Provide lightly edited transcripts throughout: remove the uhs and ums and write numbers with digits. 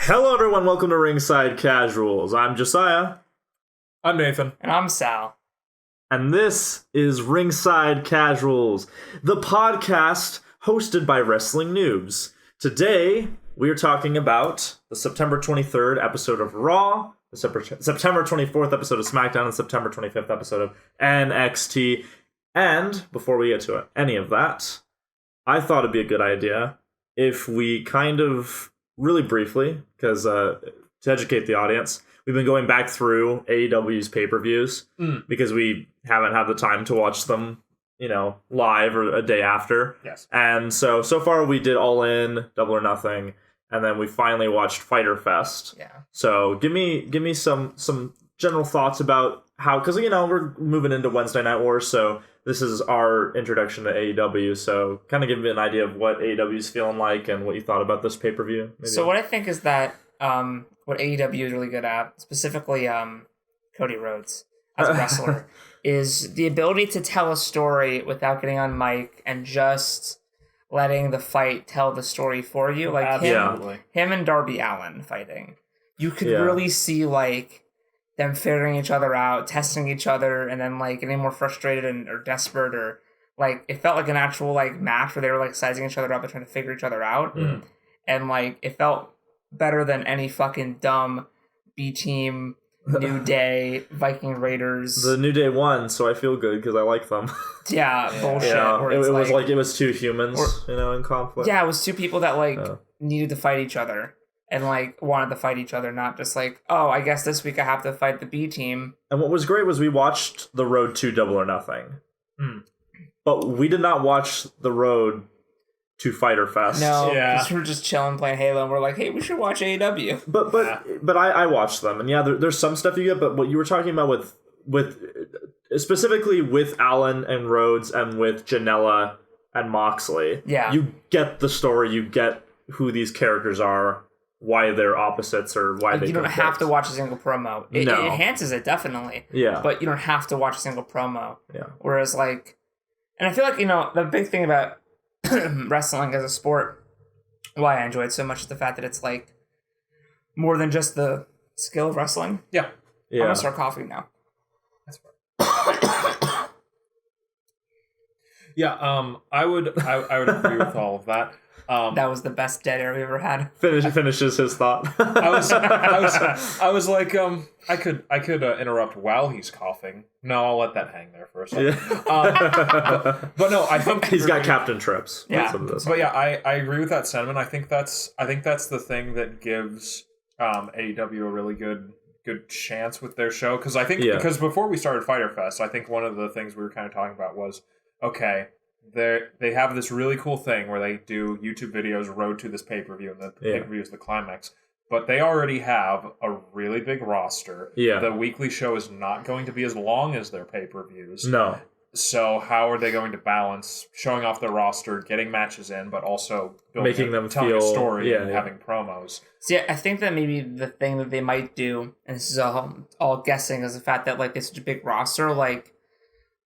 Hello everyone, welcome to Ringside Casuals. I'm Josiah. I'm Nathan. And I'm Sal. And this is Ringside Casuals, the podcast hosted by Wrestling Noobs. Today, we are talking about the September 23rd episode of Raw, the September 24th episode of SmackDown, and September 25th episode of NXT. And before we get to any of that, I thought it'd be a good idea if we kind of, really briefly, because to educate the audience, we've been going back through AEW's pay-per-views because we haven't had the time to watch them, live or a day after. Yes. And so far we did All In, Double or Nothing, and then we finally watched Fyter Fest. Yeah. So give me some general thoughts about how, because we're moving into Wednesday Night Wars, so this is our introduction to AEW, so kind of give me an idea of what AEW's feeling like and what you thought about this pay-per-view. Maybe. So what I think is that what AEW is really good at, specifically Cody Rhodes as a wrestler, is the ability to tell a story without getting on mic and just letting the fight tell the story for you. Like him and Darby Allin fighting. You could really see them figuring each other out, testing each other, and then getting more frustrated or desperate, or it felt like an actual match where they were sizing each other up and trying to figure each other out. And it felt better than any fucking dumb B Team, New Day, Viking Raiders. The New Day won, so I feel good because I like them. Bullshit. Yeah, it was two humans, in conflict. Yeah, it was two people that needed to fight each other. And wanted to fight each other, not just oh, I guess this week I have to fight the B team. And what was great was we watched the Road to Double or Nothing, but we did not watch the Road to Fyter Fest. No, because we were just chilling playing Halo, and we're like, hey, we should watch AEW. But I watched them, and there's some stuff you get. But what you were talking about with specifically with Allen and Rhodes and with Janela and Moxley, you get the story, you get who these characters are. Why they're opposites or why they you don't have to watch a single promo. It enhances it, definitely. Yeah. But you don't have to watch a single promo. Yeah. Whereas and I feel like, the big thing about wrestling as a sport, why I enjoy it so much is the fact that it's more than just the skill of wrestling. Yeah. I'm gonna start coughing now. That's fine. I would agree with all of that. That was the best dead air we ever had. Finishes his thought. I was like, I could interrupt while he's coughing. No, I'll let that hang there for a second. Yeah. But no, I think he's got Captain Trips. Yeah. But yeah, I agree with that sentiment. I think that's the thing that gives AEW a really good chance with their show, because I think because before we started Fyter Fest, I think one of the things we were kind of talking about was they have this really cool thing where they do YouTube videos road to this pay-per-view, and the pay-per-view is the climax. But they already have a really big roster. Yeah. The weekly show is not going to be as long as their pay-per-views. No. So how are they going to balance showing off their roster, getting matches in, but also making them telling feel a story and having promos? See, I think that maybe the thing that they might do, and this is all guessing, is the fact that it's such a big roster,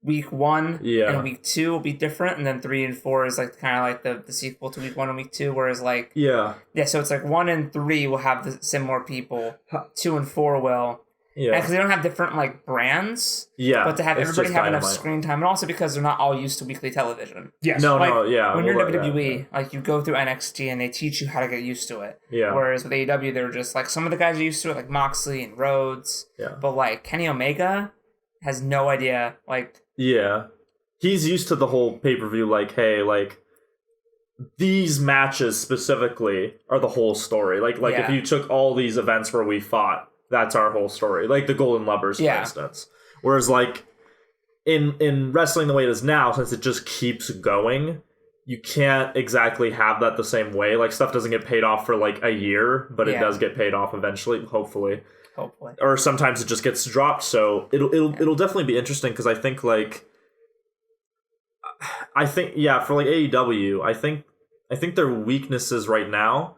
week 1 and week 2 will be different, and then 3 and 4 is kind of the sequel to week 1 and week 2, whereas so it's 1 and 3 will have the similar people, 2 and 4 will, because they don't have different brands, but to have everybody have enough screen time, and also because they're not all used to weekly television. Yes. When you're in WWE, you go through NXT and they teach you how to get used to it. Yeah. Whereas with AEW, they're just some of the guys are used to it, like Moxley and Rhodes. Yeah. But Kenny Omega has no idea. Yeah. He's used to the whole pay-per-view, these matches specifically are the whole story. If you took all these events where we fought, that's our whole story. The Golden Lovers, for instance. Whereas, in wrestling the way it is now, since it just keeps going, you can't exactly have that the same way. Stuff doesn't get paid off for, a year, but it does get paid off eventually, hopefully. Or sometimes it just gets dropped, so it'll definitely be interesting, because I think for AEW, I think their weaknesses right now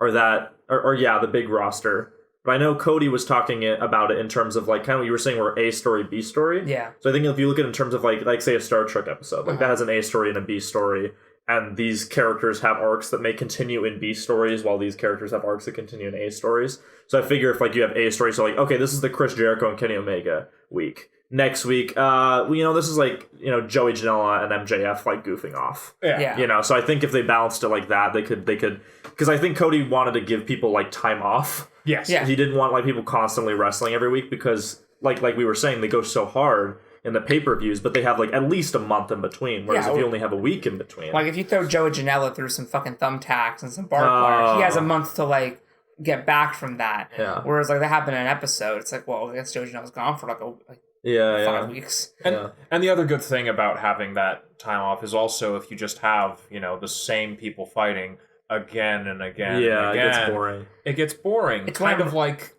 are the big roster. But I know Cody was talking about it in terms of kind of what you were saying, where A story, B story. Yeah. So I think if you look at it in terms of say a Star Trek episode, that has an A story and a B story, and these characters have arcs that may continue in B stories while these characters have arcs that continue in A stories. So I figure if like you have A stories, so like, okay, this is the Chris Jericho and Kenny Omega week. Next week, this is like, Joey Janela and MJF like goofing off. Yeah. So I think if they balanced it like that, they could, because I think Cody wanted to give people like time off. Yes. Yeah. He didn't want like people constantly wrestling every week because like we were saying, they go so hard in the pay-per-views, but they have like at least a month in between, whereas if you only have a week in between. Like if you throw Joey Janela through some fucking thumbtacks and some barbed wire, he has a month to like get back from that. Yeah. Whereas like that happened in an episode, it's like, well, I guess Joey Janela's gone for like 5 weeks. And the other good thing about having that time off is also if you just have, the same people fighting again and again and again. It gets boring. It gets boring. It's kind of like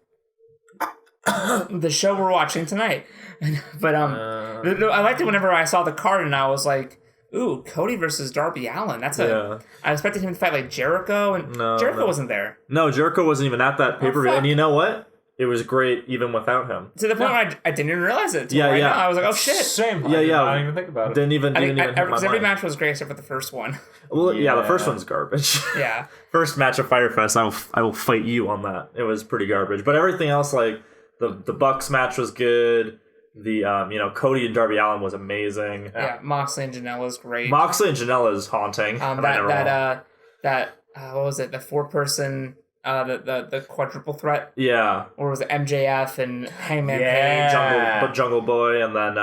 the show we're watching tonight. But I liked it whenever I saw the card and I was like, ooh, Cody versus Darby Allin. I expected him to fight like Jericho, and Jericho wasn't there. No, Jericho wasn't even at that pay-per-view. And you know what? It was great even without him. To the point where I didn't even realize it. Now. I was like, oh shit. Same. Yeah. I didn't even think about it. Didn't even because every match was great except for the first one. Well, the first one's garbage. Yeah. First match of Fyter Fest, I will fight you on that. It was pretty garbage. But everything else, like the Bucks match was good. The Cody and Darby Allin was amazing. Yeah, Moxley and Janela's great. Moxley and Janela is haunting. What was it? The 4-person the quadruple threat. Yeah. Or was it MJF and Hangman Page? Jungle Boy, and then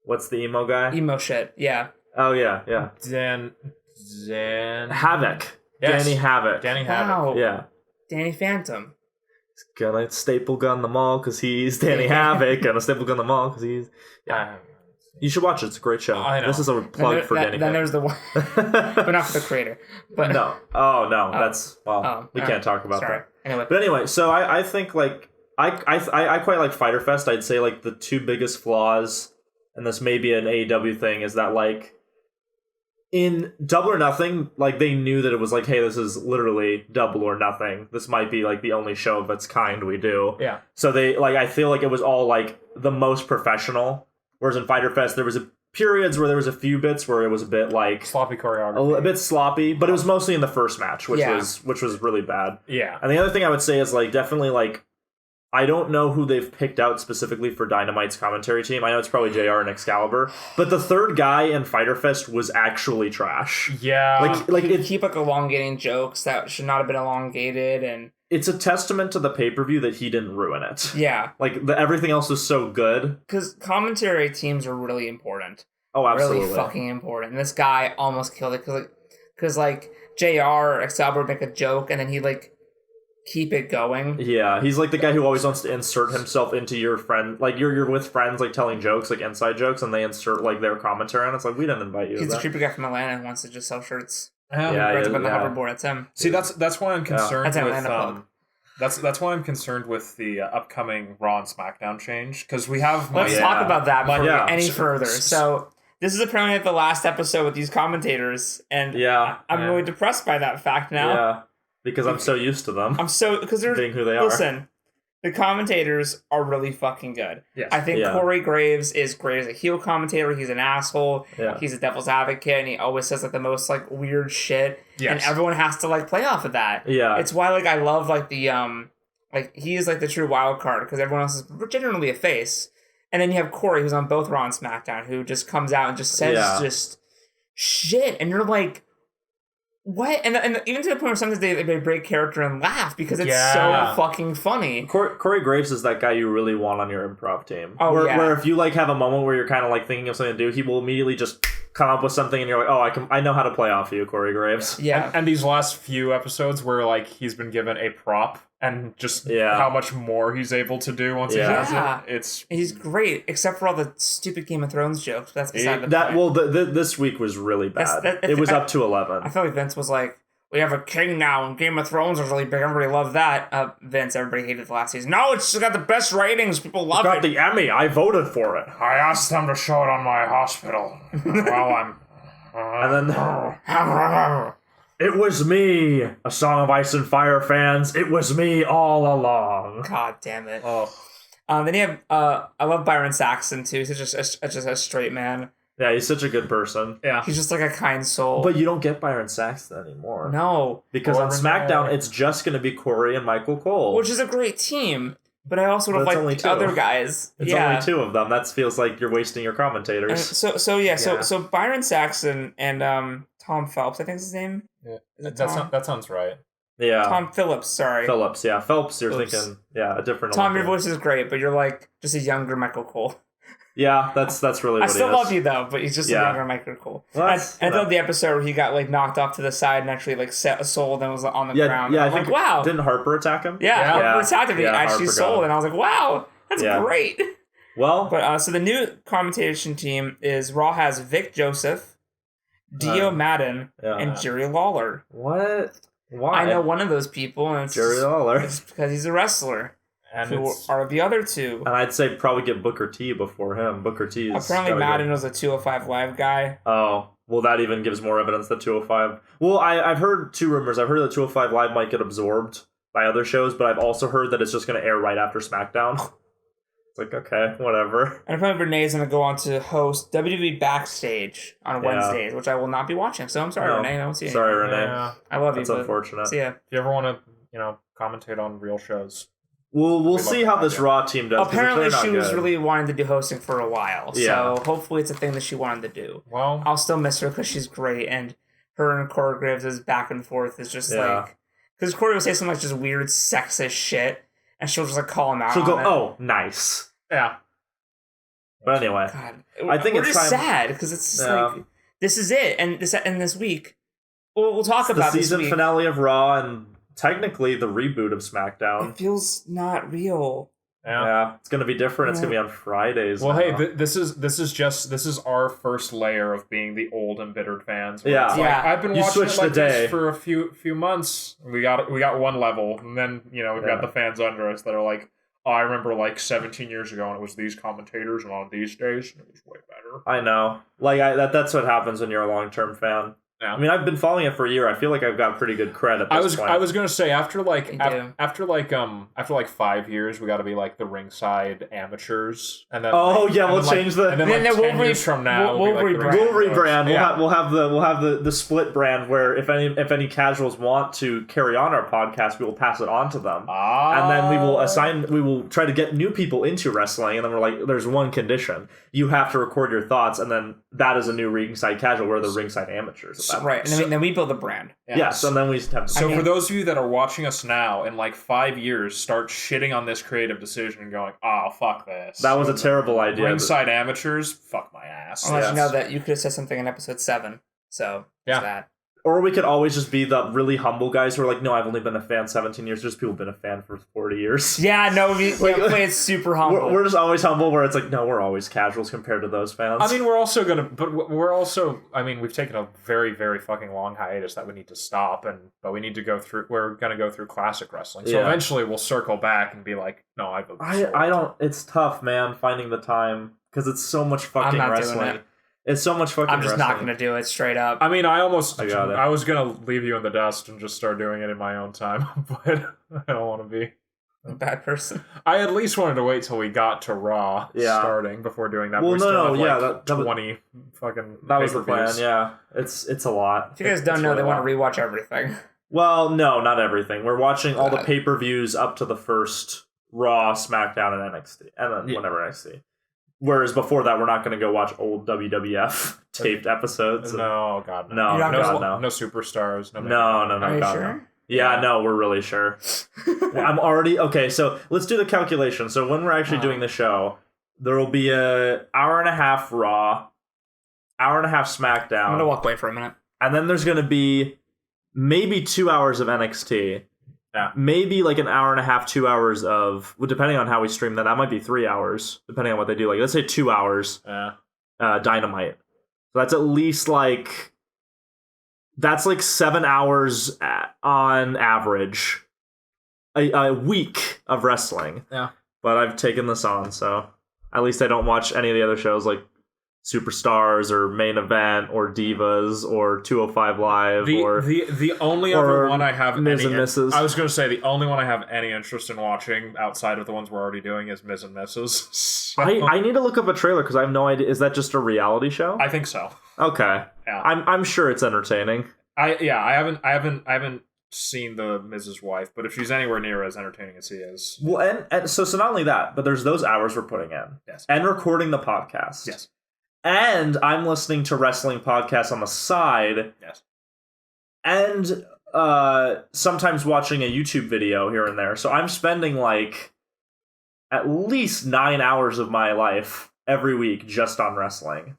what's the emo guy? Emo shit. Yeah. Oh yeah. Then Havoc. Yes. Danny Havoc. Wow. Yeah. Danny Phantom. He's gonna staple gun them all because he's Danny Havoc. Gonna staple gun them all because he's. Yeah. You should watch it. It's a great show. I know. This is a plug for Danny. Then there's the one, but not for the creator. But no. Oh no. That's we can't talk about that. Anyway, so I think like I quite like Fyter Fest. I'd say like the two biggest flaws, and this may be an AEW thing, is that like in Double or Nothing, like they knew that it was like, hey, this is literally Double or Nothing. This might be like the only show of its kind we do. Yeah. So they like I feel like it was all like the most professional. Whereas in Fyter Fest, there was periods where there was a few bits where it was a bit like sloppy choreography, a bit sloppy, but it was mostly in the first match, which was really bad. Yeah. And the other thing I would say is like definitely like I don't know who they've picked out specifically for Dynamite's commentary team. I know it's probably JR and Excalibur, but the third guy in Fyter Fest was actually trash. Yeah. Like it keep like elongating jokes that should not have been elongated, and it's a testament to the pay-per-view that he didn't ruin it. Yeah. Like everything else is so good. Because commentary teams are really important. Oh, absolutely. Really fucking important. And this guy almost killed it because like JR Excalibur would make a joke and then he'd like keep it going. Yeah, he's like the guy who always wants to insert himself into your friend. Like you're with friends like telling jokes, like inside jokes, and they insert like their commentary, and it's like we didn't invite you. He's a creepy guy from Atlanta who wants to just sell shirts. The hoverboard. That's him. See, that's why I'm concerned with. That's why I'm concerned with the upcoming Raw and SmackDown change, because we have. Let's talk about that before we get any further. So this is apparently the last episode with these commentators, and I'm really depressed by that fact now. Yeah, because I'm so used to them. Because they're being who they are. Listen, the commentators are really fucking good. Yes. I think Corey Graves is great as a heel commentator. He's an asshole. Yeah. He's a devil's advocate, and he always says like the most like weird shit. Yes. And everyone has to like play off of that. Yeah. It's why like I love like the like he is like the true wild card because everyone else is generally a face. And then you have Corey, who's on both Raw and SmackDown, who just comes out and just says just shit, and you're like, what? And even to the point where sometimes they break character and laugh because it's so fucking funny. Corey Graves is that guy you really want on your improv team. Oh, where if you like have a moment where you're kind of like thinking of something to do, he will immediately just come up with something and you're like, oh, I know how to play off you, Corey Graves. Yeah. And these last few episodes where like he's been given a prop and just how much more he's able to do once he has it. He's great, except for all the stupid Game of Thrones jokes. That's beside the point. Well, this week was really bad. It was up to 11. I feel like Vince was like, we have a king now, and Game of Thrones is really big. Everybody loved that. Vince, everybody hated the last season. No, it's got the best ratings. People love it. Got the Emmy. I voted for it. I asked them to show it on my hospital while I'm... And then... It was me, A Song of Ice and Fire fans. It was me all along. God damn it. Oh. Then you have, I love Byron Saxton too. He's just a straight man. Yeah, he's such a good person. Yeah. He's just like a kind soul. But you don't get Byron Saxton anymore. No. Because on SmackDown, it's just going to be Corey and Michael Cole. Which is a great team. But I also would have liked the other guys. It's only 2 of them. That feels like you're wasting your commentators. So Byron Saxton and Tom Phelps, I think is his name. Yeah. That sounds right. Yeah. Tom Phillips, sorry. Phelps, you're thinking, a different Tom, Olympian. your voice is great, but you're like just a younger Michael Cole. Yeah, that's really what I still love you though, but he's just a younger Michael Cole. Well, I thought the episode where he got like knocked off to the side and actually like set a soul and was on the ground. Yeah, I'm like, wow. Didn't Harper attack him? Yeah, Harper attacked him. He actually sold, and I was like, wow, that's great. Well, but so the new commentation team is Raw has Vic Joseph, Dio Madden, and Jerry Lawler. What? Why? I know one of those people, and it's Jerry Lawler. It's because he's a wrestler. And who are the other 2? And I'd say probably get Booker T before him. Booker T is apparently Madden was a 205 Live guy. Oh, well, that even gives more evidence that 205. Well, I've heard 2 rumors. I've heard that 205 Live might get absorbed by other shows, but I've also heard that it's just going to air right after SmackDown. It's like, okay, whatever. And apparently Renee's going to go on to host WWE Backstage on Wednesdays, which I will not be watching. So I'm sorry, Renee. I don't see it. Sorry, Renee. Yeah. I love That's you. That's unfortunate. See ya. If you ever want to, commentate on real shows. We'll see how this Raw team does. Apparently, she was really wanting to do hosting for a while. Yeah. So hopefully it's a thing that she wanted to do. Well, I'll still miss her because she's great. And her and Corey Graves' back and forth is just like... Because Corey will say some like just weird sexist shit. And she'll just like call him out. She'll go, oh, nice. Yeah. But anyway. God. I think it's just sad because it's just like... This is it. And this week... We'll talk about the season finale of Raw and... Technically, the reboot of SmackDown. It feels not real. Yeah, it's gonna be different. It's gonna be on Fridays. Well, hey, this is our first layer of being the old embittered fans. Yeah, I've been watching it like this for a few months. We got one level, and then we've got the fans under us that are like, oh, I remember like 17 years ago, and it was these commentators, and on these days, and it was way better. I know, that's what happens when you're a long-term fan. Yeah. I mean, I've been following it for a year. I feel like I've got pretty good credit. I was gonna say after 5 years, we got to be like the ringside amateurs, and then we'll change the. And then 10 years from now, we'll rebrand. Yeah. We'll have the split brand where if any casuals want to carry on our podcast, we will pass it on to them, and then we will try to get new people into wrestling, and then we're like, there's one condition: you have to record your thoughts, and then that is a new ringside casual. We're the ringside amateurs. Right, and then we build a brand. Yes, and then we have... for those of you that are watching us now, in like 5 years, start shitting on this creative decision and going, oh, fuck this. That was a terrible idea. Ringside amateurs, fuck my ass. I'll let you know that you could have said something in episode 7, so that. Or we could always just be the really humble guys who are like, no, I've only been a fan 17 years. There's people who've been a fan for 40 years. Yeah, no, we play it super humble. We're just always humble where it's like, no, we're always casuals compared to those fans. I mean, we've taken a very, very fucking long hiatus that we need to stop, but we need to go through, we're going to go through classic wrestling. So eventually we'll circle back and be like, no, I don't, it's tough, man, finding the time because it's so much fucking wrestling. It's so much fucking I'm just wrestling. not going to do it straight up. I mean, I was going to leave you in the dust and just start doing it in my own time, but I don't want to be a bad person. I at least wanted to wait till we got to Raw starting before doing that. Well, we still have that 20 fucking that was the plan, yeah. It's a lot. If you guys don't know, they want to rewatch everything. Well, no, not everything. We're watching all the pay-per-views up to the first Raw, SmackDown, and NXT, and then whenever NXT. Whereas before that, we're not going to go watch old WWF taped episodes. No, God, no. No superstars. No, Are you God, sure? No. Yeah, no, we're really sure. I'm already... Okay, so let's do the calculation. So when we're actually doing the show, there will be an hour and a half Raw, hour and a half SmackDown. I'm going to walk away for a minute. And then there's going to be maybe 2 hours of NXT. Yeah. Maybe like an hour and a half, 2 hours of, well, depending on how we stream that might be 3 hours, depending on what they do. Like, let's say 2 hours, Dynamite. So that's at least like, that's like 7 hours on average a week of wrestling. Yeah. But I've taken this on, so at least I don't watch any of the other shows like Superstars or Main Event or Divas or 205 Live the only other one I have Miz and Mrs. I was going to say the only one I have any interest in watching outside of the ones we're already doing is Miz and Mrs. So, I need to look up a trailer because I have no idea. Is that just a reality show? I think so. Okay. Yeah. I'm sure it's entertaining. I haven't seen the Mrs. Wife, but if she's anywhere near as entertaining as he is. Well, and so not only that, but there's those hours we're putting in. Yes. And recording the podcast. Yes. And I'm listening to wrestling podcasts on the side. Yes. And sometimes watching a YouTube video here and there. So I'm spending like at least 9 hours of my life every week just on wrestling.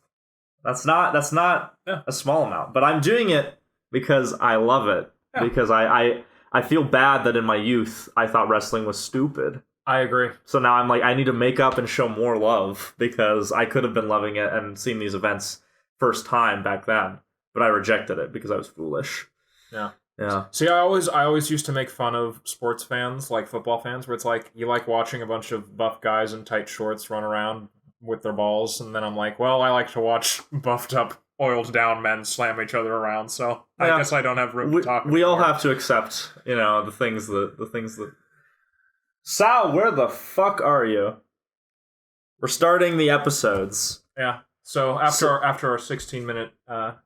That's not a small amount, but I'm doing it because I love it. Yeah. Because I feel bad that in my youth I thought wrestling was stupid. I agree. So now I'm like, I need to make up and show more love because I could have been loving it and seen these events first time back then, but I rejected it because I was foolish. Yeah. Yeah. See, I always used to make fun of sports fans, like football fans, where it's like you like watching a bunch of buff guys in tight shorts run around with their balls, and then I'm like, well, I like to watch buffed up, oiled down men slam each other around. So I guess I don't have room to talk. We all have to accept, the things that. Sal, where the fuck are you? We're starting the episodes. Yeah. So after our 16-minute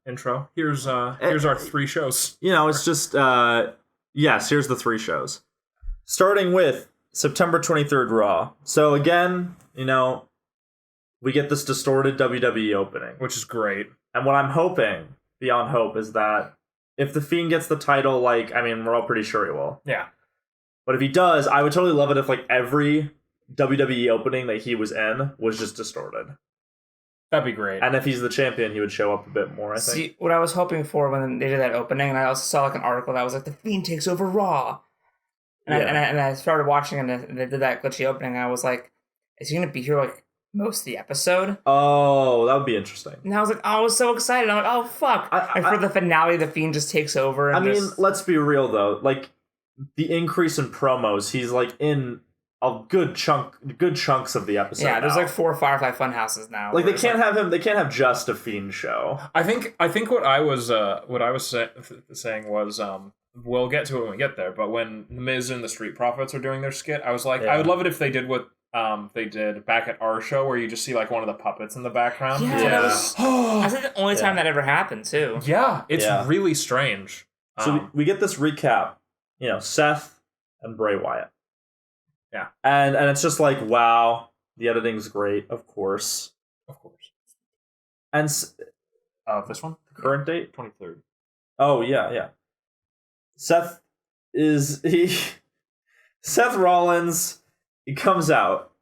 intro, here's our 3 shows. It's just yes, here's the 3 shows. Starting with September 23rd Raw. So again, we get this distorted WWE opening, which is great. And what I'm hoping, beyond hope, is that if the Fiend gets the title, we're all pretty sure he will. Yeah. But if he does, I would totally love it if every WWE opening that he was in was just distorted. That'd be great. And if he's the champion, he would show up a bit more, I think. See, what I was hoping for when they did that opening, and I also saw an article that was the Fiend takes over Raw. And I started watching, and they did that glitchy opening, and I was like, is he going to be here most of the episode? Oh, that would be interesting. And I was like, I was so excited. I'm like, oh, fuck. And for the finale, the Fiend just takes over. And let's be real, though. The increase in promos, he's in a good chunks of the episode. Yeah, there's 4 Firefly Funhouses now. They can't have just a Fiend show. I think what I was saying was we'll get to it when we get there, but when Miz and the Street Profits are doing their skit, I was like, I would love it if they did what they did back at our show, where you just see one of the puppets in the background. Yeah. I think the only time that ever happened too. Yeah, it's really strange. So we get this recap. Seth and Bray Wyatt. Yeah. And it's just wow, the editing's great, of course. Of course. And this one? The current date? 23rd. Oh, yeah. Seth Rollins, he comes out.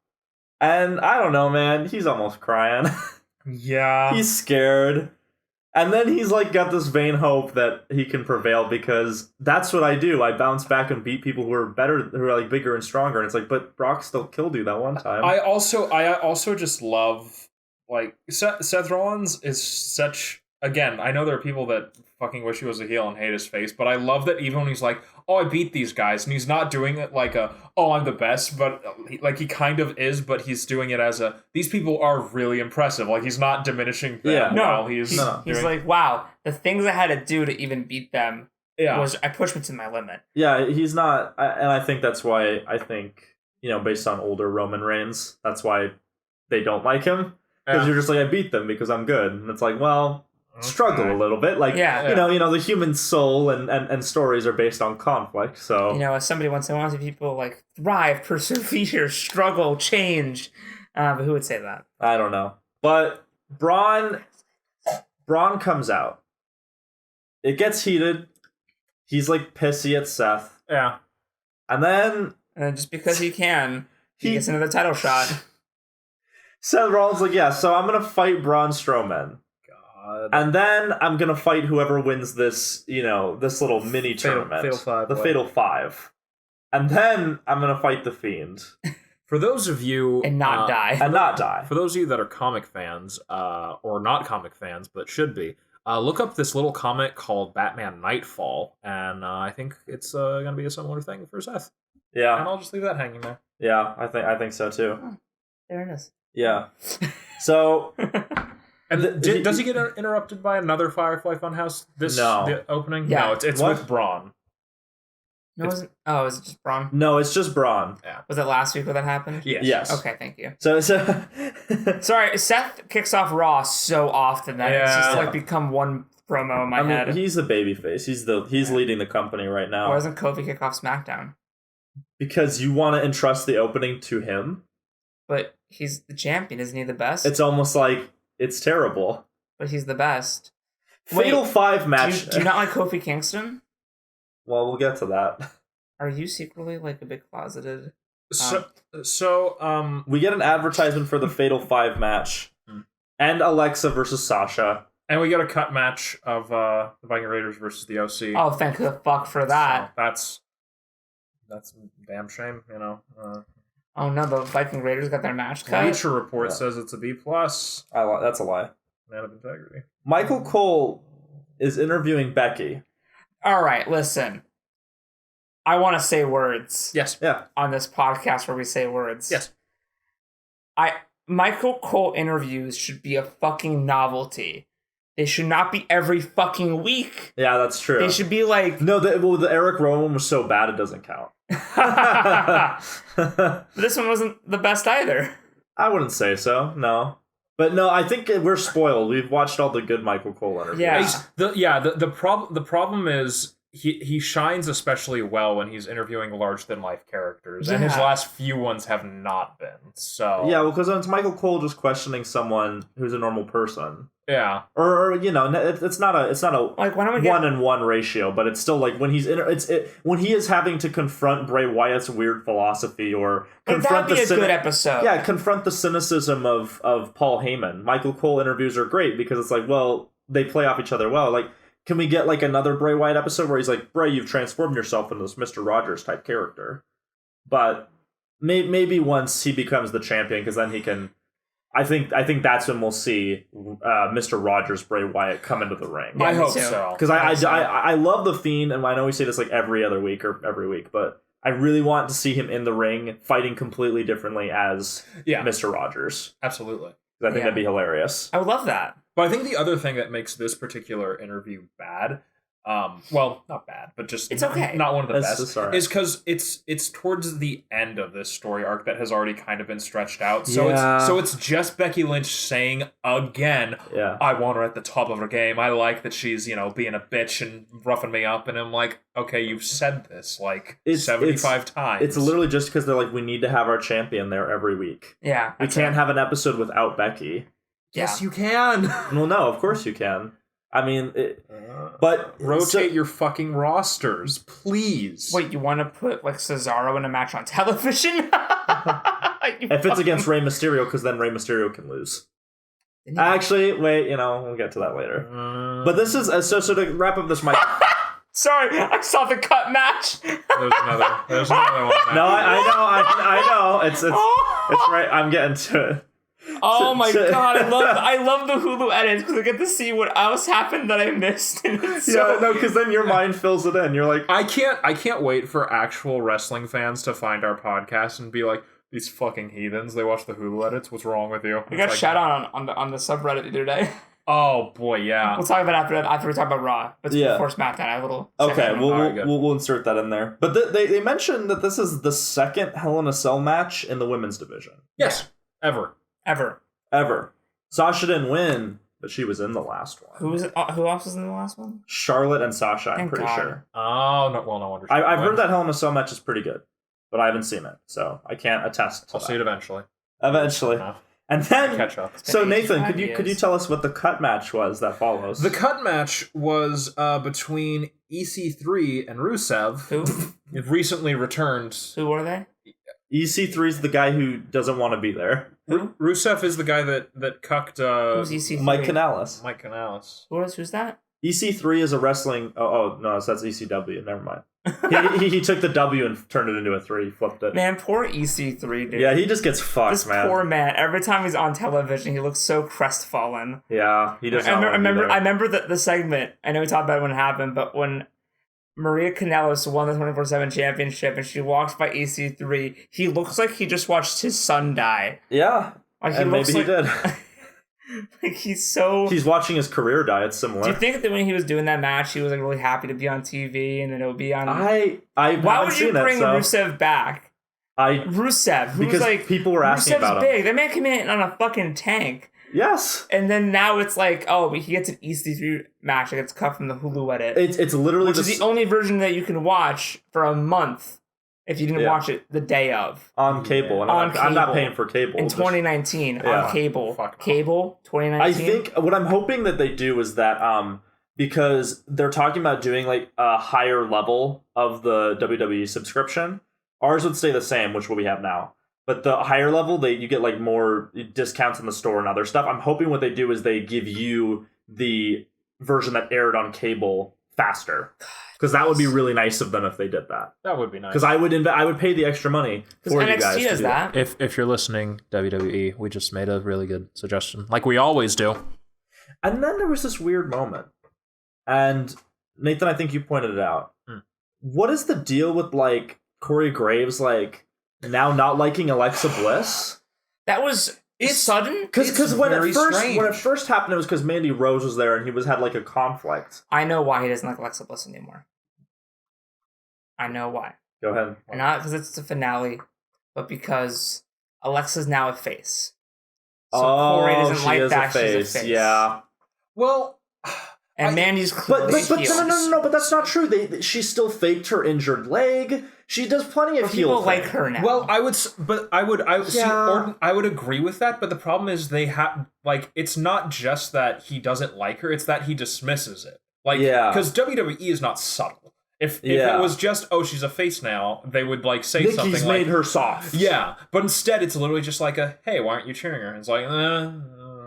And I don't know, man, he's almost crying. Yeah. He's scared. And then he's got this vain hope that he can prevail because that's what I do. I bounce back and beat people who are better, who are bigger and stronger. And it's but Brock still killed you that one time. I also just love Seth Rollins is such. Again, I know there are people that fucking wish he was a heel and hate his face, but I love that even when he's oh, I beat these guys, and he's not doing it oh, I'm the best, but he kind of is, but he's doing it as these people are really impressive. He's not diminishing them. Yeah. No, he's wow, the things I had to do to even beat them was I pushed me to my limit. Yeah, he's not, and I think that's why based on older Roman Reigns, that's why they don't like him, because you're just I beat them because I'm good, and it's well. Struggle a little bit, the human soul and stories are based on conflict. So as somebody once said, I want to see people thrive, persevere, struggle, change. But who would say that? I don't know. But Braun comes out. It gets heated. He's pissy at Seth. Yeah, and then just because he can, he gets another title shot. Seth Rollins yeah. So I'm gonna fight Braun Strowman. And then I'm going to fight whoever wins this, this little mini tournament. Fatal Five. And then I'm going to fight the Fiend. For those of you... And not die. For those of you that are comic fans, or not comic fans, but should be, look up this little comic called Batman Nightfall, and I think it's going to be a similar thing for Seth. Yeah. And I'll just leave that hanging there. Yeah, I think so too. Oh, there it is. Yeah. So... And does he get interrupted by another Firefly Funhouse? The opening? Yeah. No, it's with Braun. No, is it just Braun? No, it's just Braun. Yeah. Was it last week where that happened? Yes. Okay, thank you. So Sorry, Seth kicks off Raw so often that it's just like become one promo in my head. He's the babyface. He's leading the company right now. Why doesn't Kofi kick off SmackDown? Because you want to entrust the opening to him. But he's the champion, isn't he the best? It's almost like it's terrible. But he's the best. Fatal 5 match. Do you not like Kofi Kingston? Well, we'll get to that. Are you secretly like a big closeted? So we get an advertisement for the Fatal 5 match, and Alexa versus Sasha, and we get a cut match of the Viking Raiders versus the OC. Oh, thank the fuck for that. So that's a damn shame, you know. Oh no, the Viking Raiders got their match cut. Bleacher Report says it's a B+. That's a lie. Man of integrity. Michael Cole is interviewing Becky. All right, listen. I want to say words. Yes. Yeah. On this podcast where we say words. Yes. Michael Cole interviews should be a fucking novelty. They should not be every fucking week. Yeah, that's true. They should be like... No, the Eric Rowan one was so bad it doesn't count. This one wasn't the best either. I wouldn't say so, no. But no, I think we're spoiled. We've watched all the good Michael Cole interviews. Yeah. The problem is he shines especially well when he's interviewing large than life characters, and his last few ones have not been. So yeah, well, because it's Michael Cole just questioning someone who's a normal person. Yeah, or you know, it's not a like 1-in-1 ratio, but it's still like when he's when he is having to confront Bray Wyatt's weird philosophy or confront that'd be a good episode. Yeah, confront the cynicism of Paul Heyman. Michael Cole interviews are great because it's like, well, they play off each other well. Like, can we get like another Bray Wyatt episode where he's like, Bray, you've transformed yourself into this Mr. Rogers type character, but maybe once he becomes the champion, because then he can. I think that's when we'll see Mr. Rogers Bray Wyatt come into the ring. Yeah, I hope so. Because I love the Fiend, and I know we say this like every other week or every week, but I really want to see him in the ring fighting completely differently as Mr. Rogers. Absolutely. I think that'd be hilarious. I would love that. But I think the other thing that makes this particular interview bad, well, not bad, but just it's okay. Not one of the best, right. is because it's towards the end of this story arc that has already kind of been stretched out. So it's just Becky Lynch saying again, I want her at the top of her game. I like that she's, being a bitch and roughing me up, and I'm like, okay, you've said this like 75 times. It's literally just because they're like, we need to have our champion there every week. Yeah. We can't have an episode without Becky. Yes, you can. Well, no, of course you can. I mean, but rotate your fucking rosters, please. Wait, you want to put like Cesaro in a match on television? If it's against Rey Mysterio, because then Rey Mysterio can lose. Actually, wait, we'll get to that later. But this is so to wrap up this. Sorry, I saw the cut match. There's another one. No, I know. It's right. I'm getting to it. Oh my god, I love the Hulu edits because I get to see what else happened that I missed. Because then your mind fills it in. You're like, I can't wait for actual wrestling fans to find our podcast and be like, these fucking heathens. They watch the Hulu edits. What's wrong with you? We got shout out on the subreddit the other day. Oh boy, yeah. We'll talk about it after we talk about Raw. But before SmackDown, I have a little. Okay, we'll insert that in there. But they mentioned that this is the second Hell in a Cell match in the women's division. Yes, ever. Sasha didn't win, but she was in the last one. Who else was in the last one? Charlotte and Sasha, I'm pretty sure. Oh, no wonder. I've heard that Hell in a Cell match is pretty good, but I haven't seen it, so I can't attest to I'll see it eventually. And then, catch up. So Nathan, could you tell us what the cut match was that follows? The cut match was between EC3 and Rusev. Who? It recently returned. Who are they? EC3 is the guy who doesn't want to be there. Who? Rusev is the guy that cucked Who's EC3? Mike Kanellis. Who's that? EC3 is a wrestling... Oh, no, that's ECW. Never mind. he took the W and turned it into a 3. He flipped it. Man, poor EC3, dude. Yeah, he just gets fucked, this man. Poor man. Every time he's on television, he looks so crestfallen. Yeah, he does I remember the segment. I know we talked about it when it happened, but when Maria Kanellis won the 24/7 championship and she walks by EC3, he looks like he just watched his son die. Yeah, Like, and maybe he did. Like he's watching his career die. It's similar. Do you think that when he was doing that match, he was like really happy to be on TV, and then it would be on? I why would you bring Rusev back? Rusev, who's because like people were asking Rusev's about big. him. That man came in on a fucking tank. Yes. And then now it's like, oh, he gets an EC3 match that gets cut from the Hulu edit. It's literally which is the only version that you can watch for a month. If you didn't watch it the day of. On cable. And I'm not paying for cable. In 2019, on cable. Cable, 2019. I think what I'm hoping that they do is that, because they're talking about doing like a higher level of the WWE subscription, ours would stay the same, which what we have now. But the higher level, you get like more discounts in the store and other stuff. I'm hoping what they do is they give you the version that aired on cable faster. Because that would be really nice of them if they did that. That would be nice. Because I would pay the extra money for NXT you guys to does do that. If you're listening, WWE, we just made a really good suggestion, like we always do. And then there was this weird moment, and Nathan, I think you pointed it out. What is the deal with like Corey Graves like now not liking Alexa Bliss? That was sudden. Because when it first happened, it was because Mandy Rose was there and he had like a conflict. I know why he doesn't like Alexa Bliss anymore. I know why. Go ahead. Not because it's the finale, but because Alexa's now a face. So Corey doesn't like that. She's a face. Yeah. Well, and Mandy's clearly but no, but that's not true. She still faked her injured leg. She does plenty of heel people like her now. Well, I would agree with that, but the problem is they have like it's not just that he doesn't like her; it's that he dismisses it. Like, because WWE is not subtle. If it was just she's a face now, they would like say Nikki's something like made her soft. Yeah, but instead it's literally just like hey, why aren't you cheering her? And it's like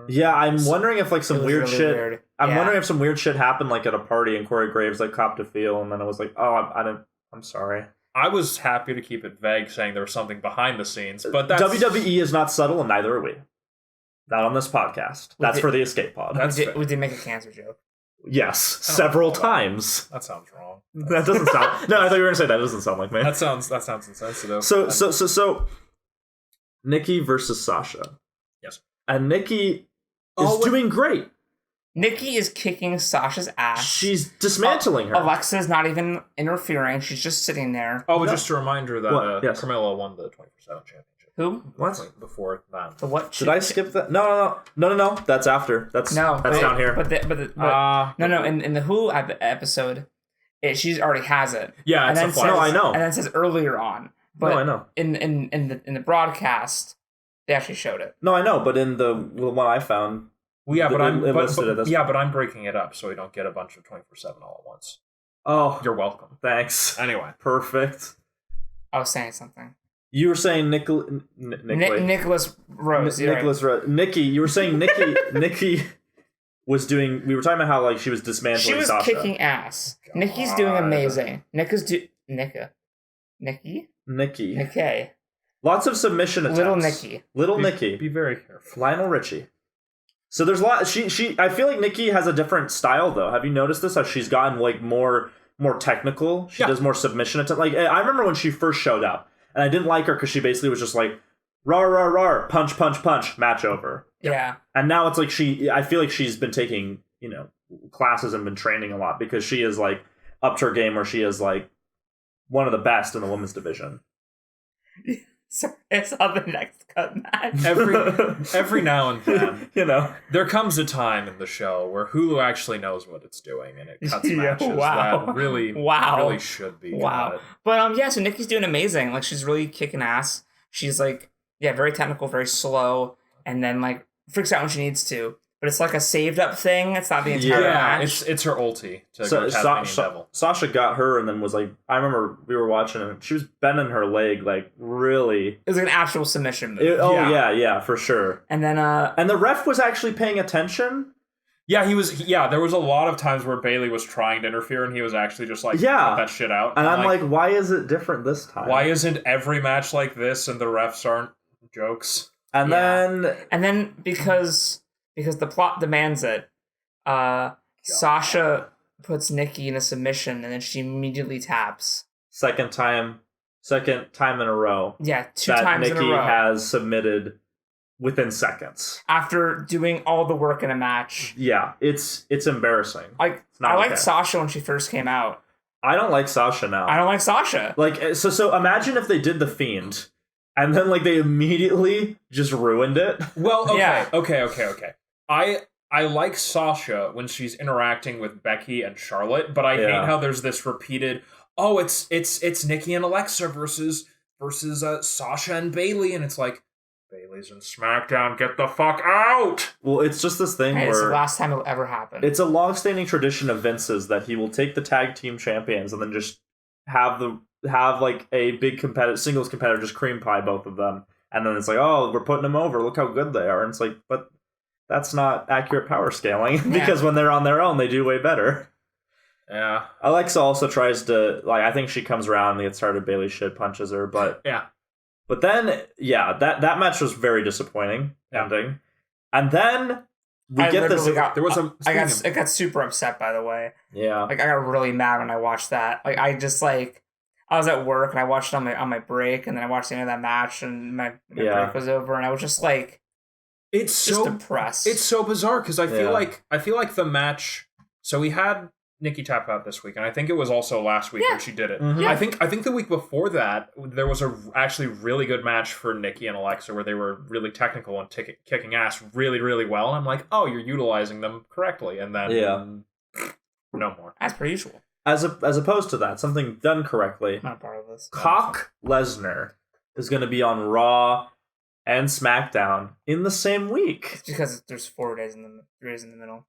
yeah, I'm wondering if like some weird really shit. Weird. I'm wondering if some weird shit happened like at a party and Corey Graves like copped a feel, and then I was like, I'm sorry. I was happy to keep it vague, saying there was something behind the scenes, but that's... WWE is not subtle, and neither are we. Not on this podcast. That's for the Escape Pod. We did make a cancer joke. Yes, several times. That sounds wrong. That doesn't sound... No, I thought you were going to say that doesn't sound like me. That sounds insensitive. So, Nikki versus Sasha. Yes. And Nikki is doing great. Nikki is kicking Sasha's ass. She's dismantling her. Alexa's not even interfering. She's just sitting there. Oh, but just a reminder that Carmella won the 24/7 championship. Who? What? Before that. The what? Did I skip that? No. That's after. That's down here. No. In the Who episode, she already has it. Yeah, and it's then I know. And then it says earlier on. But I know. In the broadcast, they actually showed it. No, I know. But in the one I found. Well, yeah, but I'm breaking it up so we don't get a bunch of 24/7 all at once. Oh, you're welcome. Thanks. Anyway, perfect. I was saying something. You were saying Nicholas Rose. Rose. Nikki. You were saying Nikki was doing. We were talking about how like she was dismantling. She was Sasha. kicking ass. God. Nikki's doing amazing. Nikki. Lots of submission attempts. Little Nikki. Be very careful. Lionel Richie. So there's a lot. She. I feel like Nikki has a different style though. Have you noticed this? How she's gotten like more technical. She does more submission attempts. Like I remember when she first showed up, and I didn't like her because she basically was just like rah rah rah, punch punch punch, match over. Yeah. And now it's like I feel like she's been taking classes and been training a lot because she is like up to her game where she is like one of the best in the women's division. Sorry, I saw the next cut match. Every now and then, there comes a time in the show where Hulu actually knows what it's doing, and it cuts matches that really should be. Wow. Good. But so Nikki's doing amazing. Like she's really kicking ass. She's like, very technical, very slow, and then like freaks out when she needs to. But it's like a saved up thing. It's not the entire match. It's her ulti to go Tasmanian Devil. Sasha got her and then was like, I remember we were watching and she was bending her leg like really. It was like an actual submission move. Yeah, for sure. And then and the ref was actually paying attention. Yeah, he was. Yeah, there was a lot of times where Bayley was trying to interfere and he was actually just like, cut that shit out. And I'm like, why is it different this time? Why isn't every match like this and the refs aren't jokes? And then because the plot demands it, Sasha puts Nikki in a submission and then she immediately taps. Second time in a row. Yeah, two times Nikki in a row. has submitted within seconds after doing all the work in a match. Yeah, it's embarrassing. Like, I liked Sasha when she first came out. I don't like Sasha now. I don't like Sasha. Like, so imagine if they did the Fiend, and then like they immediately just ruined it. Well, okay. I like Sasha when she's interacting with Becky and Charlotte, but I hate how there's this repeated, oh, it's Nikki and Alexa versus Sasha and Bayley, and it's like, Bayley's in SmackDown, get the fuck out! Well, it's just this thing where it's the last time it'll ever happen. It's a long-standing tradition of Vince's that he will take the tag team champions and then just have like a big singles competitor just cream pie both of them, and then it's like, oh, we're putting them over. Look how good they are. And it's like, but that's not accurate power scaling because when they're on their own, they do way better. Yeah. Alexa also tries to, like, I think she comes around and gets started. Bayley shit punches her, but yeah. But then, that match was very disappointing ending. And then we get this. I got super upset, by the way. Yeah. Like, I got really mad when I watched that. Like, I was at work and I watched it on my break, and then I watched the end of that match, and my break was over, and I was just like, it's so depressed. It's so bizarre because I feel like the match. So we had Nikki tap out this week, and I think it was also last week when she did it. Mm-hmm. I think the week before that there was a actually really good match for Nikki and Alexa where they were really technical and kicking ass really, really well. And I'm like, oh, you're utilizing them correctly, and then no more. As per usual. As opposed to that, something done correctly. Not part of this. Cock Lesnar is going to be on Raw and SmackDown in the same week. It's because there's 3 days in the middle.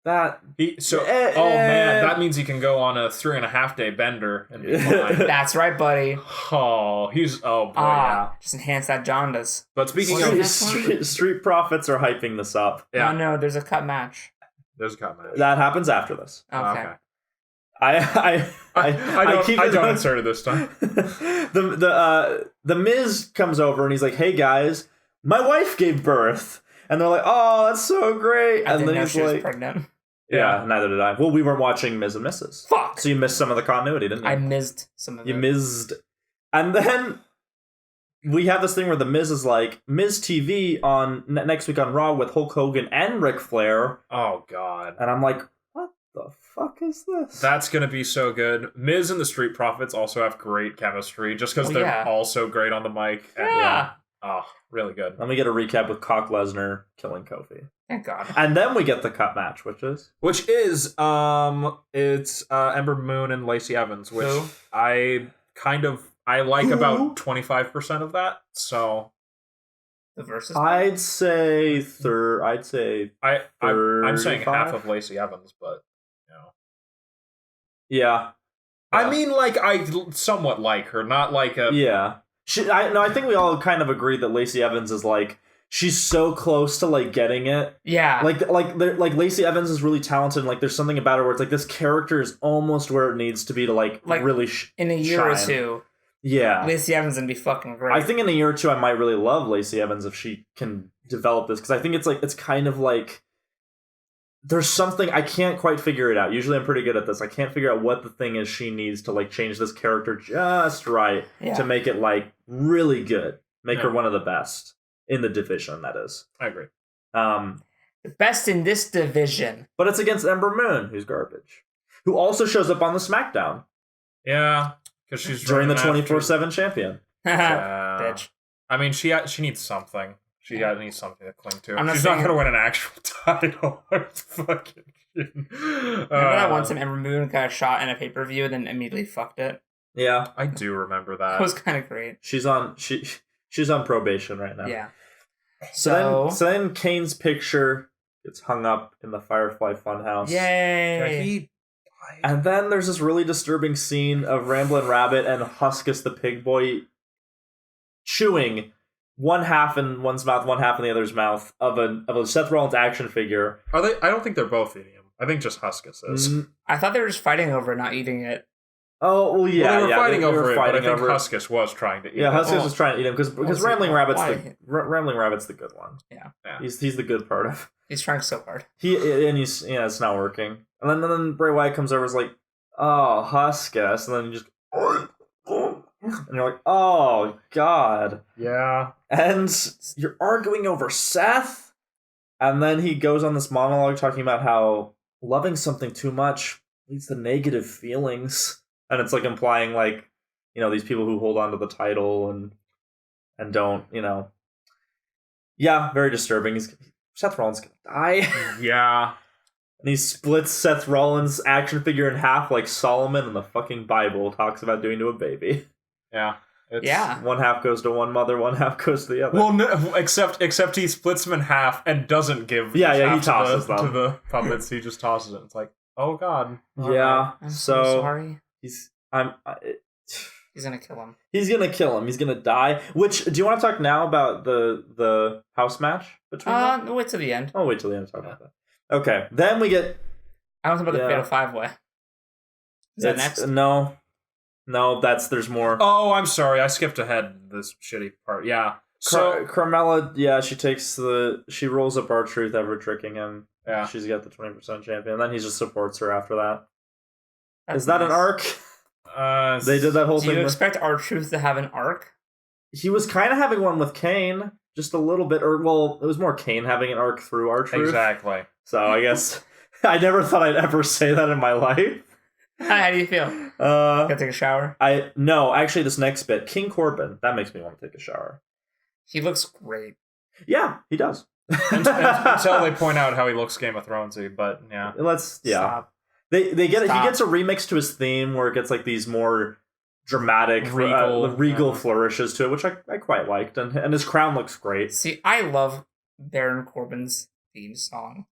Man, that means he can go on a 3.5 day bender and be fine. That's right, buddy. Just enhance that jaundice. But speaking of Street Profits are hyping this up. Yeah. No, there's a cut match. There's a cut match. That happens after this. Okay. I don't insert it this time. The Miz comes over and he's like, "Hey guys, my wife gave birth," and they're like, "Oh, that's so great!" And then he's she was like, pregnant. Yeah, neither did I. Well, we weren't watching Miz and Mrs. Fuck. So you missed some of the continuity, didn't you? I missed some of it. You missed. And then we have this thing where the Miz is like, Miz TV on next week on Raw with Hulk Hogan and Ric Flair. Oh, God. And I'm like, what the fuck is this? That's going to be so good. Miz and the Street Profits also have great chemistry just because they're all so great on the mic. And, Oh, really good. Then we get a recap with Cock Lesnar killing Kofi. Thank God. And then we get the cut match, which is it's Ember Moon and Lacey Evans, which I like about 25% of that. So the versus. I'm saying half of Lacey Evans, but yeah. I mean, like, I somewhat like her, not like a I think we all kind of agree that Lacey Evans is like, she's so close to like getting it. Yeah. Like Lacey Evans is really talented, and like there's something about her where it's like this character is almost where it needs to be to like really in a year or two. Yeah. Lacey Evans would be fucking great. I think in a year or two I might really love Lacey Evans if she can develop this, because I think it's kind of like there's something I can't quite figure it out. Usually I'm pretty good at this. I can't figure out what the thing is she needs to like change this character just right to make it like really good. Make her one of the best in the division, that is. I agree. The best in this division. But it's against Ember Moon, who's garbage. Who also shows up on the SmackDown. Yeah, because she's during the 24/7 champion. Bitch. I mean, she needs something. She needs something to cling to. She's not going to win an actual title. Fucking remember that one time Ember Moon got a shot in a pay-per-view and then immediately fucked it? Yeah. I do remember that. That was kind of great. She's on probation right now. Yeah. So then Kane's picture gets hung up in the Firefly Funhouse. Yay! And then there's this really disturbing scene of Ramblin' Rabbit and Huskus the Pig Boy chewing one half in one's mouth, one half in the other's mouth of a Seth Rollins action figure. Are they? I don't think they're both eating him. I think just Huskus is. I thought they were just fighting over not eating it. Oh, well, yeah. They were fighting over it, but I think Huskus was trying to eat it. Yeah, Huskus was trying to eat him because Rambling Rabbit's the good one. Yeah. He's the good part of. He's trying so hard. It's not working. And then Bray Wyatt comes over and is like, oh, Huskus. And then he just And you're like, oh, God. Yeah. And you're arguing over Seth. And then he goes on this monologue talking about how loving something too much leads to negative feelings. And it's like implying like, these people who hold on to the title and don't, Yeah, very disturbing. Seth Rollins is gonna die. Yeah. And he splits Seth Rollins' action figure in half like Solomon in the fucking Bible talks about doing to a baby. Yeah. One half goes to one mother, one half goes to the other. Well, no, except he splits them in half and doesn't give. He half tosses to the puppets. He just tosses it. It's like, oh God. Yeah. I'm so sorry. He's gonna kill him. He's gonna kill him. He's gonna die. Which, do you want to talk now about the house match between them? Wait till the end. I'll wait till the end to talk about that. Okay, then we get. I don't know about the Fatal 5-Way. Is that next? No, there's more. Oh, I'm sorry. I skipped ahead this shitty part. Yeah. So Carmella, she rolls up R-Truth ever tricking him. Yeah. She's got the 20% champion. Then he just supports her after that. Is That's that nice. an arc? They did that whole thing. Do you expect R-Truth to have an arc? He was kind of having one with Kane, just a little bit. It was more Kane having an arc through R-Truth. Exactly. So I guess I never thought I'd ever say that in my life. How do you feel? Gotta take a shower? No, actually, this next bit, King Corbin, that makes me want to take a shower. He looks great. Yeah, he does. Until they point out how he looks Game of Thronesy, but yeah. Stop. He gets a remix to his theme where it gets like these more dramatic regal flourishes to it, which I quite liked, and his crown looks great. See, I love Baron Corbin's theme song.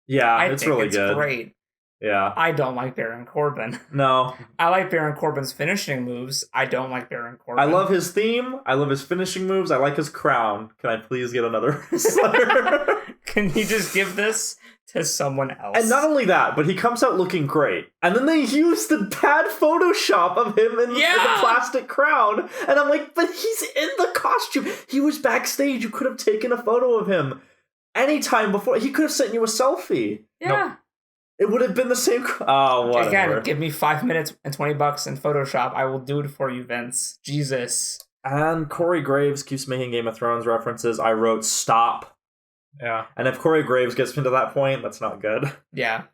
Yeah, I it's think really it's good. Great. Yeah. I don't like Baron Corbin. No. I like Baron Corbin's finishing moves. I don't like Baron Corbin. I love his theme. I love his finishing moves. I like his crown. Can I please get another wrestler? Can you just give this to someone else? And not only that, but he comes out looking great. And then they use the bad Photoshop of him in the plastic crown. And I'm like, but he's in the costume. He was backstage. You could have taken a photo of him anytime before. He could have sent you a selfie. Yeah. Nope. It would have been the same. Oh, whatever. Again, give me 5 minutes and $20 in Photoshop. I will do it for you, Vince. Jesus. And Corey Graves keeps making Game of Thrones references. I wrote stop. Yeah. And if Corey Graves gets me to that point, that's not good. Yeah.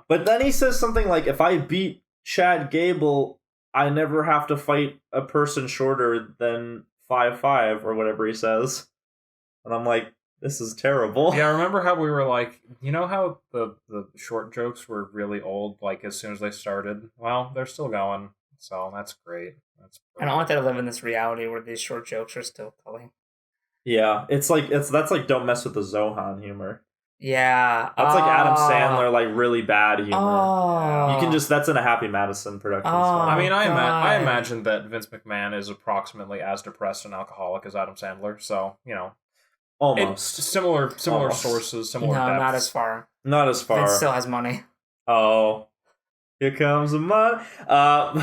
But then he says something like, if I beat Chad Gable, I never have to fight a person shorter than 5'5", or whatever he says. And I'm like, this is terrible. Yeah, remember how we were like, how the short jokes were really old, like as soon as they started? Well, they're still going, so that's great. I don't want that to live in this reality where these short jokes are still going. Yeah, that's like don't mess with the Zohan humor. Yeah. That's like Adam Sandler, like really bad humor. Oh. You can that's in a Happy Madison production. I mean, I imagine that Vince McMahon is approximately as depressed and alcoholic as Adam Sandler, so, Almost. Similar Almost. sources, similar No, depths. not as far. Not as far. Vince still has money. Oh. Here comes the money.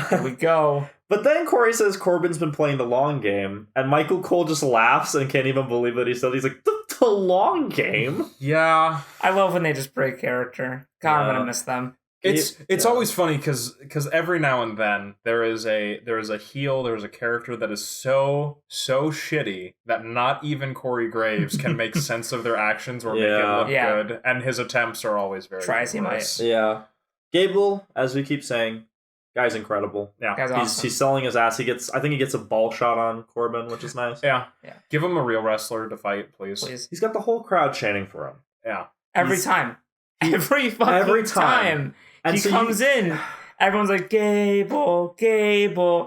Here we go. But then Corey says Corbin's been playing the long game, and Michael Cole just laughs and can't even believe that he said. He's like, the long game? Yeah. I love when they just break character. God, I'm gonna miss them. It's always funny because every now and then there is a heel, there is a character that is so shitty that not even Corey Graves can make sense of their actions or make it look good, and his attempts are always very Try as he might. Yeah. Gable, as we keep saying, guy's incredible. Yeah, guy's awesome. He's selling his ass. I think he gets a ball shot on Corbin, which is nice. Yeah. Give him a real wrestler to fight, please. He's got the whole crowd chanting for him. Yeah. Every time. Every time. And he comes in, everyone's like, Gable,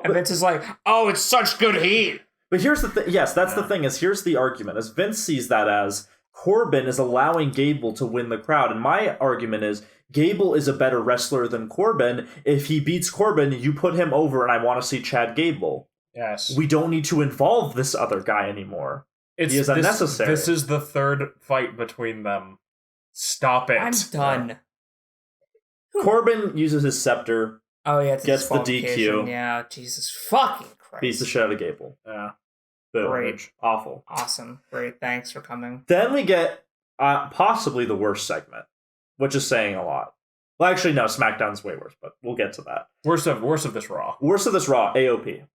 and Vince is like, oh, it's such good heat. But here's the thing. Yes, that's the thing. Here's the argument. As Vince sees that as Corbin is allowing Gable to win the crowd. And my argument is Gable is a better wrestler than Corbin. If he beats Corbin, you put him over, and I want to see Chad Gable. Yes. We don't need to involve this other guy anymore. He is unnecessary. This is the third fight between them. Stop it. I'm done. Corbin uses his scepter. Oh, yeah. Gets the DQ. Yeah, Jesus fucking Christ. Beats the shit out of Gable. Yeah. Boom. Great. Awful. Awesome. Great. Thanks for coming. Then we get possibly the worst segment, which is saying a lot. Well, actually, no. SmackDown's way worse, but we'll get to that. Worst of this Raw. Worst of this Raw, AOP.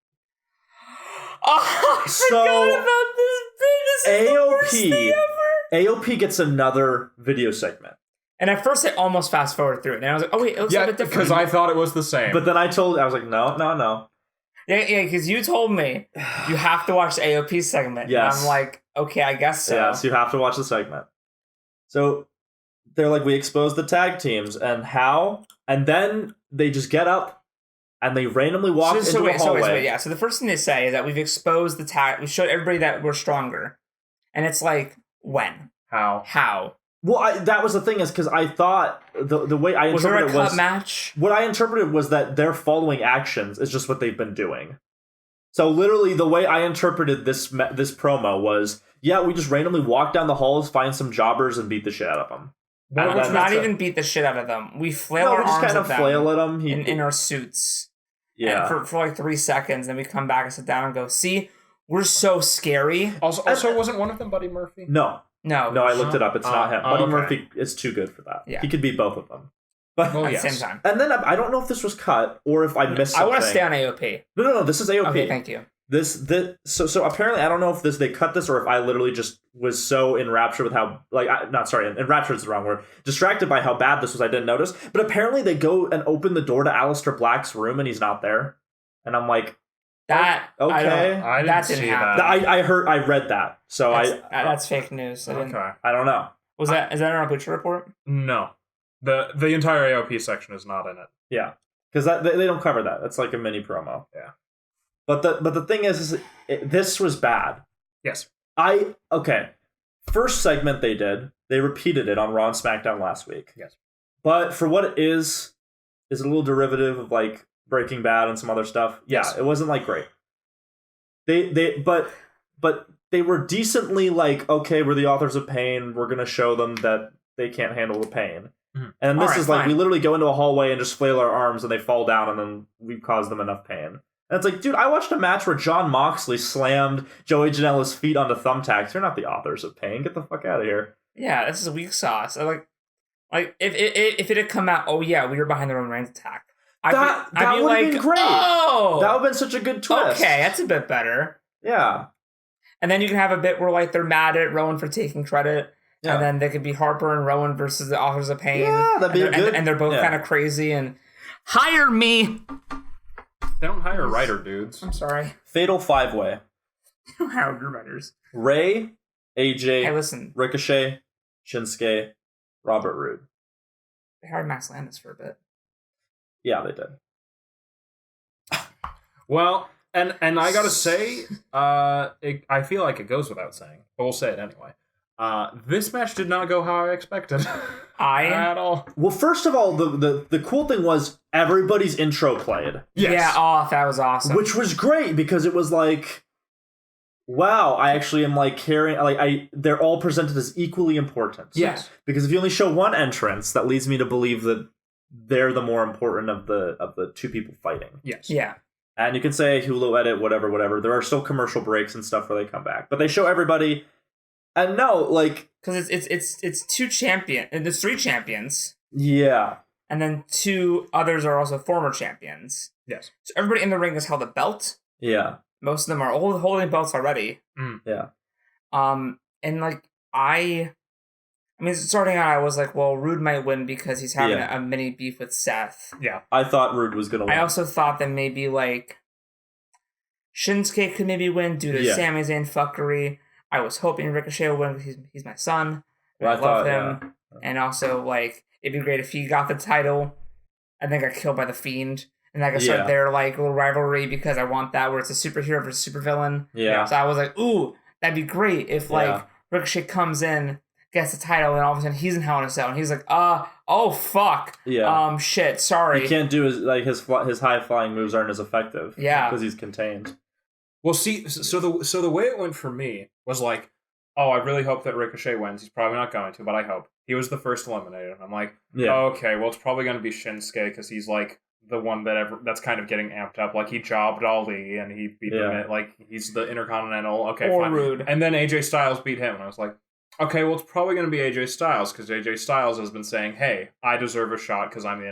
Oh, I forgot about this. This is the worst thing ever. AOP gets another video segment. And at first, I almost fast forwarded through it. And I was like, oh, wait, it looks a bit different. Because I thought it was the same. But then I was like, no. Yeah, because you told me you have to watch the AOP segment. Yes. And I'm like, okay, I guess so. Yes, you have to watch the segment. So they're like, we exposed the tag teams. And how? And then they just get up and they randomly walk into the hallway. Yeah, so the first thing they say is that we've exposed the tag. We showed everybody that we're stronger. And it's like, when? How? Well, that was the thing is because I thought the way I interpreted it was... Was there a cut match? What I interpreted was that their following actions is just what they've been doing. So literally the way I interpreted this promo was, yeah, we just randomly walk down the halls, find some jobbers, and beat the shit out of them. Not even beat the shit out of them. We flail our arms at them. Flail at them. In our suits. Yeah. For like 3 seconds, then we come back and sit down and go, see, we're so scary. Also, wasn't one of them Buddy Murphy? No, I looked it up. It's not him. Buddy Murphy is too good for that. Yeah. He could beat both of them. But at the same time. And then I don't know if this was cut or if I missed something. I want to stay on AOP. No, this is AOP. Okay, thank you. So apparently I don't know if they cut this or if I literally just was so enraptured with how enraptured is the wrong word. Distracted by how bad this was, I didn't notice. But apparently they go and open the door to Aleister Black's room and he's not there. And I'm like, okay. I didn't see that. I read that. So that's fake news. I don't know. Is that in our Butcher report? No. The entire AOP section is not in it. Yeah. Because they don't cover that. That's like a mini promo. Yeah. But the thing is this was bad. Yes. First segment they did, they repeated it on Raw and SmackDown last week. Yes. But for what it is a little derivative of like Breaking Bad and some other stuff. Yeah, yes. It wasn't like great. But they were decently like, okay, we're the authors of pain. We're gonna show them that they can't handle the pain. Mm-hmm. And this is like, we literally go into a hallway and just flail our arms and they fall down and then we've caused them enough pain. And it's like, dude, I watched a match where Jon Moxley slammed Joey Janela's feet onto thumbtacks. You're not the authors of pain. Get the fuck out of here. Yeah, this is weak sauce. Like if it had come out, oh yeah, we were behind the Roman Reigns attack. That would have been great. Oh, that would have been such a good twist. Okay, that's a bit better. Yeah. And then you can have a bit where like they're mad at Rowan for taking credit. Yeah. And then they could be Harper and Rowan versus the Authors of Pain. Yeah, that'd be good. And they're both kind of crazy and hire me. They don't hire writer dudes. I'm sorry. Fatal 5-way. They don't hire good writers. Ray, AJ, hey, listen. Ricochet, Shinsuke, Robert Roode. They hired Max Landis for a bit. Yeah, they did. Well, and I gotta say, I feel like it goes without saying, but we'll say it anyway. This match did not go how I expected. At all. Well, first of all, the cool thing was everybody's intro played. Yes. Yeah, that was awesome. Which was great because it was like, wow, I actually am like carrying, they're all presented as equally important. Yes. Because if you only show one entrance, that leads me to believe that they're the more important of the two people fighting. Yes. Yeah. And you can say Hulu edit, whatever. There are still commercial breaks and stuff where they come back, but they show everybody. And no, like, because it's 2 champions, and there's 3 champions. Yeah. And then 2 others are also former champions. Yes. So everybody in the ring has held a belt. Yeah. Most of them are holding belts already. Mm. Yeah. And like I mean, starting out, I was like, well, Roode might win because he's having a mini beef with Seth. Yeah. I thought Roode was gonna win. I also thought that maybe like Shinsuke could maybe win due to Sami Zayn fuckery. I was hoping Ricochet would win because he's my son. Well, I love him. Yeah. And also, like, it'd be great if he got the title and then got killed by the Fiend. And I could start their, like, little rivalry because I want that where it's a superhero versus supervillain. Yeah. So I was like, ooh, that'd be great if, like, Ricochet comes in, gets the title, and all of a sudden he's in Hell in a Cell. And he's like, oh, fuck. Yeah. Shit, sorry. He can't do his high-flying moves aren't as effective. Yeah. Because he's contained. Well, see, so the way it went for me was like, oh, I really hope that Ricochet wins. He's probably not going to, but I hope. He was the first eliminated. I'm like, okay, well, it's probably going to be Shinsuke because he's like the one that's kind of getting amped up. Like, he jobbed Ali and he beat him. Like, he's the Intercontinental. Okay, or fine. Rude. And then AJ Styles beat him. And I was like, okay, well, it's probably going to be AJ Styles because AJ Styles has been saying, hey, I deserve a shot because I'm the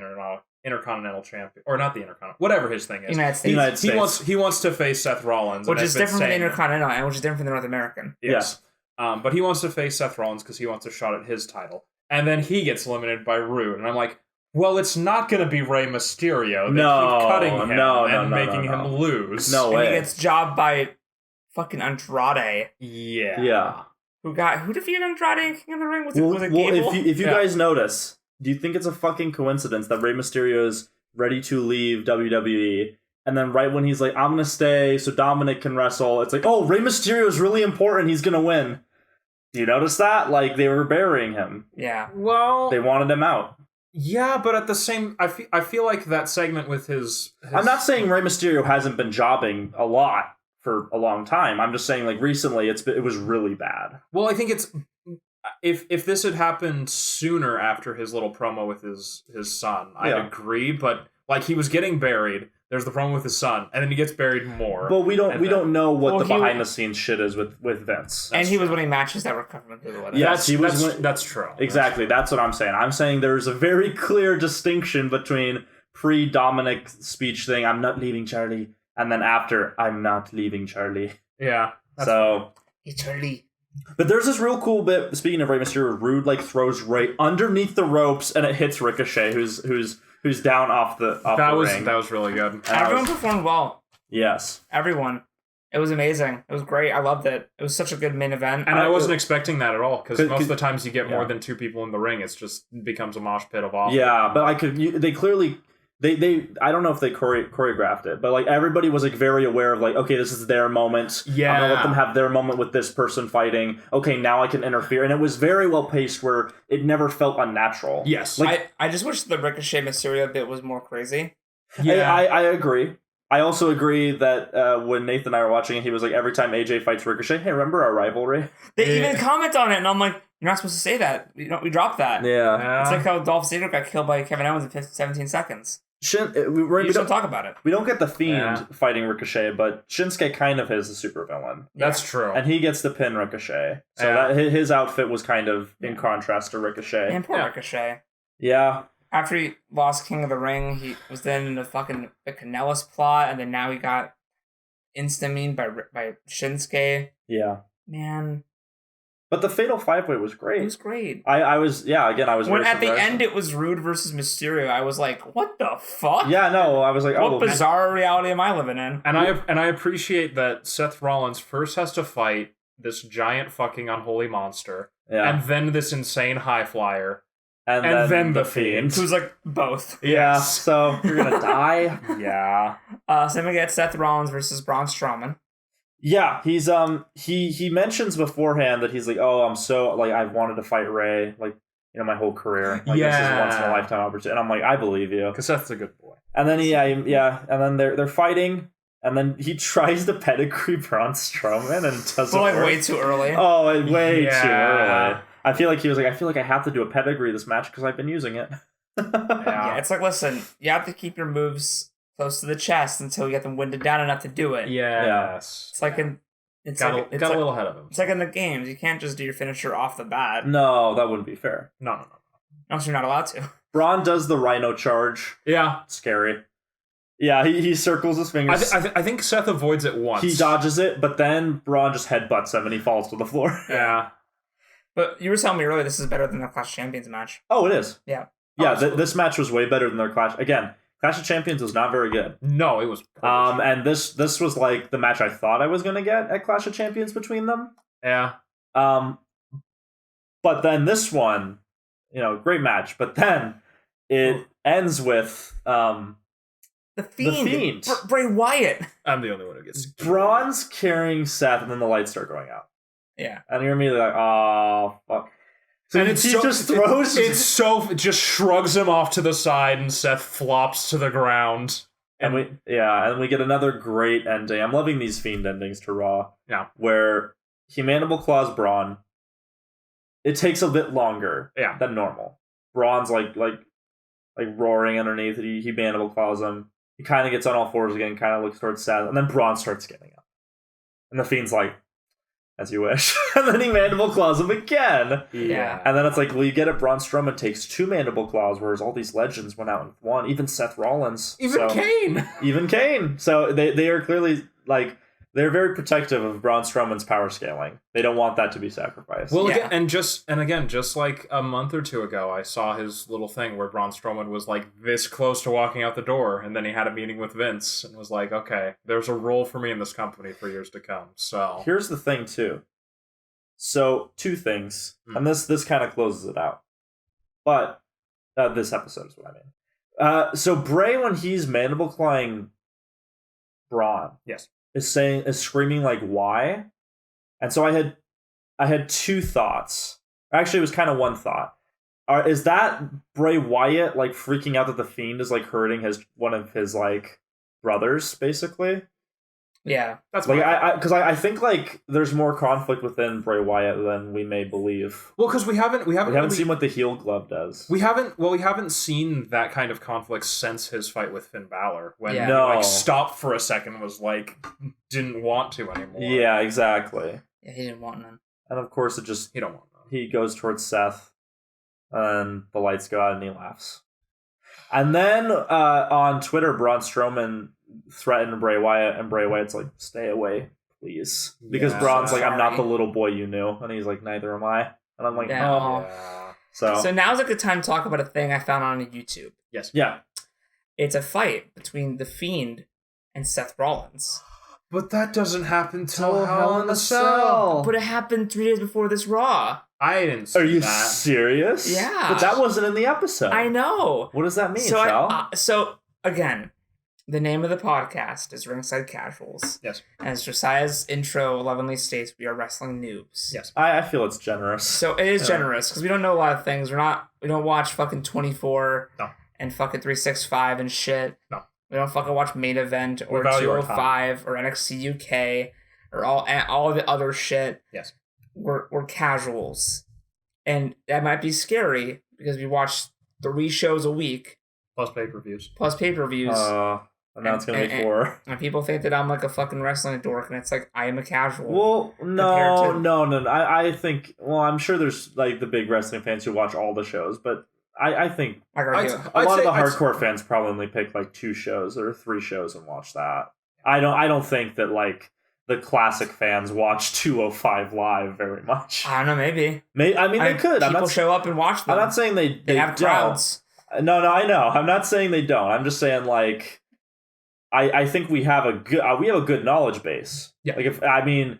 Intercontinental Champion, or not the Intercontinental, whatever his thing is. United States. He wants to face Seth Rollins, which is different from the Intercontinental, and which is different from the North American. Yes. But he wants to face Seth Rollins because he wants a shot at his title. And then he gets eliminated by Rude. And I'm like, well, it's not going to be Rey Mysterio. They keep cutting him and making him lose. No way. And he gets jobbed by fucking Andrade. Yeah. Who defeated Andrade in King of the Ring? Was it Gable? If you guys notice, do you think it's a fucking coincidence that Rey Mysterio is ready to leave WWE? And then right when he's like, I'm going to stay so Dominic can wrestle, it's like, oh, Rey Mysterio is really important. He's going to win. Do you notice that? Like, they were burying him. Yeah. Well, they wanted him out. Yeah, but at the same, I feel like that segment with his... I'm not saying Rey Mysterio hasn't been jobbing a lot for a long time. I'm just saying, like, recently it was really bad. Well, I think it's... If this had happened sooner after his little promo with his son, I'd agree, but, like, he was getting buried... There's the problem with his son, and then he gets buried more. But we don't know what the behind the scenes shit is with Vince. And he was winning matches that were covering people. Yes, that's true. Exactly, that's what I'm saying. I'm saying there's a very clear distinction between pre-Dominic speech thing, I'm not leaving Charlie, and then after, I'm not leaving Charlie. Yeah. So hey, Charlie. But there's this real cool bit, speaking of Rey Mysterio, Rude like throws Rey underneath the ropes and it hits Ricochet, who's down off the ring. That was really good. Everyone performed well. Yes. Everyone. It was amazing. It was great. I loved it. It was such a good main event. And I wasn't expecting that at all, because most of the times you get more than two people in the ring, it just becomes a mosh pit of awful. Yeah, but they clearly... They I don't know if they choreographed it, but like everybody was like very aware of like, okay, this is their moment. Yeah. I'm gonna let them have their moment with this person fighting. Okay, now I can interfere. And it was very well paced where it never felt unnatural. Yes. Like I just wish the Ricochet Mysterio bit was more crazy. Yeah. I agree. I also agree that when Nathan and I were watching it, he was like, every time AJ fights Ricochet, hey, remember our rivalry? They even comment on it, and I'm like, you're not supposed to say that. We dropped that. Yeah. It's like how Dolph Ziggler got killed by Kevin Owens in 17 seconds. We don't talk about it. We don't get the Fiend fighting Ricochet, but Shinsuke kind of is a supervillain. That's true. And he gets to pin Ricochet. So that his outfit was kind of in contrast to Ricochet. And poor Ricochet. Yeah. After he lost King of the Ring, he was then in the fucking Canellis plot, and then now he got insta-memed by Shinsuke. Yeah. Man. But the Fatal 5-Way was great. It was great. I was when at the end it was Rude versus Mysterio, I was like, what the fuck? Yeah, no, I was like, what bizarre reality am I living in? And I appreciate that Seth Rollins first has to fight this giant fucking unholy monster, and then this insane high flyer, and then the Fiend. Who's like both. Yeah, so you're gonna die. Yeah. So then we get Seth Rollins versus Braun Strowman. Yeah, he's he mentions beforehand that he's like, oh, I'm so like I wanted to fight Rey like my whole career. Like this is a once in a lifetime opportunity. And I'm like, I believe you, because Seth's a good boy. And then and then they're fighting, and then he tries to pedigree Braun Strowman and doesn't work. Way too early. Oh, way too early. I feel like he was like, I feel like I have to do a pedigree this match because I've been using it. Yeah, it's like, listen, you have to keep your moves close to the chest until you get them winded down enough to do it. Yes. It's like got a little ahead of him. It's like in the games. You can't just do your finisher off the bat. No, that wouldn't be fair. No. No, so you're not allowed to. Braun does the Rhino charge. Yeah. Scary. Yeah, he circles his fingers. I think Seth avoids it once. He dodges it, but then Braun just headbutts him and he falls to the floor. Yeah. But you were telling me earlier this is better than the Clash of Champions match. Oh, it is. Yeah. Yeah, this match was way better than their Clash. Again, Clash of Champions was not very good. No, it was. And this was like the match I thought I was going to get at Clash of Champions between them. Yeah. But then this one, great match. But then it ends with the Fiend. Bray Wyatt. I'm the only one who gets. Braun's carrying Seth, and then the lights start going out. Yeah. And you're immediately like, oh, fuck. So and he just throws... It just shrugs him off to the side, and Seth flops to the ground. And we get another great ending. I'm loving these Fiend endings to Raw. Yeah. Where he mandible claws Braun. It takes a bit longer than normal. Braun's like roaring underneath it. He mandible claws him. He kind of gets on all fours again, kind of looks towards Seth, and then Braun starts getting up. And the Fiend's like, as you wish. And then he mandible claws him again. Yeah. And then it's like, well, you get it. Braun Strowman takes 2 mandible claws, whereas all these legends went out with 1. Even Seth Rollins. Even Kane. Even Kane. So they are clearly, like, they're very protective of Braun Strowman's power scaling. They don't want that to be sacrificed. Well, again, just like a month or 2 ago, I saw his little thing where Braun Strowman was like this close to walking out the door, and then he had a meeting with Vince and was like, "Okay, there's a role for me in this company for years to come." So here's the thing, too. So 2 things, and this kind of closes it out. But this episode is what I mean. So Bray, when he's mandible clawing Braun, yes. is screaming like, why? And so I had 2 thoughts. Actually, it was kind of 1 thought. Is that Bray Wyatt like freaking out that the Fiend is like hurting one of his like brothers, basically? Yeah, that's like because I think like there's more conflict within Bray Wyatt than we may believe. Well, because we haven't really seen what the heel glove does. We haven't seen that kind of conflict since his fight with Finn Balor when he like stopped for a second, was like didn't want to anymore. Yeah, exactly. Yeah, he didn't want none. And of course, he don't want none. He goes towards Seth, and the lights go out, and he laughs. And then on Twitter, Braun Strowman threatened Bray Wyatt, and Bray Wyatt's like, "Stay away, please," because Braun's like, "I'm not the little boy you knew," and he's like, "Neither am I," and I'm like, "Oh." Yeah. So now's a good time to talk about a thing I found on YouTube. Yes. Yeah. It's a fight between the Fiend and Seth Rollins. But that doesn't happen till Hell in a Cell. But it happened 3 days before this Raw. I didn't see Are you that. serious? Yeah. But that wasn't in the episode. I know. What does that mean, Sal? So again, the name of the podcast is Ringside Casuals. Yes. As Josiah's intro lovingly states, we are wrestling noobs. Yes. I feel it's generous. So it is generous because we don't know a lot of things. We don't watch fucking 24 no. and fucking 365 and shit. No. We don't fucking watch Main Event or 205 or NXT UK or all of the other shit. Yes. We're casuals. And that might be scary because we watch 3 shows a week. Plus pay-per-views. And now it's going to be 4. And people think that I'm like a fucking wrestling dork, and it's like, I am a casual. Well, no. I think, I'm sure there's like the big wrestling fans who watch all the shows, but I think a lot of the hardcore fans probably only pick like 2 shows or 3 shows and watch that. I don't think that like the classic fans watch 205 live very much. I don't know, maybe. They could. People show up and watch them. I'm not saying they have crowds. No, I know. I'm not saying they don't. I'm just saying like I think we have a good knowledge base. Yeah. Like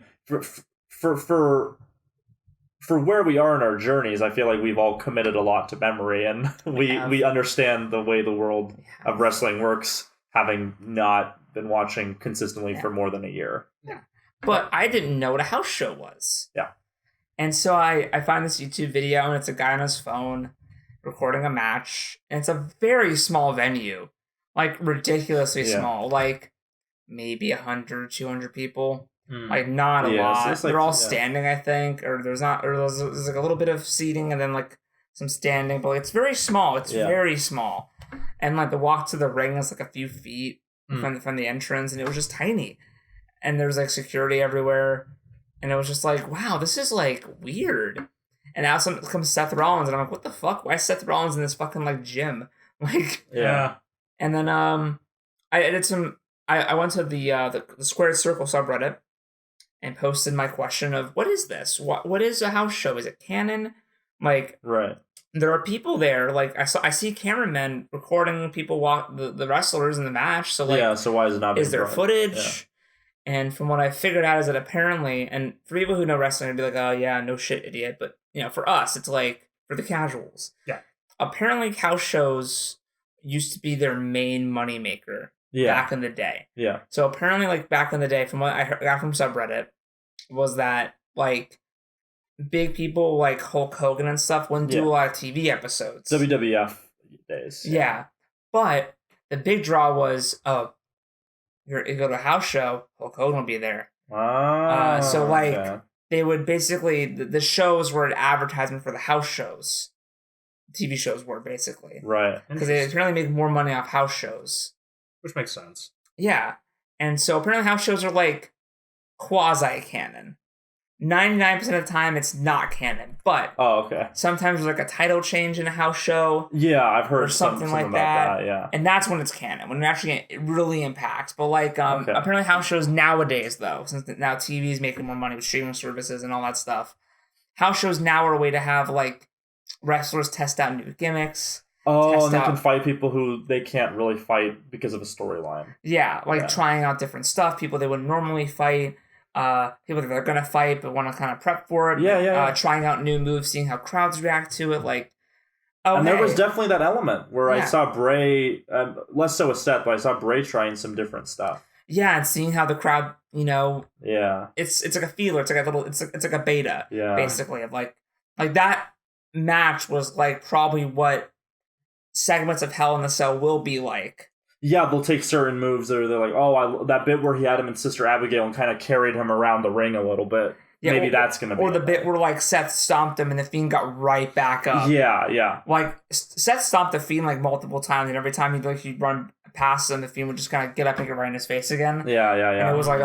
for where we are in our journeys, I feel like we've all committed a lot to memory, and we understand the way the world of wrestling works, having not been watching consistently for more than a year. Yeah. But I didn't know what a house show was. Yeah. And so I find this YouTube video, and it's a guy on his phone recording a match, and it's a very small venue, like ridiculously small, like maybe 100, 200 people. Like not a lot. So they're all standing, I think, or there's like a little bit of seating and then like some standing, but like, it's very small. It's very small, and like the walk to the ring is like a few feet from the entrance, and it was just tiny, and there was like security everywhere, and it was just like, wow, this is like weird. And now comes Seth Rollins, and I'm like, what the fuck? Why is Seth Rollins in this fucking like gym? Like And then I did some. I went to the Squared Circle subreddit and posted my question of what is this? What is a house show? Is it canon? Like, right. There are people there. Like I see cameramen recording people walk the wrestlers in the match. So like, so why is it not? Is there footage? Yeah. And from what I figured out is that apparently, and for people who know wrestling, would be like, oh yeah, no shit, idiot. But for us, it's like for the casuals. Yeah. Apparently, house shows used to be their main moneymaker. Back in the day. Yeah. So apparently, like, back in the day, from what I got from subreddit, was that, like, big people like Hulk Hogan and stuff wouldn't do a lot of TV episodes. WWF days. Yeah. But the big draw was, you go to a house show, Hulk Hogan will be there. So, like, they would basically, the shows were an advertisement for the house shows. TV shows were, basically. Right. Because they apparently make more money off house shows. Which makes sense. Yeah. And so apparently house shows are like quasi-canon. 99% of the time, it's not canon. But sometimes there's like a title change in a house show. Yeah, I've heard or something like about that. Yeah, and that's when it's canon. When it really impacts. But like, apparently, house shows nowadays, though, since now TV is making more money with streaming services and all that stuff, house shows now are a way to have like wrestlers test out new gimmicks. Oh, and they can fight people who they can't really fight because of a storyline. Yeah, trying out different stuff. People they wouldn't normally fight. People that they're gonna fight but want to kind of prep for it. Yeah. Trying out new moves, seeing how crowds react to it. Like, and there was definitely that element where I saw Bray, less so with Seth, but I saw Bray trying some different stuff. Yeah, and seeing how the crowd, Yeah. It's like a feeler. It's like a little. It's like a beta. Yeah. Basically, of like that match was like probably what segments of Hell in a Cell will be like. Yeah, they'll take certain moves that they're like, that bit where he had him and Sister Abigail and kind of carried him around the ring a little bit. Yeah, maybe that's going to be. Or the bit where like Seth stomped him and the Fiend got right back up. Yeah. Like Seth stomped the Fiend like multiple times, and every time he'd run past him, the Fiend would just kind of get up and get right in his face again. Yeah. And it was like,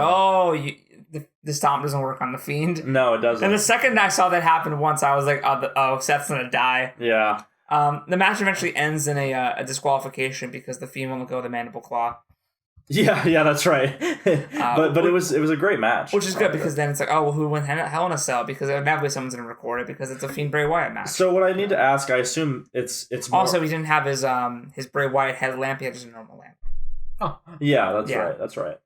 the stomp doesn't work on the Fiend. No, it doesn't. And the second I saw that happen once, I was like, Seth's gonna die. Yeah. The match eventually ends in a disqualification because the Fiend won't go with the mandible claw. Yeah, that's right. but it was a great match, which is good because then it's like, who won Hell in a Cell? Because inevitably someone's gonna record it because it's a Fiend Bray Wyatt match. So what I need to ask, I assume it's more... Also, he didn't have his Bray Wyatt headlamp; he had just a normal lamp. Oh, yeah, that's right.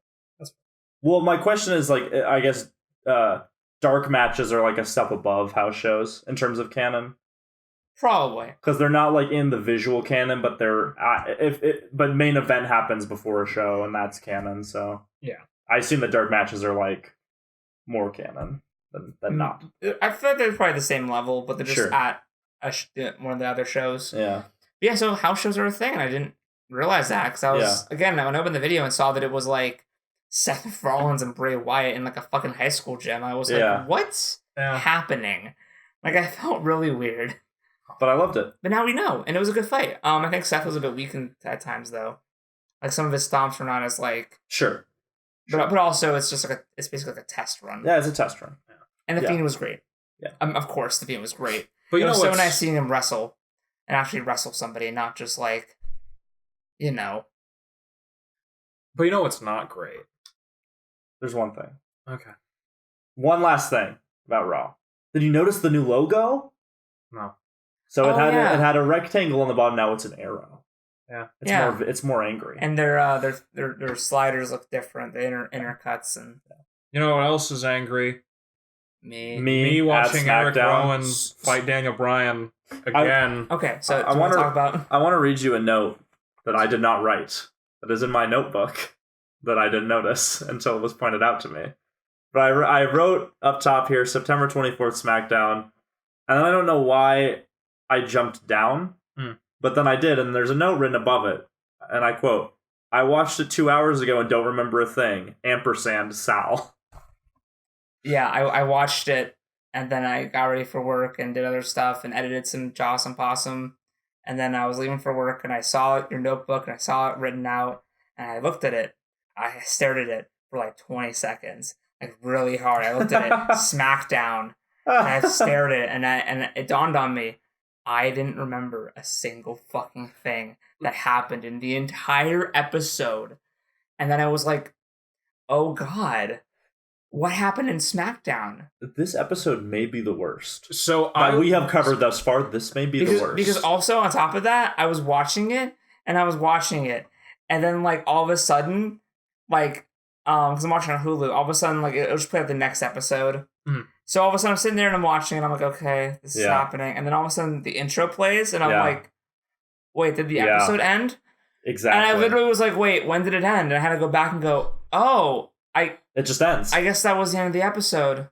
Well, my question is like, I guess dark matches are like a step above house shows in terms of canon. Probably because they're not like in the visual canon, but they're but main event happens before a show, and that's canon. So yeah, I assume that dark matches are like more canon than not. I feel like they're probably the same level, but they're just at one of the other shows. Yeah, so house shows are a thing, and I didn't realize that because I was again when I opened the video and saw that it was like Seth Rollins and Bray Wyatt in like a fucking high school gym. I was like, what's happening? Like I felt really weird. But I loved it. But now we know, and it was a good fight. I think Seth was a bit weak at times, though. Like some of his stomps were not as like but also it's just like it's basically like a test run. Yeah, it's a test run. Yeah. And the Fiend was great. Yeah, of course the Fiend was great. But it was so nice seeing him wrestle and actually wrestle somebody, and not just like, But you know what's not great? There's one thing. Okay. One last thing about Raw. Did you notice the new logo? No. So it had a rectangle on the bottom. Now it's an arrow. Yeah, it's more angry. And their sliders look different. The intercuts and. You know what else is angry? Me watching Eric Rowan fight Daniel Bryan again. Okay, so I want to talk about. I want to read you a note that I did not write. That is in my notebook that I didn't notice until it was pointed out to me. But I wrote up top here September 24th SmackDown, and I don't know why I jumped down, but then I did, and there's a note written above it, and I quote, "I watched it 2 hours ago and don't remember a thing. & Sal." Yeah, I watched it, and then I got ready for work and did other stuff and edited some Joss and Possum, and then I was leaving for work, and I saw your notebook, and I saw it written out, and I looked at it. I stared at it for like 20 seconds, like really hard. I looked at it, SmackDown, and I stared at it, and it dawned on me. I didn't remember a single fucking thing that happened in the entire episode. And then I was like, oh God, what happened in SmackDown? This episode may be the worst. So we have covered thus far, this may be the worst. Because also on top of that, I was watching it, and then like all of a sudden, like, because I'm watching on Hulu, all of a sudden, like, it'll just play out the next episode. Mm. So all of a sudden I'm sitting there and I'm watching and I'm like, okay, this is happening. And then all of a sudden the intro plays and I'm like, wait, did the episode end? Exactly. And I literally was like, wait, when did it end? And I had to go back and go, it just ends. I guess that was the end of the episode.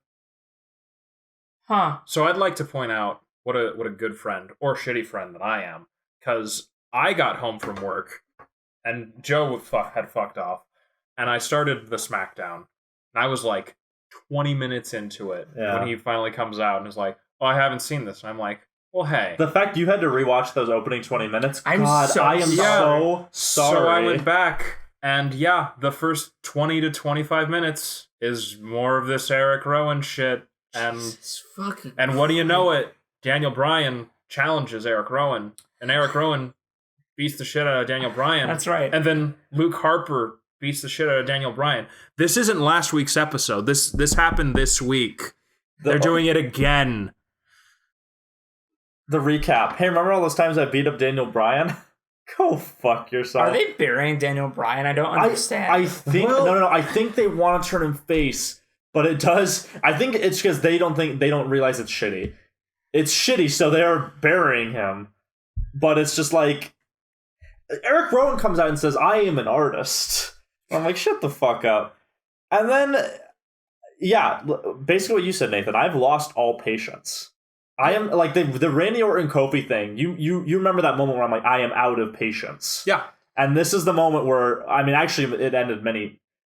Huh. So I'd like to point out what a good friend or shitty friend that I am, because I got home from work and Joe had fucked off, and I started the SmackDown, and I was like 20 minutes into it when he finally comes out and is like, "Oh, I haven't seen this." And I'm like, "Well, hey." The fact you had to rewatch those opening 20 minutes, I am so sorry. So I went back, and the first 20 to 25 minutes is more of this Eric Rowan shit. And what do you know it? Daniel Bryan challenges Eric Rowan, and Eric Rowan beats the shit out of Daniel Bryan. That's right. And then Luke Harper beats the shit out of Daniel Bryan. This isn't last week's episode. This happened this week. They're doing it again. The recap. Hey, remember all those times I beat up Daniel Bryan? Go fuck yourself. Are they burying Daniel Bryan? I don't understand. I think no. I think they want to turn him face, but it does. I think it's because they don't realize it's shitty. It's shitty, so they're burying him. But it's just like Eric Rowan comes out and says, "I am an artist." I'm like, shut the fuck up. And then, yeah, basically what you said, Nathan. I've lost all patience. I am like the Randy Orton Kofi thing. You remember that moment where I'm like, I am out of patience. Yeah. And this is the moment where, I mean, actually, it ended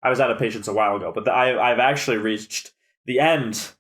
I was out of patience a while ago, but I've actually reached the end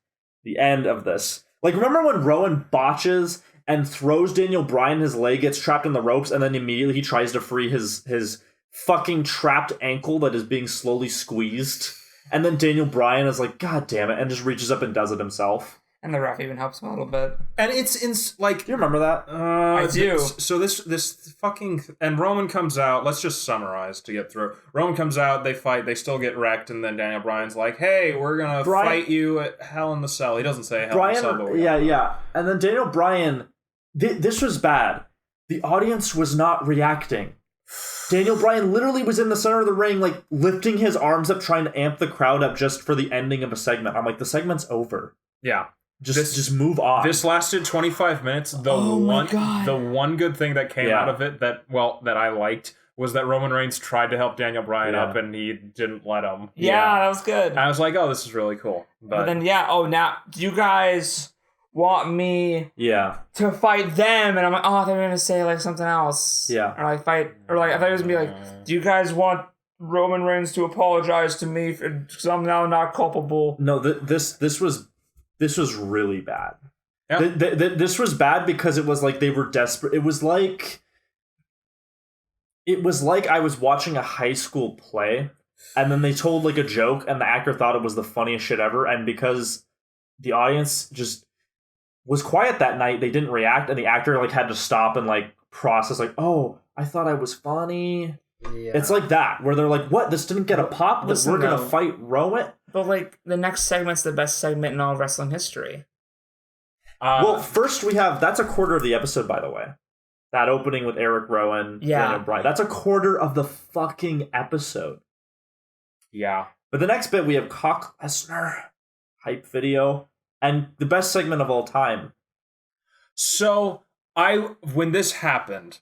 of this. Like, remember when Rowan botches and throws Daniel Bryan, his leg gets trapped in the ropes, and then immediately he tries to free his fucking trapped ankle that is being slowly squeezed, and then Daniel Bryan is like, God damn it, and just reaches up and does it himself. And the ref even helps him a little bit. And it's like... Do you remember that? I do. So this fucking... And Roman comes out. Let's just summarize to get through. Roman comes out, they fight, they still get wrecked, and then Daniel Bryan's like, hey, we're gonna fight you at Hell in the Cell. He doesn't say Hell in the Cell, but yeah. And then Daniel Bryan... This was bad. The audience was not reacting. Daniel Bryan literally was in the center of the ring, like, lifting his arms up, trying to amp the crowd up just for the ending of a segment. I'm like, the segment's over. Yeah. Just move on. This lasted 25 minutes. The one good thing that came out of it that I liked was that Roman Reigns tried to help Daniel Bryan up and he didn't let him. Yeah, that was good. I was like, oh, this is really cool. But then now do you guys want me to fight them? And I'm like, oh, they're gonna say like something else. Yeah. Or like fight, or like I thought it was gonna be like, do you guys want Roman Reigns to apologize to me because I'm now not culpable? No, this was really bad. Yep. This was bad because it was like they were desperate. It was like I was watching a high school play, and then they told like a joke, and the actor thought it was the funniest shit ever, and because the audience just was quiet that night, they didn't react, and the actor like had to stop and like process, like, oh, I thought I was funny. Yeah. It's like that, where they're like, what? This didn't get a pop? That we're going to fight Rowan? But, like, the next segment's the best segment in all of wrestling history. Well, first we have... That's a quarter of the episode, by the way. That opening with Eric Rowan, Daniel Bryan. That's a quarter of the fucking episode. Yeah. But the next bit, we have Brock Lesnar, hype video, and the best segment of all time. So, when this happened...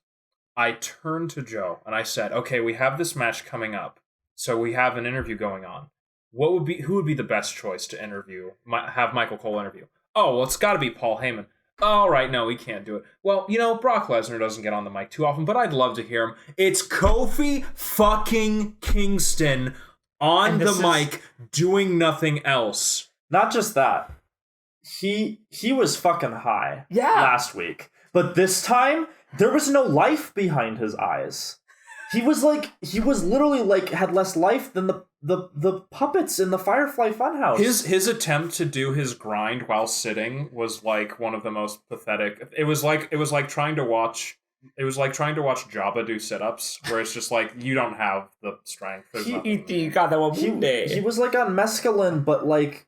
I turned to Joe and I said, okay, we have this match coming up. So we have an interview going on. Who would be the best choice to interview? Have Michael Cole interview? Oh, well, it's got to be Paul Heyman. All right, no, he can't do it. Well, Brock Lesnar doesn't get on the mic too often, but I'd love to hear him. It's Kofi fucking Kingston on the mic doing nothing else. Not just that. He was fucking high last week. But this time... There was no life behind his eyes. He was literally like had less life than the puppets in the Firefly Funhouse. His attempt to do his grind while sitting was like one of the most pathetic. It was like trying to watch Jabba do sit-ups, where it's just like you don't have the strength. He got that one day. He was like on mescaline, but like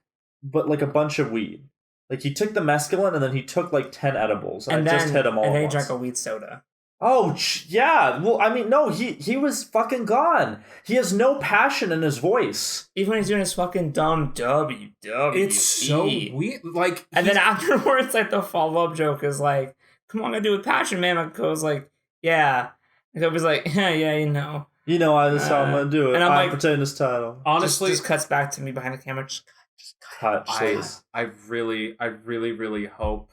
a bunch of weed. Like, he took the mescaline, and then he took, like, 10 edibles, and it just hit him all and then at he once. drank a weed soda. Oh, yeah. Well, I mean, no, he was fucking gone. He has no passion in his voice. Even when he's doing his fucking dumb WWE. It's so weird. Like, and then afterwards, like, the follow-up joke is like, come on, I do it with passion, man. And Kobe's like, yeah. And Kobe's like, yeah, this is how I'm going to do it. And I'm protecting this title. Honestly. Just cuts back to me behind the camera, I really hope.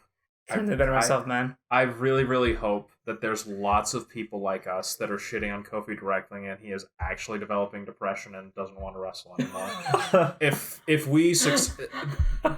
Trying to better myself, man. I really hope that there's lots of people like us that are shitting on Kofi directly, and he is actually developing depression and doesn't want to wrestle anymore. if we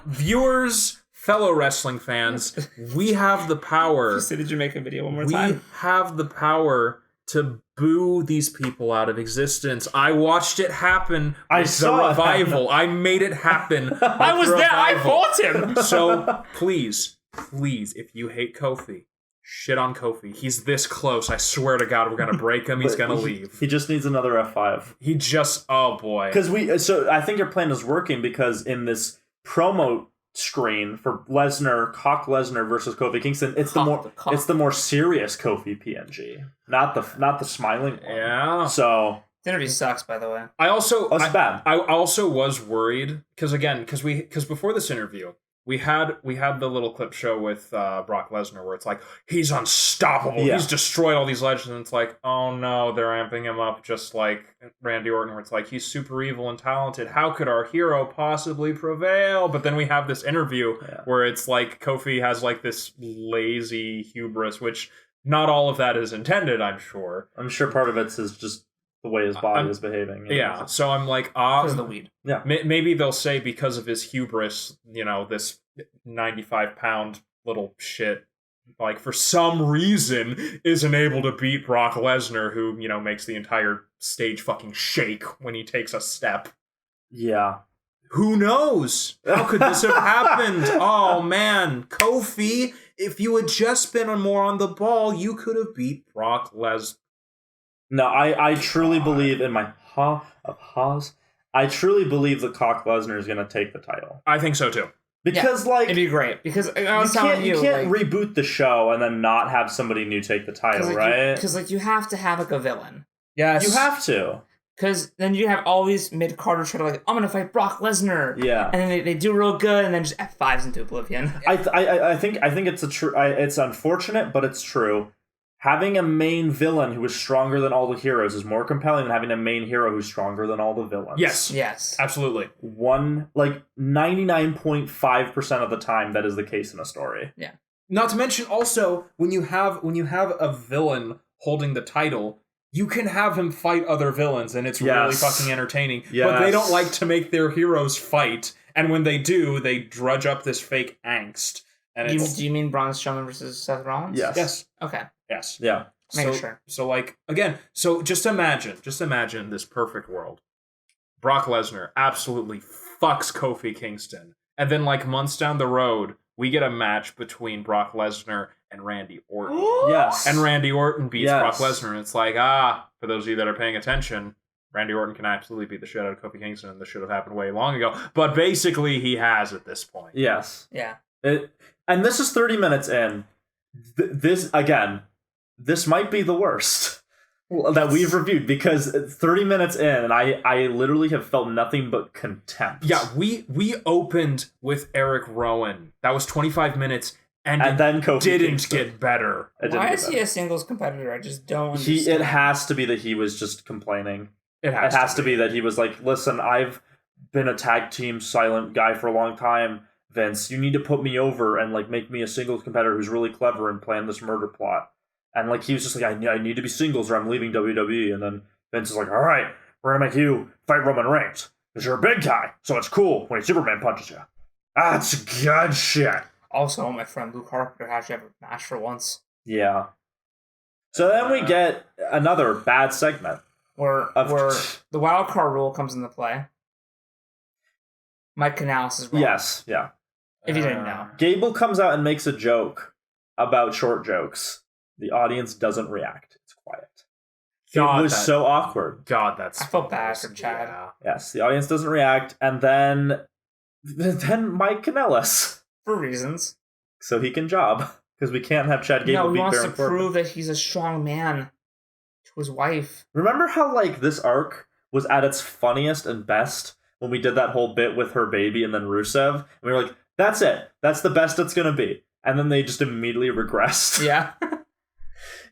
viewers, fellow wrestling fans, we have the power. Did you make a video one more time? We have the power to boo these people out of existence. I watched it happen. I with saw the revival. I made it happen. I was there. I fought him. So please, if you hate Kofi, shit on Kofi. He's this close. I swear to God, we're gonna break him. He's gonna leave. He just needs another F5. He just, oh boy. So I think your plan is working because in this promo screen for Lesnar, Cock Lesnar versus Kofi Kingston, it's the more serious Kofi PNG, not the smiling one. Yeah. So The interview sucks, by the way. I also that's bad. I also was worried because before this interview we had the little clip show with Brock Lesnar where it's like he's unstoppable, he's destroyed all these legends, and it's like, oh no, they're amping him up just like Randy Orton, where it's like he's super evil and talented. How could our hero possibly prevail? But then we have this interview where it's like Kofi has like this lazy hubris, which not all of that is intended. I'm sure part of it is just the way his body is behaving. Yeah, so I'm like, because of the weed. Yeah, maybe they'll say because of his hubris, this 95-pound little shit, like for some reason isn't able to beat Brock Lesnar, who makes the entire stage fucking shake when he takes a step. Yeah. Who knows? How could this have happened? Oh man, Kofi, if you had just been more on the ball, you could have beat Brock Lesnar. No, I truly believe in my I truly believe that Cock Lesnar is going to take the title. I think so too. Because it'd be great. Because I was telling you can't reboot the show and then not have somebody new take the title, right? Because you have to have a villain. Yes, you have to. Because then you have all these mid-carder try to I'm gonna fight Brock Lesnar. Yeah, and then they do real good, and then just F5s into oblivion. I think it's it's unfortunate, but it's true. Having a main villain who is stronger than all the heroes is more compelling than having a main hero who's stronger than all the villains. Yes, absolutely. 99.5% of the time that is the case in a story. Yeah. Not to mention also when you have a villain holding the title, you can have him fight other villains, and it's really fucking entertaining. Yes. But they don't like to make their heroes fight, and when they do, they drudge up this fake angst. And do you mean Braun Strowman versus Seth Rollins? Yes. Okay. Yes. Yeah. Make sure. So just imagine this perfect world. Brock Lesnar absolutely fucks Kofi Kingston. And then months down the road, we get a match between Brock Lesnar and Randy Orton. Yes. And Randy Orton beats Brock Lesnar. And it's like, for those of you that are paying attention, Randy Orton can absolutely beat the shit out of Kofi Kingston, and this should have happened way long ago. But basically, he has at this point. Yes. Yeah. And this is 30 minutes in. This might be the worst that we've reviewed, because 30 minutes in, and I literally have felt nothing but contempt. Yeah, we opened with Eric Rowan. That was 25 minutes, and then Kofi didn't get better. Why is he a singles competitor? I just don't understand. It has to be that he was just complaining. It has to be that he was like, listen, I've been a tag team silent guy for a long time, Vince. You need to put me over and make me a singles competitor who's really clever and plan this murder plot. And he was just like, I need to be singles or I'm leaving WWE. And then Vince is like, all right, we're going to make you fight Roman Reigns because you're a big guy. So it's cool when Superman punches you. That's good shit. Also, my friend Luke Harper had to have a match for once. Yeah. So then we get another bad segment. Where the wild card rule comes into play. Mike Canales is wrong. Yes, yeah. If you didn't know. Gable comes out and makes a joke about short jokes. The audience doesn't react. It's quiet. It was so awkward. God, I felt bad for Chad. Yeah. Yes, the audience doesn't react, and then Mike Kanellis. For reasons. So he can job, because we can't have Chad Gable beat Baron Corbin. He wants to prove that he's a strong man to his wife. Remember how this arc was at its funniest and best when we did that whole bit with her baby and then Rusev? And we were like, that's it. That's the best it's going to be. And then they just immediately regressed. Yeah.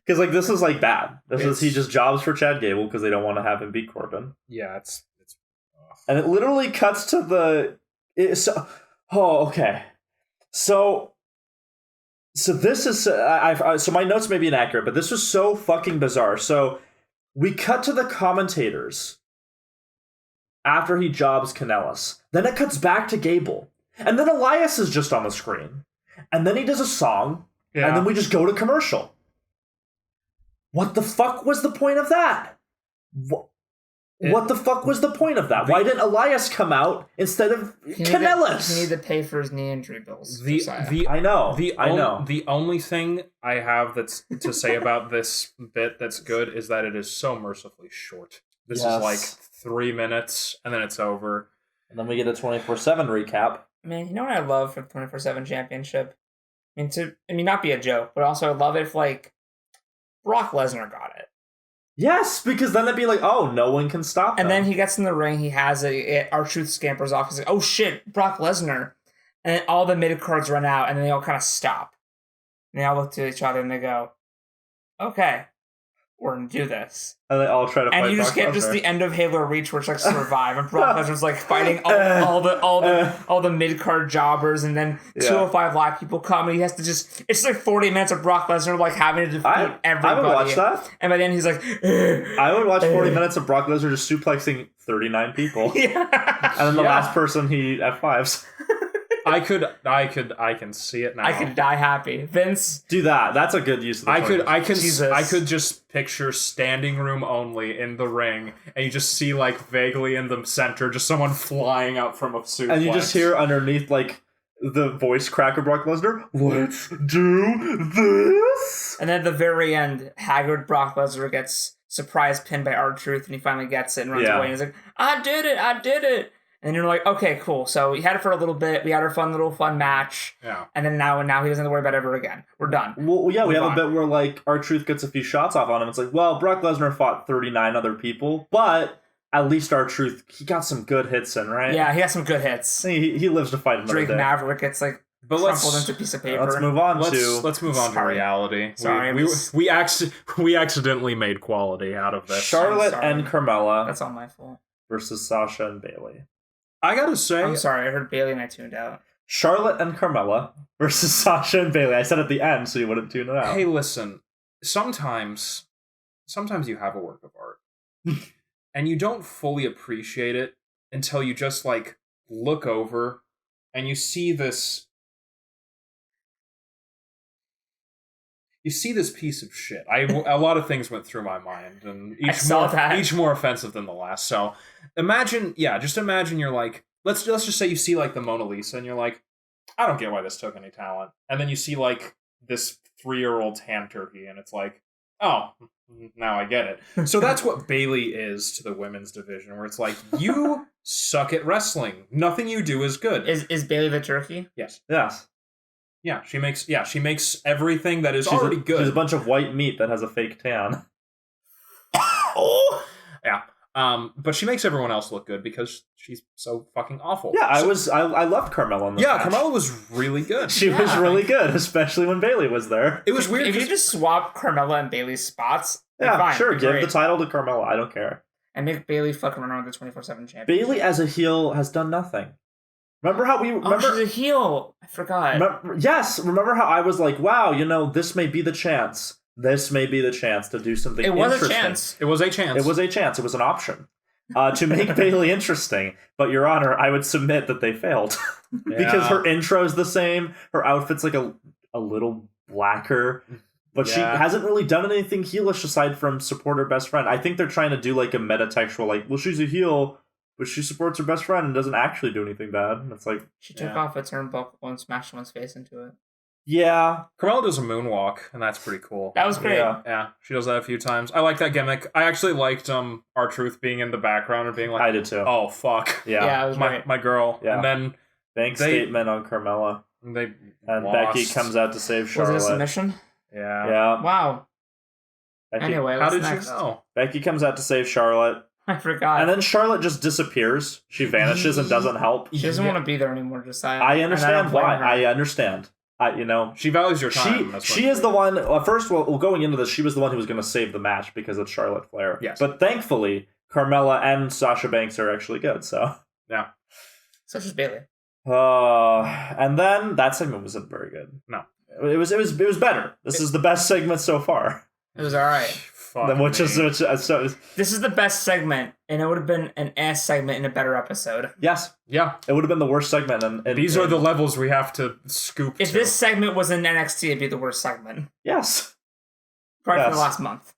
Because this is bad. He just jobs for Chad Gable because they don't want to have him beat Corbin. Yeah, it's. And it literally cuts to okay. So this is so my notes may be inaccurate, but this was so fucking bizarre. So we cut to the commentators after he jobs Kanellis. Then it cuts back to Gable, and then Elias is just on the screen, and then he does a song, and then we just go to commercial. What the fuck was the point of that? What the fuck was the point of that? Why didn't Elias come out instead of Kanellis? He needed to pay for his knee injury bills. I know. The only thing I have that's to say about this bit that's good is that it is so mercifully short. This is like 3 minutes, and then it's over. And then we get a 24/7 recap. Man, you know what I love for the 24/7 championship? I mean, not be a joke, but also I love it if, like, Brock Lesnar got it. Yes, because then it'd be like, oh, no one can stop him. And then he gets in the ring, he has it, R-Truth scampers off, he's like, oh shit, Brock Lesnar. And then all the mid-cards run out, and then they all kind of stop. And they all look to each other, and they go, okay, we're gonna do this. And they all try to fight And you just Brock get Lesnar. just the end of Halo Reach, where it's like Survive, and Brock Lesnar's like fighting all the mid-card jobbers, and then 205 Live people come, and he has to it's like 40 minutes of Brock Lesnar like having to defeat everybody. I would watch that. And by the end he's like, I would watch 40 minutes of Brock Lesnar just suplexing 39 people. Yeah. And then the last person he F5s. I can see it now. I could die happy. Vince, do that. That's a good use of the I could just picture standing room only in the ring, and you just see like vaguely in the center just someone flying out from a suplex. And you just hear underneath like the voice crack of Brock Lesnar, let's do this. and then at the very end, haggard Brock Lesnar gets surprise pinned by R-Truth, and he finally gets it and runs away, and he's like, I did it. And you're like, okay, cool. So we had it for a little bit. We had our fun match. Yeah. And then now he doesn't have to worry about it ever again. We're done. Well, yeah, we have a bit where like R-Truth gets a few shots off on him. It's like, well, Brock Lesnar fought 39 other people, but at least R-Truth, he got some good hits in, right? Yeah, he got some good hits. He lives to fight another Drake day. Maverick gets like crumpled into a piece of paper. Let's move on to reality. Sorry, we accidentally made quality out of this. Charlotte and Carmella. That's all my fault. Versus Sasha and Bayley. I gotta say, I'm sorry, I heard Bayley and I tuned out. Charlotte and Carmella versus Sasha and Bayley. I said at the end so you wouldn't tune it out. Hey, listen. Sometimes you have a work of art, and you don't fully appreciate it until you just like look over and you see this. You see this piece of shit. A lot of things went through my mind, and each more offensive than the last. So imagine you're like, let's just say you see like the Mona Lisa, and you're like, I don't get why this took any talent. And then you see like this 3-year-old hand turkey, and it's like, oh, now I get it. So that's what Bayley is to the women's division, where it's like, you suck at wrestling. Nothing you do is good. Is Bayley the turkey? Yes. Yeah, she makes everything that is already good. She's a bunch of white meat that has a fake tan. Yeah. But she makes everyone else look good because she's so fucking awful. Yeah, I loved Carmella in this match. Carmella was really good. She was really good, especially when Bayley was there. It was weird. If you just swap Carmella and Bayley's spots, fine, sure, give the title to Carmella. I don't care. And make Bayley fucking run around the 24/7 championship. Bayley as a heel has done nothing. Remember how she's a heel. I forgot. Remember how I was like, wow, this may be the chance. This may be the chance to do something interesting. It was a chance. It was an option to make Bayley interesting. But, Your Honor, I would submit that they failed. Because her intro's the same. Her outfit's like a little blacker. But she hasn't really done anything heelish aside from support her best friend. I think they're trying to do like a metatextual, like, well, she's a heel, but she supports her best friend and doesn't actually do anything bad. It's like she took off a turnbuckle and smashed someone's face into it. Yeah. Carmella does a moonwalk, and that's pretty cool. That was great. Yeah. She does that a few times. I like that gimmick. I actually liked R-Truth being in the background and being like, I did too. Oh fuck. Yeah, it was great. My girl. Yeah. And then bank statement on Carmella. And Becky comes out to save Charlotte. Was it a submission? Yeah. Wow. Becky, anyway, how did next? you know? Becky comes out to save Charlotte. I forgot. And then Charlotte just disappears. She vanishes and doesn't help. She doesn't want to be there anymore, Josiah. I understand why. I understand. She values your time. She is the one. First, going into this, she was the one who was going to save the match because of Charlotte Flair. Yes. But thankfully, Carmella and Sasha Banks are actually good. So yeah. Such as Bayley. And then that segment wasn't very good. No. It was better. This is the best segment so far. It was all right. This is the best segment, and it would have been an ass segment in a better episode. Yes. Yeah. It would have been the worst segment. And these are the levels we have to scoop If this segment was in NXT, it'd be the worst segment. Yes. Probably for the last month.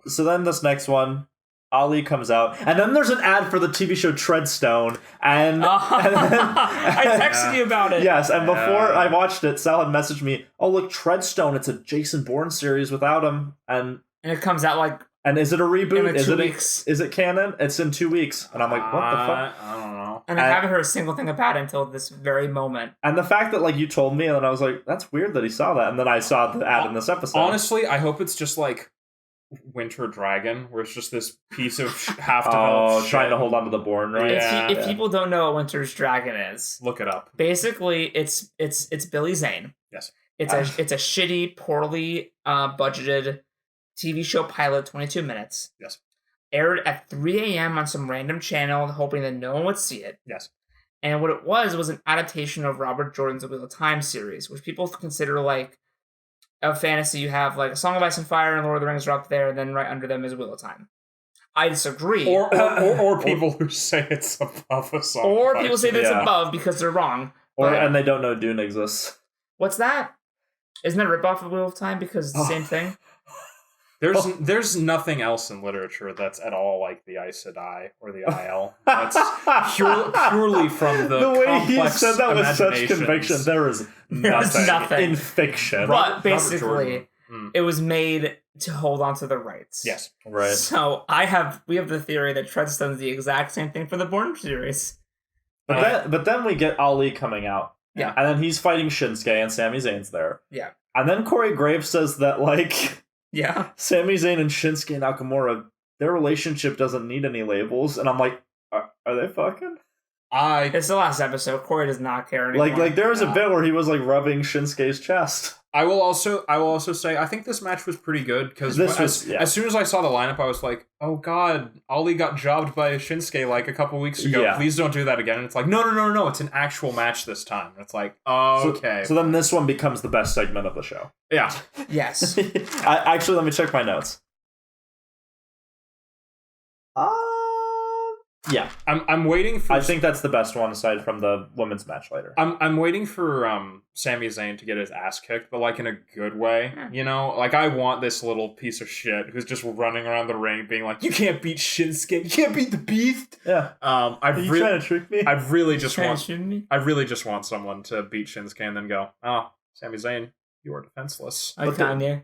So then this next one, Ali comes out, and then there's an ad for the TV show Treadstone, and, I texted you about it. Yes, and before I watched it, Sal had messaged me, "Oh look, Treadstone! It's a Jason Bourne series without him." And it comes out like. And is it a reboot? In 2 weeks. Is it canon? It's in 2 weeks, and I'm like, what the fuck? I don't know. And I haven't heard a single thing about it until this very moment. And the fact that like you told me, and then I was like, that's weird that he saw that, and then I saw the ad in this episode. Honestly, I hope it's just like Winter Dragon, where it's just this piece of half-developed trying to hold on to the Bourne, right? If people don't know what Winter's Dragon is, look it up. Basically, it's Billy Zane. Yes, it's a shitty, poorly budgeted TV show pilot, 22 minutes. Yes, aired at 3 a.m. on some random channel, hoping that no one would see it. Yes, and what it was an adaptation of Robert Jordan's Wheel of Time series, which people consider like of fantasy. You have like A Song of Ice and Fire and Lord of the Rings are up there, and then right under them is Wheel of Time. I disagree. Or people who say it's above A Song. Or people say that it's above because they're wrong. And they don't know Dune exists. What's that? Isn't that a ripoff of Wheel of Time because it's the same thing? There's nothing else in literature that's at all like the Aes Sedai or the Aiel. That's purely from the way he said that with such imaginations. Conviction. There is nothing in fiction. But basically, it was made to hold on to the rights. Yes, right. So we have the theory that Treadstone's the exact same thing for the Bourne series. But then we get Ali coming out. Yeah. And then he's fighting Shinsuke and Sami Zayn's there. Yeah. And then Corey Graves says that like Sami Zayn and Shinsuke Nakamura, their relationship doesn't need any labels. And I'm like, are they fucking? It's the last episode. Corey does not care anymore. Like there was a bit where he was like rubbing Shinsuke's chest. I will also say I think this match was pretty good because as soon as I saw the lineup, I was like, oh god, Ali got jobbed by Shinsuke like a couple weeks ago. Yeah. Please don't do that again. And it's like, no, it's an actual match this time. And it's like, okay. So then this one becomes the best segment of the show. Yeah. Yes. Actually, let me check my notes. Yeah, I'm waiting for. I think that's the best one aside from the women's match later. I'm waiting for Sami Zayn to get his ass kicked, but like in a good way. You know, like I want this little piece of shit who's just running around the ring, being like, "You can't beat Shinsuke, you can't beat the Beast." Yeah. Are you trying to trick me? I really just want someone to beat Shinsuke and then go, "Oh, Sami Zayn, you are defenseless." Kanye.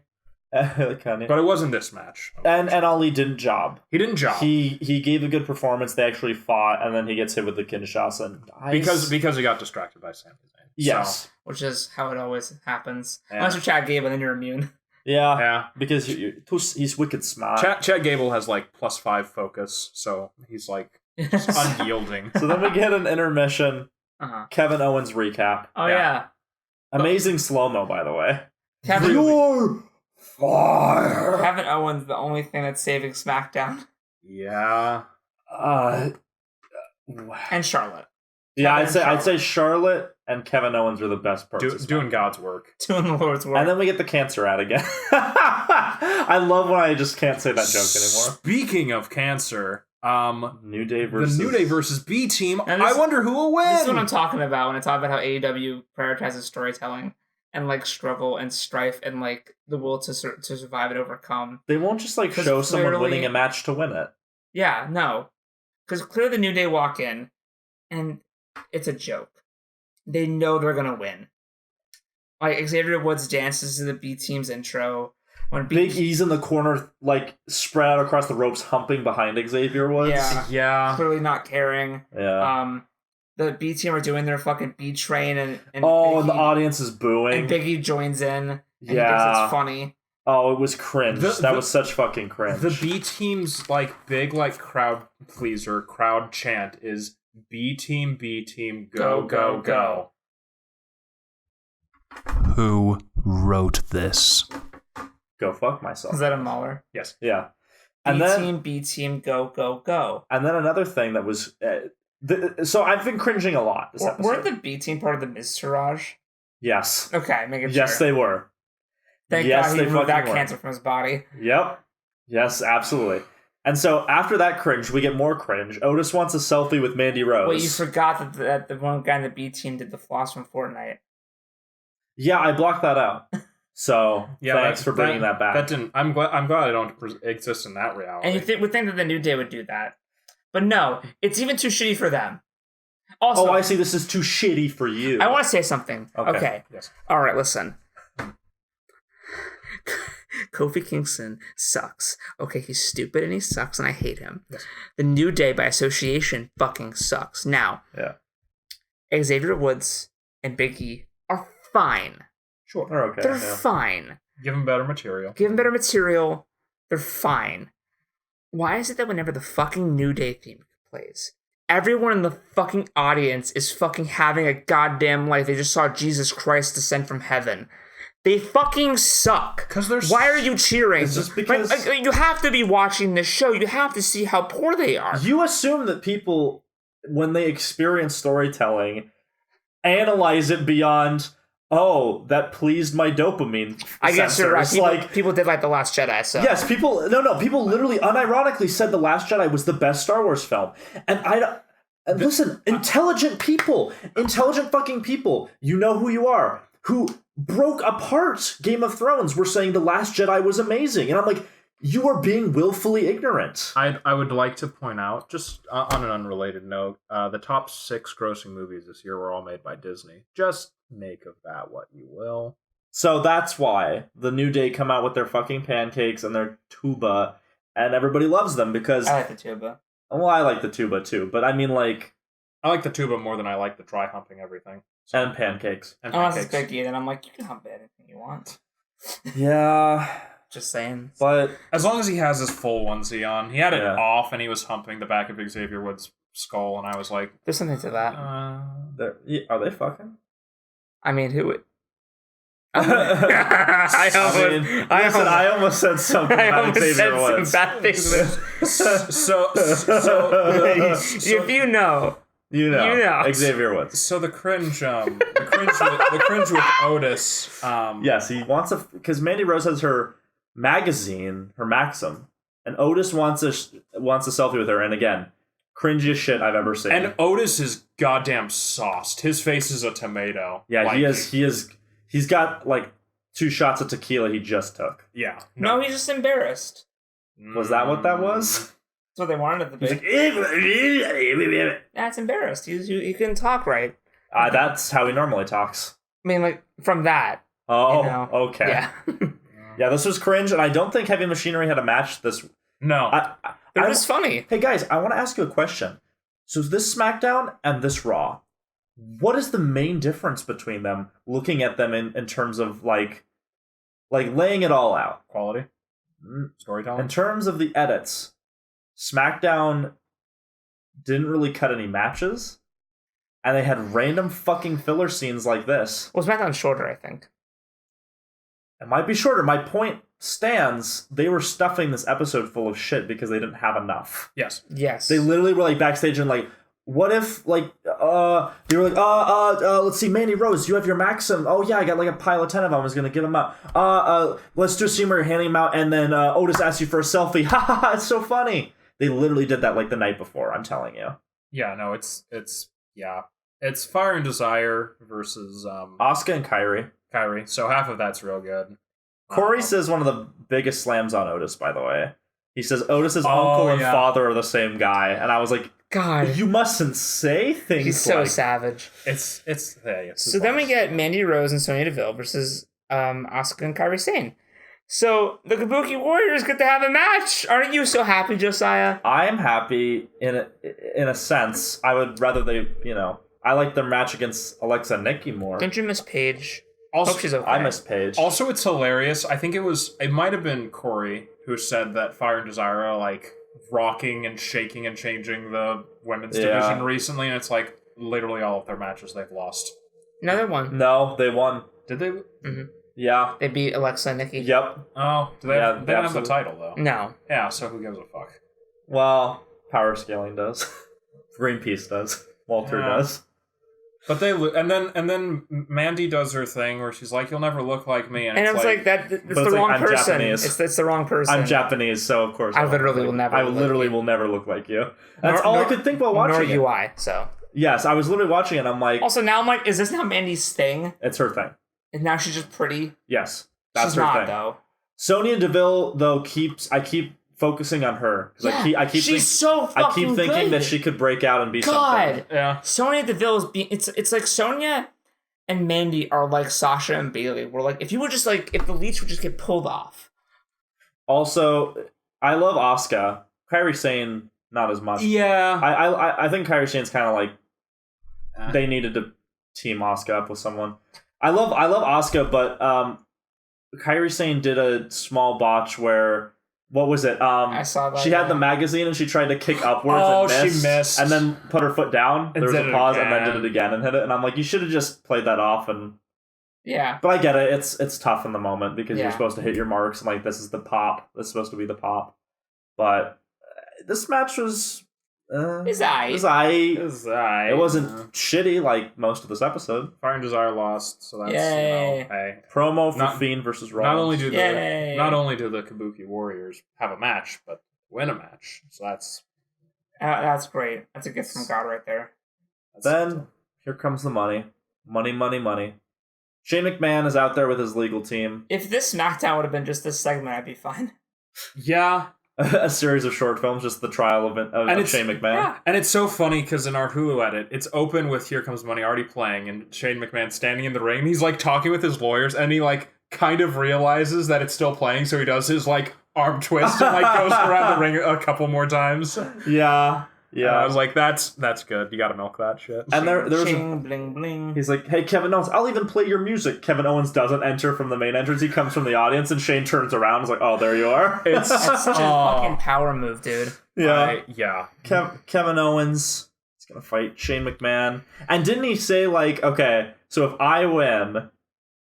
But it wasn't this match. And Ali didn't job. He didn't job. He gave a good performance. They actually fought, and then he gets hit with the Kinshasa and dies. Because he got distracted by Sami Zayn. Yes. So, which is how it always happens. Unless you're Chad Gable, then you're immune. Yeah. Because he's wicked smart. Chad Gable has like +5 focus, so he's like just unyielding. So then we get an intermission. Kevin Owens recap. Oh yeah. Amazing slow-mo, by the way. Kevin Owens, the only thing that's saving SmackDown. Yeah. And Charlotte. Yeah, I'd say Charlotte and Kevin Owens are the best persons. Doing God's work. Doing the Lord's work. And then we get the cancer ad again. I love when I just can't say that joke anymore. Speaking of cancer, New Day versus B Team. I wonder who will win. This is what I'm talking about when I talk about how AEW prioritizes storytelling and like struggle and strife and like the will to survive and overcome. They won't just like show someone winning a match to win it. Yeah, no. Because clearly the New Day walk in and it's a joke. They know they're gonna win. Like Xavier Woods dances to the B Team's intro. When Big E's in the corner, like spread out across the ropes, humping behind Xavier Woods. Yeah. Clearly not caring. Yeah. The B Team are doing their fucking B train and and the audience is booing. And Biggie joins in. And he thinks it's funny. Oh, it was cringe. That was such fucking cringe. The B Team's like big like crowd pleaser, crowd chant is B Team, go, go, go. Who wrote this? Go fuck myself. Is that a Mahler? Yes. Yeah. B Team, go, go, go. And then another thing that was... so I've been cringing a lot this episode. Weren't the B Team part of the Miztourage? Yes. Okay, making sure. Yes, they were. Thank God he removed that cancer from his body. Yep. Yes, absolutely. And so after that cringe, we get more cringe. Otis wants a selfie with Mandy Rose. Wait, you forgot that the one guy in the B Team did the floss from Fortnite. Yeah, I blocked that out. So thanks for bringing that back. That didn't. I'm glad I don't exist in that reality. And you would think that the New Day would do that, but no, it's even too shitty for them. Also, I see. This is too shitty for you. I want to say something. Okay. Yes. All right. Listen. Kofi Kingston sucks. Okay, he's stupid and he sucks, and I hate him. Yes. The New Day, by association, fucking sucks. Now, Xavier Woods and Big E are fine. Sure. They're okay. They're fine. Give them better material. They're fine. Why is it that whenever the fucking New Day theme plays, everyone in the fucking audience is fucking having a goddamn life? They just saw Jesus Christ descend from heaven. They fucking suck. Why are you cheering? It's just because you have to be watching this show. You have to see how poor they are. You assume that people, when they experience storytelling, analyze it beyond, that pleased my dopamine. I guess you're right. Like, people did like The Last Jedi. So yes, people literally unironically said The Last Jedi was the best Star Wars film, and listen, intelligent fucking people, you know who you are, who broke apart Game of Thrones, were saying The Last Jedi was amazing. And I'm like, you are being willfully ignorant. I would like to point out, just on an unrelated note, the top 6 grossing movies this year were all made by Disney. Just make of that what you will. So that's why the New Day come out with their fucking pancakes and their tuba, and everybody loves them because... I like the tuba. Well, I like the tuba too, but I mean, like... I like the tuba more than I like the dry humping everything. So. And pancakes. Unless it's Big E, then I'm like, you can hump anything you want. Yeah. Just saying. But as long as he has his full onesie on. He had it off and he was humping the back of Xavier Woods' skull, and I was like... There's something to that. Are they fucking? I mean, who would... I almost said something about Xavier Woods. Some bad things. So if you know... You know, Xavier Woods. So the cringe with Otis. Yes, he wants because Mandy Rose has her magazine, her Maxim, and Otis wants a selfie with her. And again, cringiest shit I've ever seen. And Otis is goddamn sauced. His face is a tomato. Yeah, like, he's got like 2 shots of tequila he just took. Yeah. No, he's just embarrassed. Was that what that was? That's what they wanted at the big. That's embarrassed. You couldn't talk right. That's how he normally talks. I mean, like, from that. Oh, you know? Okay. Yeah. Yeah, this was cringe, and I don't think Heavy Machinery had a match this... No. It was funny. Hey, guys, I want to ask you a question. So this SmackDown and this Raw, what is the main difference between them, looking at them in terms of, like laying it all out? Quality? Storytelling? In terms of the edits... SmackDown didn't really cut any matches, and they had random fucking filler scenes like this. Well, SmackDown's shorter, I think. It might be shorter. My point stands. They were stuffing this episode full of shit because they didn't have enough. Yes. They literally were like backstage and like, what if they were like, let's see, Mandy Rose, you have your Maxim. Oh yeah, I got like a pile of 10 of them. I was gonna give them out. Let's do a scene where you're handing them out, and then Otis asks you for a selfie. Ha ha ha! It's so funny. They literally did that like the night before, I'm telling you. Yeah, no, it's Fire and Desire versus Asuka and Kairi. So half of that's real good. Corey says one of the biggest slams on Otis, by the way. He says Otis's uncle and father are the same guy, and I was like, God, you mustn't say things. He's so savage. It's so then we get Mandy Rose and Sonya Deville versus Asuka and Kairi Sane. So the Kabuki Warriors get to have a match. Aren't you so happy, Josiah? I am happy in a sense. I would rather they, I like their match against Alexa and Nikki more. Don't you miss Paige? Also, hope she's okay. I miss Paige. Also, it's hilarious. I think it might have been Corey who said that Fire and Desire are like rocking and shaking and changing the women's division recently, and it's like literally all of their matches they've lost. No, they won. No, they won. Did they? Mm-hmm. Yeah. They beat Alexa and Nikki. Yep. Oh, they don't have the title, though. No. Yeah, so who gives a fuck? Well, Power Scaling does. Greenpeace does. Walter does. But they and then Mandy does her thing where she's like, "You'll never look like me," and it's like that. It's the wrong I'm person. Japanese. It's the wrong person. I'm Japanese, so of course I literally will never. I literally will never look like you. That's all I could think while watching it. Nor UI. So yes, I was literally watching it. I'm like, also now I'm like, is this now Mandy's thing? It's her thing. And now she's just pretty. Yes, That's She's her not, thing. though. Sonya Deville, though, I keep focusing on her. Yeah, she's so fucking I keep thinking good. that she could break out and be God. something. Yeah. Sonya Deville is it's like Sonya and Mandy are like Sasha and Bailey. We're like, if the leash would just get pulled off. Also, I love Asuka. Kairi Sane, not as much. Yeah. I think Kairi Sane's kind of like they needed to team Asuka up with someone. I love Asuka, but Kairi Sane did a small botch where what was it? I saw that. She had the magazine and she tried to kick upwards and she missed. and then put her foot down. There was a did it pause and then again. did it again and hit it. And I'm like, you should have just played that off. And Yeah. but I get it. It's tough in the moment because Yeah. you're supposed to hit your marks and like this is the pop. This is supposed to be the pop. But this match was It's aight. It wasn't shitty like most of this episode. Fire and Josiah lost, so that's Yay. hey. Promo for Not- Fiend versus Rollins. Not only do the Kabuki Warriors have a match, but win a match. So That's great. That's a gift from God right there. Then here comes the money. Money. Shane McMahon is out there with his legal team. If this SmackDown would have been just this segment, I'd be fine. yeah. A series of short films, just the trial of Shane McMahon. Yeah. And it's so funny because in our Hulu edit, it's open with Here Comes Money already playing and Shane McMahon standing in the ring. He's like talking with his lawyers and he like kind of realizes that it's still playing. So he does his like arm twist and like goes around the ring a couple more times. Yeah. And I was like, that's good. You got to milk that shit. And there was Ching, bling, bling. he's like, hey, Kevin Owens, I'll even play your music. Kevin Owens doesn't enter from the main entrance. He comes from the audience, and Shane turns around and is like, oh, there you are. It's That's such a fucking power move, dude. Yeah. Kevin Owens is going to fight Shane McMahon. And didn't he say, like, okay, so if I win,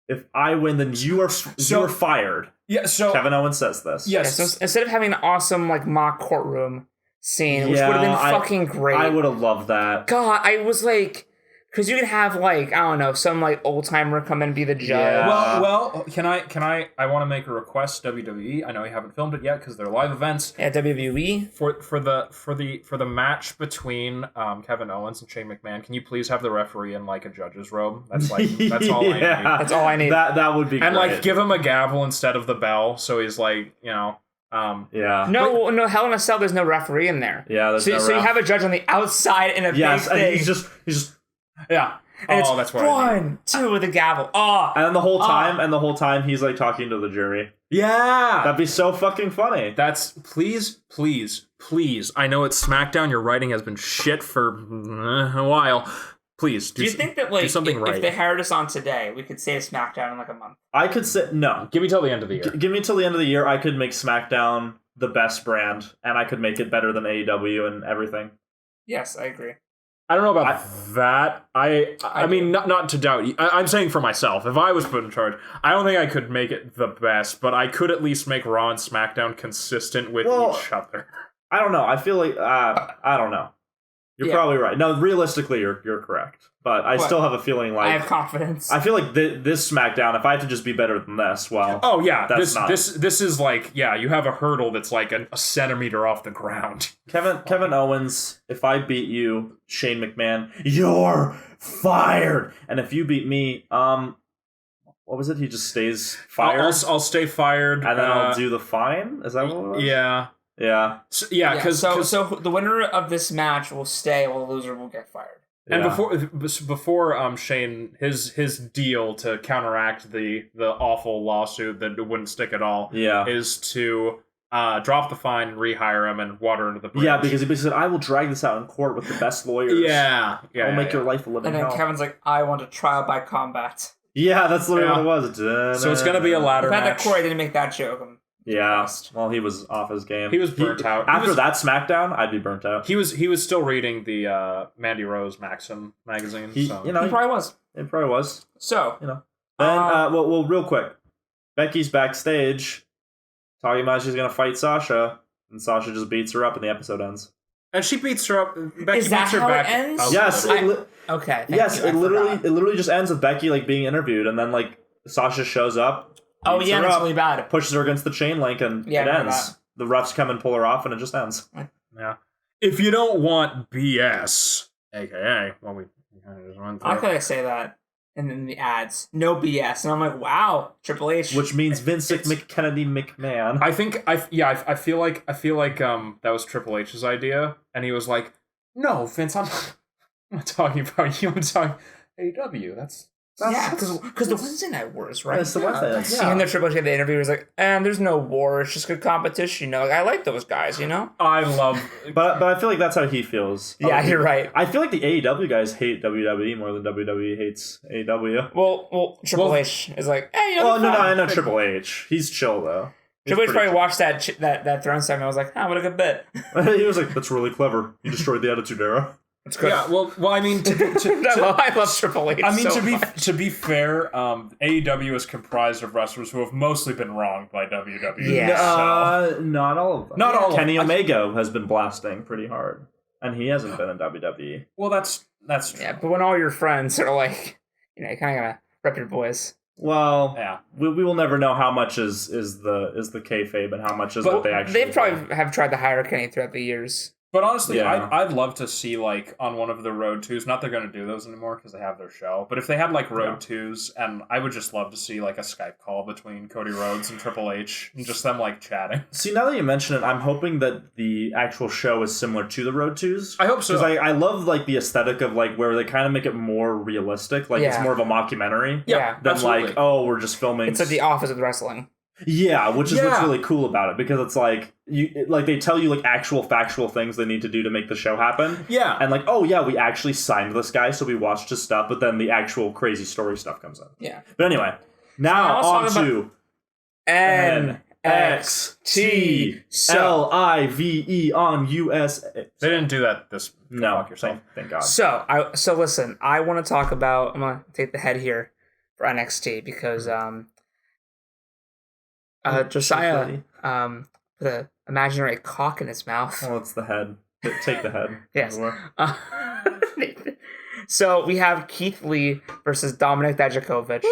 then you are fired. Yeah, so Kevin Owens says this. yes. Yeah, so instead of having an awesome like mock courtroom scene, which would have been fucking great. I would have loved that. God, I was like, because you could have like, I don't know, some like old timer come and be the judge. Yeah. Well, can I want to make a request, WWE. I know you haven't filmed it yet because they're live events. At WWE. For the match between Kevin Owens and Shane McMahon, can you please have the referee in like a judge's robe? That's all I need. That's all I need. That would be And great. like give him a gavel instead of the bell, so he's like, yeah. No, Hell in a Cell, there's no referee in there. Yeah, there's So, no so you ref. have a judge on the outside in a Yes, big and thing. he's just yeah. and it's that's what I need. 1, 2 with a gavel. Oh, and the whole time he's like talking to the jury. Yeah. That'd be so fucking funny. That's please. I know it's SmackDown. Your writing has been shit for a while. Please do you think that like do something right? if they hired us on today, we could save SmackDown in like a month? I could say no. Give me till the end of the year. Give me till the end of the year. I could make SmackDown the best brand, and I could make it better than AEW and everything. Yes, I agree. I don't know about that. I mean, not to doubt you. I'm saying for myself, if I was put in charge, I don't think I could make it the best, but I could at least make Raw and SmackDown consistent with each other. I don't know. I feel like I don't know. You're probably right. No, realistically, you're correct. But I still have a feeling like I have confidence. I feel like this SmackDown, if I have to just be better than this, well, oh yeah, that's this is like you have a hurdle that's like a centimeter off the ground. Kevin Owens, if I beat you, Shane McMahon, you're fired. And if you beat me, what was it? He just stays fired. I'll stay fired, and then I'll do the fine. Is that what it was? Yeah. Yeah. So, so the winner of this match will stay, while the loser will get fired. And before Shane his deal to counteract the awful lawsuit that wouldn't stick at all is to drop the fine and rehire him and water under the bridge. Yeah, because he basically said, I will drag this out in court with the best lawyers. I'll make your life a living hell. And then hell. Kevin's like, I want a trial by combat. Yeah, that's literally what it was. So it's gonna be a ladder The fact match. that Corey didn't make that joke. Yeah, well, he was off his game. He was burnt out. After that SmackDown, I'd be burnt out. He was still reading the Mandy Rose Maxim magazine. He probably was. It probably was. So Then, well, real quick, Becky's backstage talking about she's gonna fight Sasha, and Sasha just beats her up, and the episode ends. And she beats her up. Becky Is that beats her how back. it ends? Yes. Okay. It literally just ends with Becky like being interviewed, and then like Sasha shows up. Oh yeah, that's really bad. Pushes her against the chain link, and it ends. The refs come and pull her off, and it just ends. Yeah. If you don't want BS, aka, well, we kind of just went through. How could I say that? And then the ads, no BS, and I'm like, wow, Triple H, which means Vince Kennedy McMahon. I feel like that was Triple H's idea, and he was like, "No, Vince, I'm not talking about you. I'm talking AEW. That's because the Wednesday Night Wars, right? That's the Wednesday Night. Seeing the Triple H at the interview was like, there's no war. It's just good competition. You know, like, I like those guys. You know, I love, but I feel like that's how he feels. Yeah, you're right. I feel like the AEW guys hate WWE more than WWE hates AEW. Well, Triple H is like, hey, you know. Well, no, I know Triple H. He's chill though. Triple H probably watched that Throne segment. I was like, what a good bit. He was like, that's really clever. You destroyed the Attitude Era. It's good. Yeah, well, I mean, I love Triple H. I mean, so to be fair, AEW is comprised of wrestlers who have mostly been wronged by WWE. Yeah. Not all of them. Not all of them. Kenny Omega has been blasting pretty hard, and he hasn't been in WWE. Well, that's true. Yeah, but when all your friends are like, you kind of gotta rep your boys. Well, yeah, we will never know how much is the kayfabe and how much is what they actually. They probably have tried to hire Kenny throughout the years. But honestly, I'd love to see, like, on one of the Road 2s, not they're going to do those anymore because they have their show, but if they had, like, Road 2s, and I would just love to see, like, a Skype call between Cody Rhodes and Triple H, and just them, like, chatting. See, now that you mention it, I'm hoping that the actual show is similar to the Road 2s. I hope so. Because I love, like, the aesthetic of, like, where they kind of make it more realistic, like, it's more of a mockumentary. Yeah, than, absolutely. like, oh, we're just filming... It's like the office of wrestling. Yeah, which is what's really cool about it, because it's like they tell you like actual factual things they need to do to make the show happen. Yeah. And like, oh yeah, we actually signed this guy, so we watched his stuff, but then the actual crazy story stuff comes in. Yeah. But anyway, now on to NXT on USA. They didn't do that this yourself. Thank God. So listen, I want to talk about, I'm gonna take the head here for NXT because Josiah put an imaginary cock in his mouth. Oh, it's the head. Take the head. Yes. So we have Keith Lee versus Dominic Dijakovic,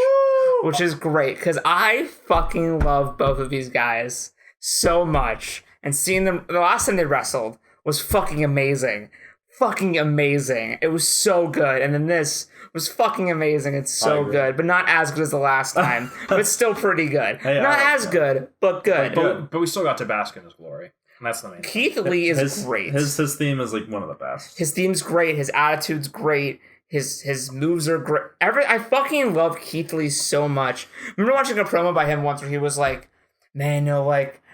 which is great because I fucking love both of these guys so much. And seeing them, the last time they wrestled was fucking amazing. Fucking amazing. It was so good. And then this was fucking amazing. It's so good, but not as good as the last time. But still pretty good. Hey, not as good, but good. But we still got to bask in his glory. And that's the main thing. Keith Lee is great. His theme is like one of the best. His theme's great. His attitude's great. His moves are great. I fucking love Keith Lee so much. I remember watching a promo by him once where he was like, man,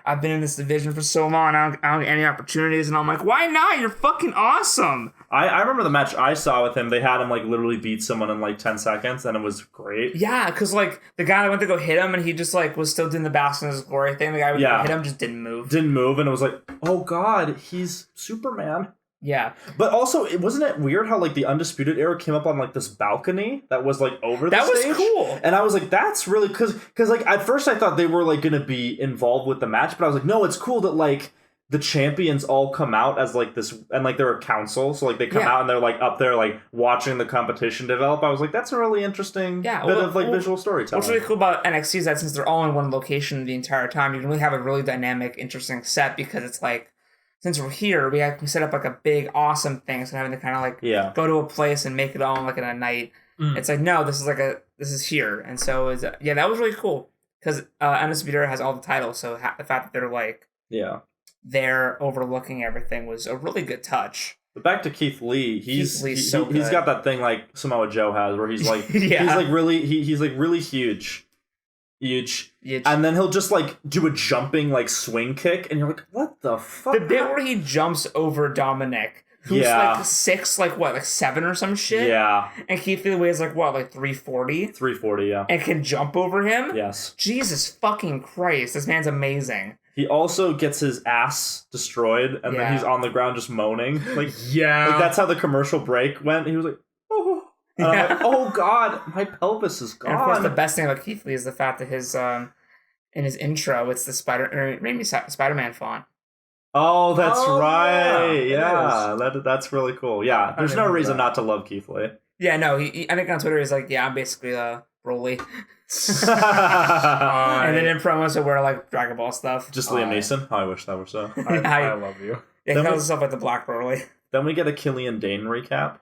I've been in this division for so long, I don't get any opportunities. And I'm like, why not? You're fucking awesome. I remember the match I saw with him. They had him like literally beat someone in like 10 seconds, and it was great. Yeah, because like the guy that went to go hit him, and he just like was still doing the bask in his glory thing. The guy who hit him just didn't move. And it was like, oh god, he's Superman. Yeah. But also, wasn't it weird how like the Undisputed Era came up on like this balcony that was like over the stage? That was cool. And I was like, that's really because like at first I thought they were like gonna be involved with the match, but I was like, no, it's cool that like the champions all come out as like this, and like they're a council, so like they come out and they're like up there like watching the competition develop. I was like, that's a really interesting bit of like visual storytelling. What's really cool about NXT is that since they're all in one location the entire time, you can really have a really dynamic, interesting set, because it's like, since we're here, we set up like a big, awesome thing. So having to kind of like go to a place and make it all like in a night. It's like, no, this is here. And so that was really cool because Undisputed Era has all the titles. So the fact that they're like they're overlooking everything was a really good touch. But back to Keith Lee, he's got that thing like Samoa Joe has, where he's like he's like really he's like really huge. And then he'll just like do a jumping like swing kick, and you're like, what the fuck? The bit where he jumps over Dominic, who's like 6, like 7 or some shit. Yeah. And Keith Lee weighs like 340? 340, yeah. And can jump over him? Yes. Jesus fucking Christ, this man's amazing. He also gets his ass destroyed, and then he's on the ground just moaning. Like, like that's how the commercial break went. He was like, oh. And I'm like, oh god, my pelvis is gone. And of course, the best thing about Keith Lee is the fact that his in his intro, it's the Spider-Man font. Oh, that's right. Yeah, that's really cool. Yeah, there's no reason not to love Keith Lee. Yeah, no, I think on Twitter he's like, I'm basically Broly. And then in promos he'll wear like Dragon Ball stuff. Just Liam Neeson. I wish that were so. I love you. Yeah, he calls himself like the Black Broly. Then we get a Killian Dane recap.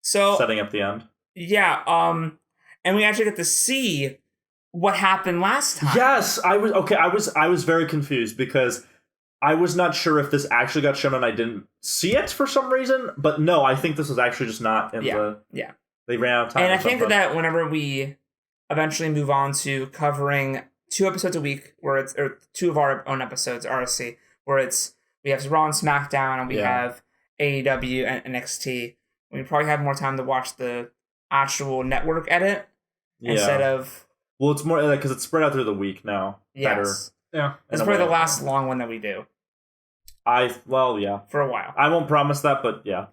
So setting up the end. Yeah, and we actually get to see what happened last time. Yes, I was very confused because I was not sure if this actually got shown and I didn't see it for some reason. But no, I think this was actually just not in Yeah. They ran out of time. And I think that whenever we eventually move on to covering 2 episodes a week, or 2 of our own episodes, RSC, where we have Raw and SmackDown, and we have AEW and NXT. We probably have more time to watch the actual network edit instead of. Well, it's more because it's spread out through the week now. Yes. Better. Yeah. It's probably the last long one that we do. For a while. I won't promise that, but yeah.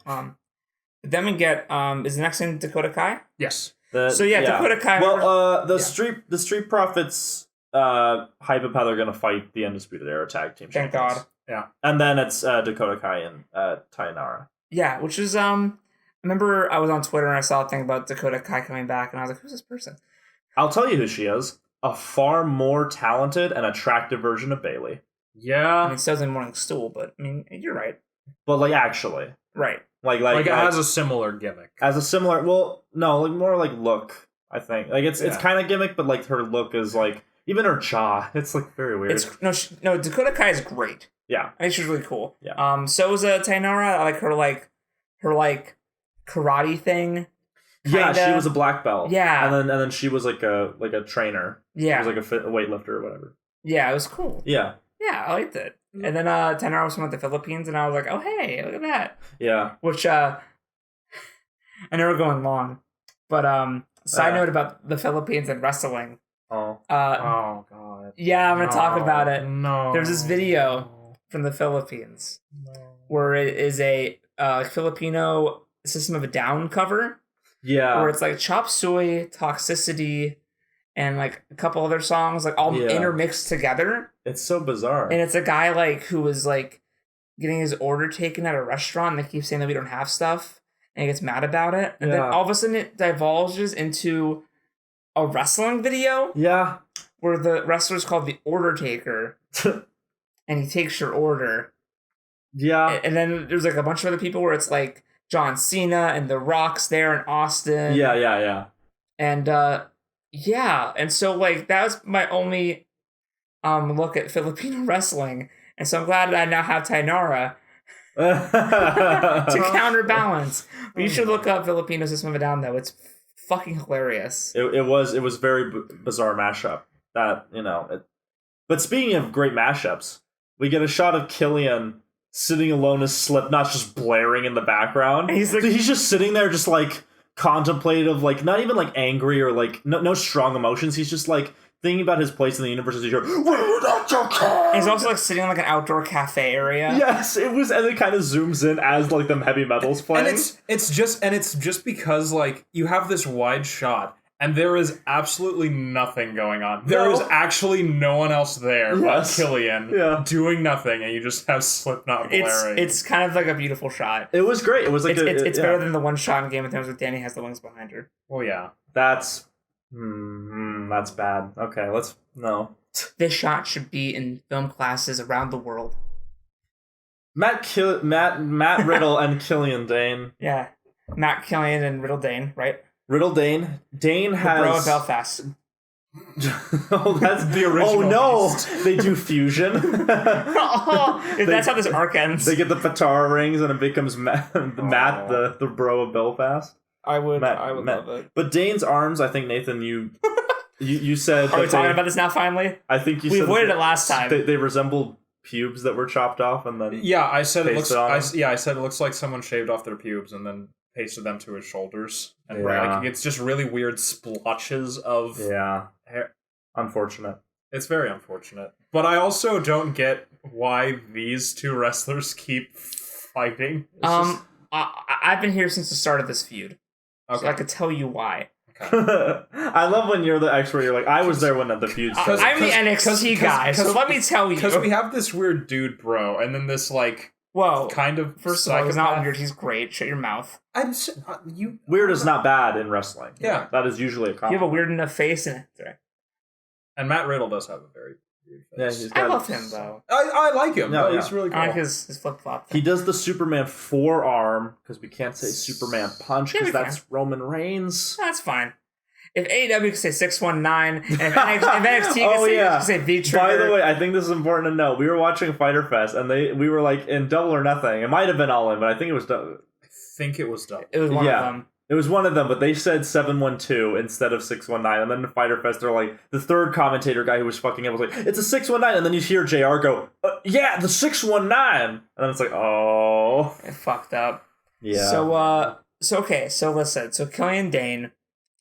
Then we get is the next thing Dakota Kai? Yes. Dakota Kai. Well, the Street Profits hype up how they're gonna fight the Undisputed Era Tag Team Thank champions. God. Yeah. And then it's Dakota Kai and Tainara. Yeah, which is I remember I was on Twitter and I saw a thing about Dakota Kai coming back, and I was like, who's this person? I'll tell you who she is. A far more talented and attractive version of Bayley. Yeah. I mean, it says in Morning Stool, but I mean, you're right. But actually. Right. Like it has a similar gimmick. More like look, I think. It's kind of gimmick, but her look is even her jaw. It's very weird. Dakota Kai is great. Yeah. I think she's really cool. Yeah. So is Tainara. I like her karate thing. Kinda. Yeah, she was a black belt. Yeah. And then she was a trainer. Yeah. She was a weightlifter or whatever. Yeah, it was cool. Yeah. Yeah, I liked it. And then Tainara was from the Philippines, and I was like, oh hey, look at that. Yeah. Which I know we're going long, but side note about the Philippines and wrestling. Oh. Oh God. Yeah, I'm gonna talk about it. No. There's this video from the Philippines where it is a Filipino System of a Down cover. Yeah. Where it's Chop Suey, Toxicity, and a couple other songs all intermixed together. It's so bizarre. And it's a guy who was getting his order taken at a restaurant, and they keep saying that we don't have stuff, and he gets mad about it. And then all of a sudden it divulges into a wrestling video. Yeah. Where the wrestler's called the Order Taker. And he takes your order. Yeah. And then there's a bunch of other people where it's John Cena and The Rock's there in Austin. Yeah. And and so that was my only look at Filipino wrestling. And so I'm glad that I now have Tainara to counterbalance. But you should look up Filipino System of a Down, though. It's fucking hilarious. It was very bizarre mashup. But speaking of great mashups, we get a shot of Killian sitting alone as Slipknot's just blaring in the background. And he's just sitting there just contemplative, not even angry or no strong emotions. He's just thinking about his place in the universe as you hear, "We're not your car." He's also like sitting in like an outdoor cafe area. Yes, it was, and it kind of zooms in as like them heavy metals playing. And it's just because like you have this wide shot and there is absolutely nothing going on. There is actually no one else there but Killian doing nothing, and you just have Slipknot blaring. It's kind of like a beautiful shot. It was great. It was like it's better than the one shot in Game of Thrones where Dany has the wings behind her. Well, yeah, that's bad. Okay, no. This shot should be in film classes around the world. Matt Riddle and Killian Dane. Yeah, Matt Killian and Riddle Dane, right? Riddle Dane. Dane has. The bro of Belfast. Oh, that's the original. Oh no, beast. They do fusion. That's how this arc ends. They get the Patara rings, and it becomes Matt, the bro of Belfast. I would love it. But Dane's arms, I think, Nathan, you said. Are we talking about this now? Finally, I think we avoided it last time. They resembled pubes that were chopped off, and then I said it looks. I said it looks like someone shaved off their pubes and then pasted them to his shoulders, and like it's just really weird splotches of hair. Unfortunate. It's very unfortunate, but I also don't get why these two wrestlers keep fighting. I've been here since the start of this feud, so I could tell you why. Okay. I love when you're the expert. You're like, I was there when the feud started. I'm the NXT guy, so let me tell you. Because we have this weird dude bro, and then this like. Whoa! Kind of. First of all, he's not weird. He's great. Shut your mouth. Weird is not bad in wrestling. Yeah, that is usually a compliment. You have a weird enough face in it. And Matt Riddle does have a very weird face. I love him though. I like him. No, he's really cool. I like his flip flop. He does the Superman forearm because we can't say Superman punch because that's Roman Reigns. That's fine. If AEW could say 619, and if NXT could say V-Trigger. By the way, I think this is important to know. We were watching Fyter Fest, and we were like in Double or Nothing. It might have been All In, but I think it was Double. I think it was Double. It was one of them. It was one of them, but they said 712 instead of 619. And then in Fyter Fest, they're like, the third commentator guy who was fucking up was like, it's a 619. And then you hear JR go, yeah, the 619. And then it's like, oh. It fucked up. Yeah. So listen. So Killian Dane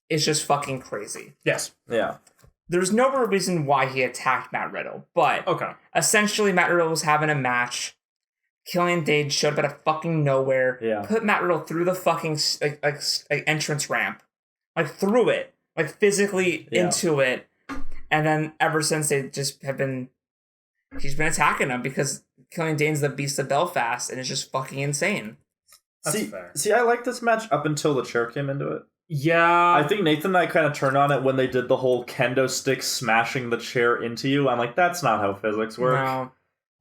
is just fucking crazy. Yes. Yeah. There's no real reason why he attacked Matt Riddle, but essentially Matt Riddle was having a match. Killian Dane showed up out of fucking nowhere. Yeah. Put Matt Riddle through the fucking like entrance ramp, like through it, like physically into it, and then ever since they just have been, he's been attacking him because Killian Dane's the Beast of Belfast and it's just fucking insane. That's fair. See, I like this match up until the chair came into it. Yeah. I think Nathan and I kind of turned on it when they did the whole kendo stick smashing the chair into you. I'm like, that's not how physics work. No.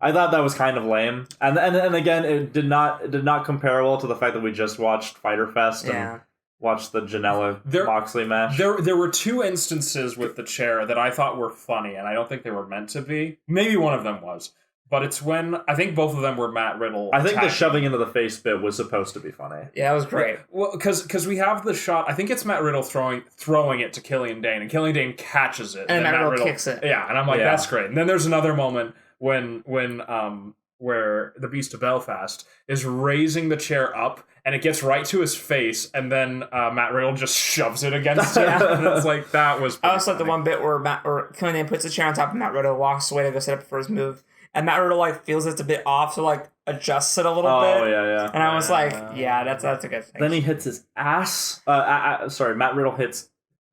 I thought that was kind of lame, and again, it did not compare well to the fact that we just watched Fyter Fest and watched the Janela Moxley match. There were two instances with the chair that I thought were funny, and I don't think they were meant to be. Maybe one of them was, but it's when I think both of them were Matt Riddle. I think the shoving into the face bit was supposed to be funny. Yeah, that was great. Well, because we have the shot. I think it's Matt Riddle throwing it to Killian Dane, and Killian Dane catches it, and Matt Riddle kicks it. Yeah, and I'm like, that's great. And then there's another moment when where the Beast of Belfast is raising the chair up and it gets right to his face and then Matt Riddle just shoves it against him. And it's like, that was I also like the one bit where Killian Dane puts the chair on top of Matt Riddle, walks away to go set up for his move, and Matt Riddle like feels it's a bit off, so like adjusts it a little bit. Oh yeah. And I was like, yeah, that's a good thing. Then he hits his ass. Matt Riddle hits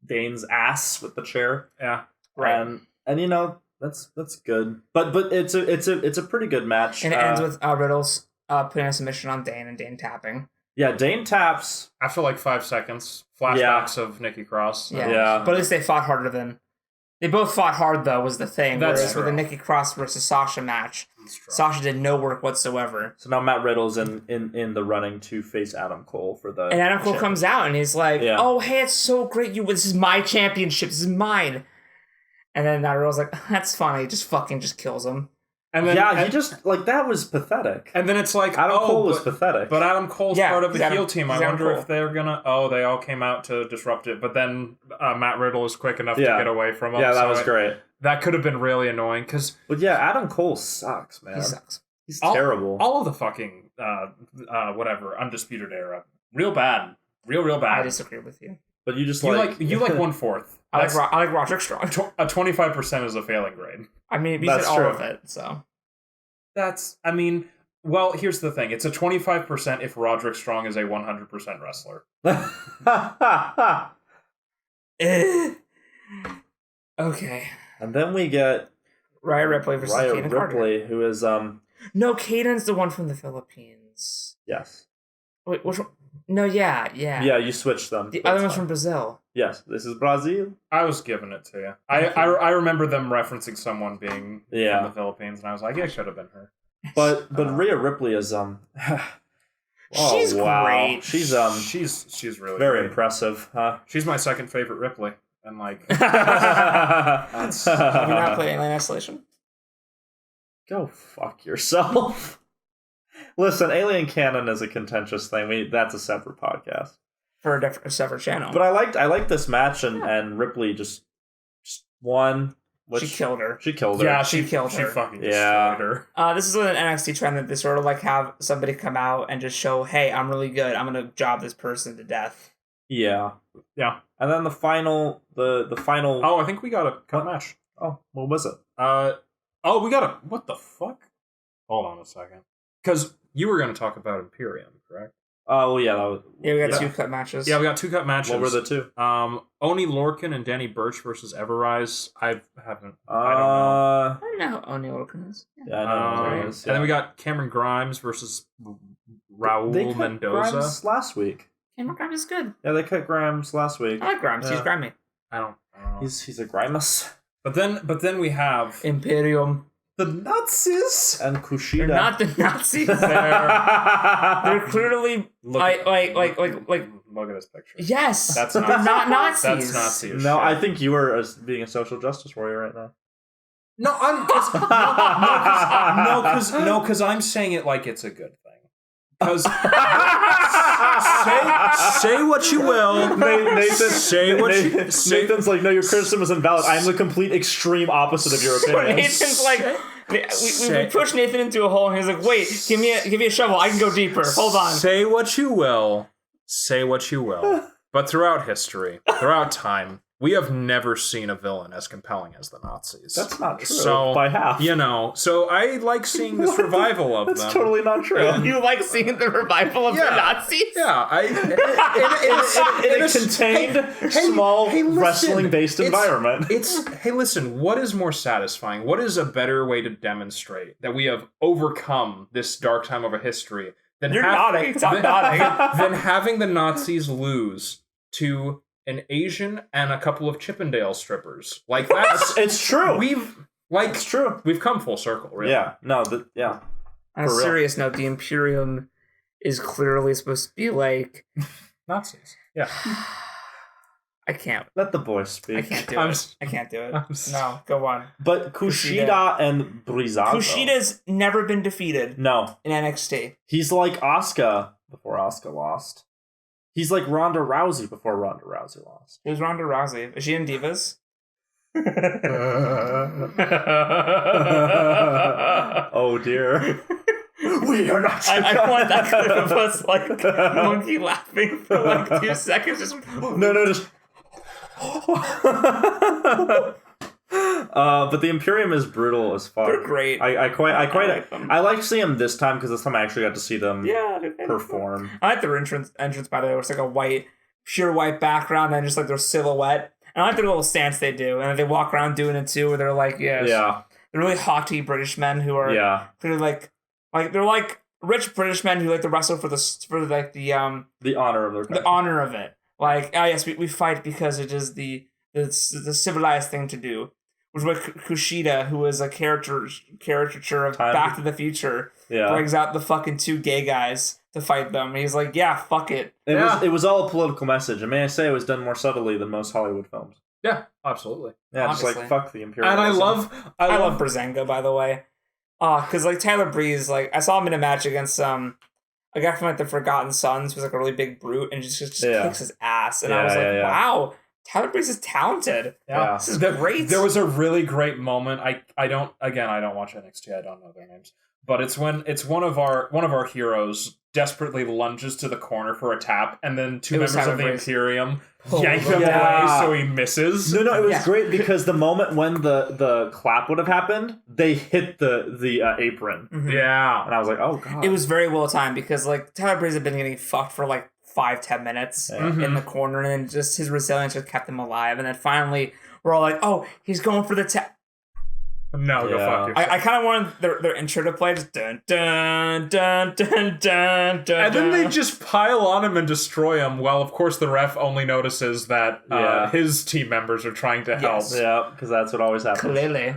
Dane's ass with the chair. Yeah. Right. And you know, that's good, but it's a pretty good match, and it ends with Riddle's putting a submission on Dane and Dane tapping. Yeah, Dane taps after like 5 seconds. Flashbacks of Nikki Cross. Yeah, but at least they fought harder than they both fought hard though. Was the thing. Whereas with the Nikki Cross versus Sasha match, Sasha did no work whatsoever. So now Matt Riddle's in the running to face Adam Cole for the. And Adam Cole comes out and he's like, "Oh hey, it's so great! This is my championship. This is mine." And then Matt Riddle's like, that's funny. Just kills him. And then he just like that was pathetic. And then it's like Adam Cole was pathetic. But Adam Cole's part of the heel team. I wonder if they're gonna. Oh, they all came out to disrupt it. But then Matt Riddle is quick enough to get away from him. Yeah, that was great. That could have been really annoying because. But yeah, Adam Cole sucks, man. He sucks. He's terrible. All of the fucking whatever Undisputed Era, real bad, real bad. I disagree with you. But you just you like 1/4. I like Roderick Strong. A 25% is a failing grade. I mean, we said all of it, so. Well, here's the thing. It's a 25% if Roderick Strong is a 100% wrestler. Okay. And then we get Rhea Ripley versus Kaden Carter. Who is No, Kaden's the one from the Philippines. Yes. Wait, which one? No, yeah. Yeah, you switched them. The other one's from Brazil. Yes, this is Brazil. I was giving it to you. I remember them referencing someone being from the Philippines, and I was like, it should have been her. But Rhea Ripley is she's great. She's really very great. Impressive. Huh? She's my second favorite Ripley, and like, have you not played Alien Isolation? Go fuck yourself. Listen, Alien Canon is a contentious thing. That's a separate podcast for a separate channel. But I liked this match, and Ripley just won. She killed her. She killed her. Yeah, she killed her. She fucking destroyed her. This is an NXT trend that they sort of like have somebody come out and just show, hey, I'm really good. I'm gonna job this person to death. Yeah. And then the final. Oh, I think we got a cut match. Oh, what was it? We got a. What the fuck? Hold on a second. Because you were going to talk about Imperium, correct? Oh, yeah. We got 2 cut matches. Yeah, we got 2 cut matches. What were the 2? Oni Lorcan and Danny Burch versus Everrise. I don't know. I don't know who Oni Lorcan is. Yeah, I know who he is. And then we got Cameron Grimes versus Raul they cut Mendoza. Grimes last week. Cameron Grimes is good. Yeah, they cut Grimes last week. I like Grimes. Yeah. He's grimy. I don't know. He's a Grimus. But then we have Imperium. The Nazis and Kushida. They're not the Nazis. They're clearly like Look at this picture. Yes, That's they're not Nazis. That's Nazi as No, shit. I think you are being a social justice warrior right now. No, because I'm saying it like it's a good thing. Because say what you will, Nathan's like, no, your criticism is invalid. I'm the complete extreme opposite of your opinion. Nathan's like, we pushed Nathan into a hole, and he's like, wait, give me a shovel. I can go deeper. Hold on. Say what you will. But throughout history, throughout time, we have never seen a villain as compelling as the Nazis. That's not true. So, by half. So I like seeing this revival of them. That's totally not true. You like seeing the revival of the Nazis? Yeah, in a contained, small, wrestling-based environment. Hey, listen, what is more satisfying? What is a better way to demonstrate that we have overcome this dark time of a history than nodding. Stop nodding. than having the Nazis lose to an Asian and a couple of Chippendale strippers? Like, it's true. It's true. We've come full circle, really. Yeah. No. On a serious note, the Imperium is clearly supposed to be like Nazis. Yeah. I can't. Let the boy speak. I can't do it. I can't do it. No, go on. But Kushida and Brizato. Kushida's never been defeated. No. In NXT. He's like Asuka before Asuka lost. He's like Ronda Rousey before Ronda Rousey lost. Who's Ronda Rousey? Is she in Divas? Oh dear. We are not. I want that clip of us like monkey laughing for like 2 seconds. Just just. But the Imperium is brutal as fuck. They're great. I like them. I like seeing them this time because this time I actually got to see them perform. I like their entrance by the way. It's like a pure white background and just like their silhouette. And I like their little stance they do, and they walk around doing it too, where they're like, they're really haughty British men who are clearly like they're like rich British men who like to wrestle for the honor of their country. The honor of it. Like, yes, we fight because it is the civilized thing to do. Which is what Kushida, who is a caricature of Back to the Future, brings out the fucking 2 gay guys to fight them. And he's like, yeah, fuck it. It was all a political message. And may I say, it was done more subtly than most Hollywood films. Yeah, absolutely. Yeah, obviously. Just like, fuck the Imperium. And I love Breezango, by the way. Because like Tyler Breeze, like I saw him in a match against a guy from like the Forgotten Sons, who's like a really big brute and just kicks his ass. And I was like, wow. Tyler Breeze is talented. Yeah. This is great. There was a really great moment. I don't watch NXT. I don't know their names. But it's when one of our heroes desperately lunges to the corner for a tap, and then 2 members of the Imperium yank him away so he misses. No, it was great because the moment when the clap would have happened, they hit the apron. Mm-hmm. Yeah. And I was like, oh god. It was very well timed because like Tyler Breeze had been getting fucked for like 5-10 minutes in the corner, and then just his resilience just kept him alive. And then finally, we're all like, "Oh, he's going for the tap." No, go fuck yourself. I kind of wanted their intro to play just dun dun dun dun dun dun, and then they just pile on him and destroy him. Well, of course, the ref only notices that his team members are trying to help. Yeah, because that's what always happens. Clearly.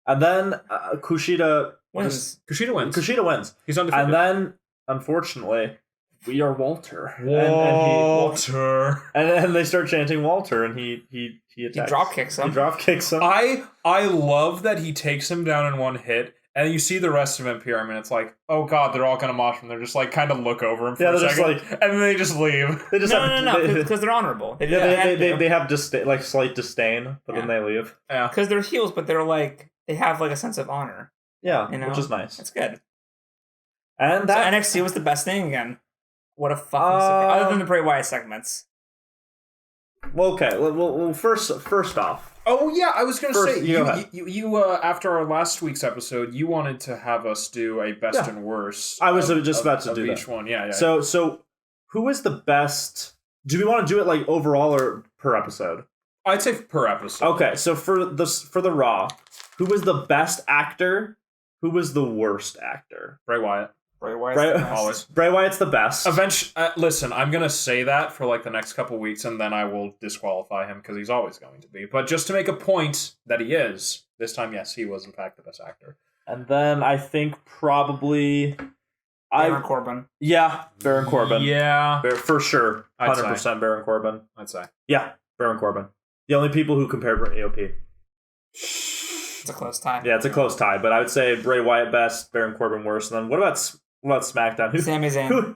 And then Kushida wins. Kushida wins. He's undefeated. And then, unfortunately, we are Walter. Walter. And then they start chanting Walter, and he attacks. He drop kicks him. I love that he takes him down in one hit, and you see the rest of Imperium, and it's like, oh god, they're all gonna mosh him. They're just like kind of look over him for a second, and then they just leave. They just no, because they're honorable. They have slight disdain, but then they leave. Yeah, because they're heels, but they're like they have like a sense of honor. Yeah, which is nice. It's good. And that NXT was the best thing again. What a fucking other than the Bray Wyatt segments. Well, okay. Well, first off. Oh yeah, I was going to say you after our last week's episode, you wanted to have us do a best and worst. I was just about to do each one. Yeah. So who is the best? Do we want to do it like overall or per episode? I'd say per episode. Okay, so for the Raw, who was the best actor? Who was the worst actor? Bray Wyatt. Bray Wyatt's the best. Eventually, listen, I'm going to say that for like the next couple weeks, and then I will disqualify him because he's always going to be. But just to make a point that he is, this time, yes, he was in fact the best actor. And then I think probably Baron Corbin. Yeah, Baron Corbin. Yeah. For sure. 100% Baron Corbin. I'd say. Yeah, Baron Corbin. The only people who compared were AOP. It's a close tie. Yeah, it's a close tie, but I would say Bray Wyatt best, Baron Corbin worse. And then what about SmackDown? Sami Zayn.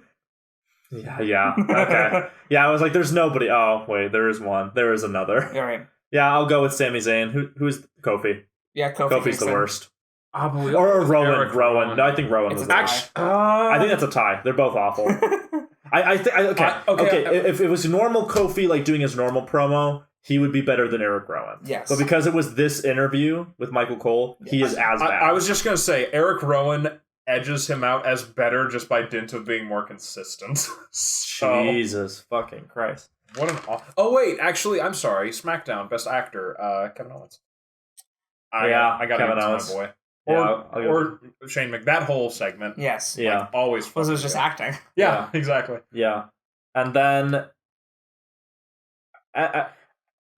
Yeah. Okay. Yeah, I was like, there's nobody. Oh, wait, there is one. There is another. You're right. Yeah, I'll go with Sami Zayn. Who's Kofi? Yeah, Kofi's the worst. Or Rowan. No, I think Rowan's the worst. I think that's a tie. They're both awful. Okay. If it was normal Kofi like doing his normal promo, he would be better than Eric Rowan. Yes. But because it was this interview with Michael Cole, he is as bad. I was just going to say, Eric Rowan edges him out as better just by dint of being more consistent. Jesus fucking Christ. What an Oh, wait, actually, I'm sorry. SmackDown, Best Actor, Kevin Owens. I got Kevin Owens, my boy. Or Shane Mc. That whole segment. Yes. Yeah. Like, always. Because it was just acting. Yeah, exactly. Yeah. And then...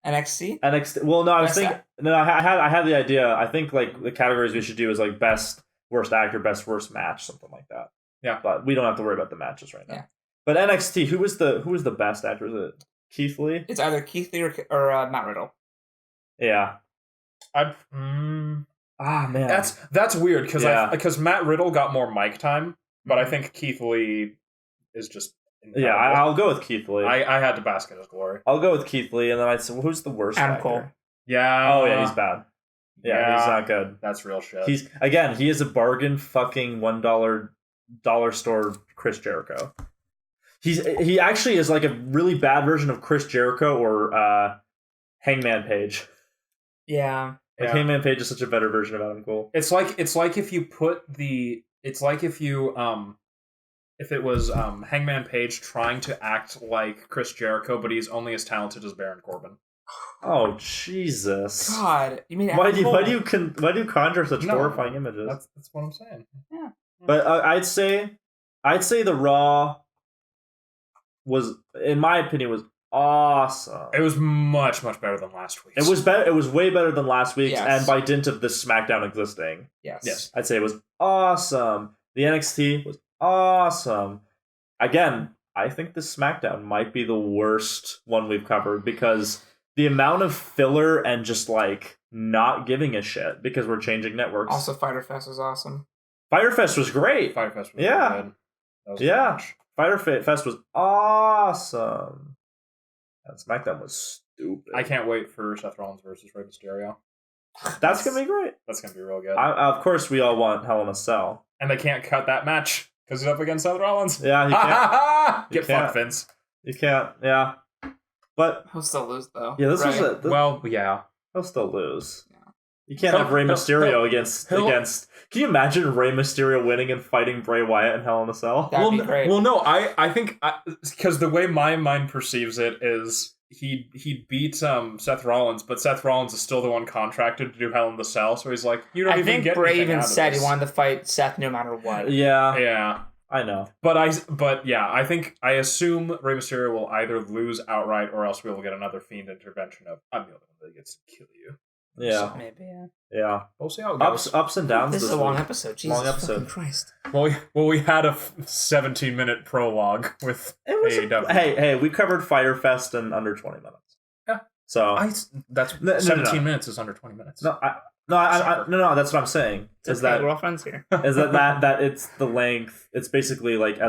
NXT? Well, no, I was thinking... No, I had the idea. I think like the categories we should do is like best worst actor, best worst match, something like that. Yeah. But we don't have to worry about the matches right now. Yeah. But NXT, who was the best actor? Was it Keith Lee? It's either Keith Lee or Matt Riddle. Yeah. Man. That's weird because Matt Riddle got more mic time, but I think Keith Lee is just incredible. Yeah. I'll go with Keith Lee. I had to bask in his glory. I'll go with Keith Lee, and then I'd say, well, who's the worst actor? Cole. Yeah. Oh yeah, he's bad. Yeah, he's not good. That's real shit. He is a bargain fucking $1 dollar store Chris Jericho. He actually is like a really bad version of Chris Jericho or Hangman Page. Yeah. Hangman Page is such a better version of Adam Cole. It's like if you put if it was Hangman Page trying to act like Chris Jericho, but he's only as talented as Baron Corbin. Oh Jesus! God, you mean why do you conjure such horrifying images? That's what I'm saying. Yeah. But I'd say the Raw was, in my opinion, was awesome. It was much better than last week. It was better. It was way better than last week's, yes. and by dint of this SmackDown existing, yes, I'd say it was awesome. The NXT was awesome. Again, I think the SmackDown might be the worst one we've covered because the amount of filler and just like not giving a shit because we're changing networks. Also, Fyter Fest was awesome. Fyter Fest was great. Fyter Fest was really good. Yeah. Fyter Fest was awesome. And SmackDown was stupid. I can't wait for Seth Rollins versus Rey Mysterio. That's going to be great. That's going to be real good. Of course, we all want Hell in a Cell. And they can't cut that match because it's up against Seth Rollins. Yeah, you can't. Get fucked, Vince. You can't, yeah. But he'll still lose, though. Yeah, this was yeah. He'll still lose. Yeah. You can't have Rey Mysterio against. Can you imagine Rey Mysterio winning and fighting Bray Wyatt in Hell in a Cell? That'd be great. Well, no, I think because the way my mind perceives it is he beat Seth Rollins, but Seth Rollins is still the one contracted to do Hell in the Cell, so he's like, you don't even get. I think Bray even said he wanted to fight Seth no matter what. Yeah. I know. But I assume Rey Mysterio will either lose outright or else we will get another Fiend intervention of I'm the only one that gets to kill you. Yeah. So maybe, yeah. We'll see how it goes. Ups and downs. This is a long episode. Jesus fucking Christ. Well, we had a 17-minute prologue with AEW. Hey, we covered Fyter Fest in under 20 minutes. Yeah. So 17 minutes is under 20 minutes. No, that's what I'm saying. We're all friends here. Is that it's the length? It's basically like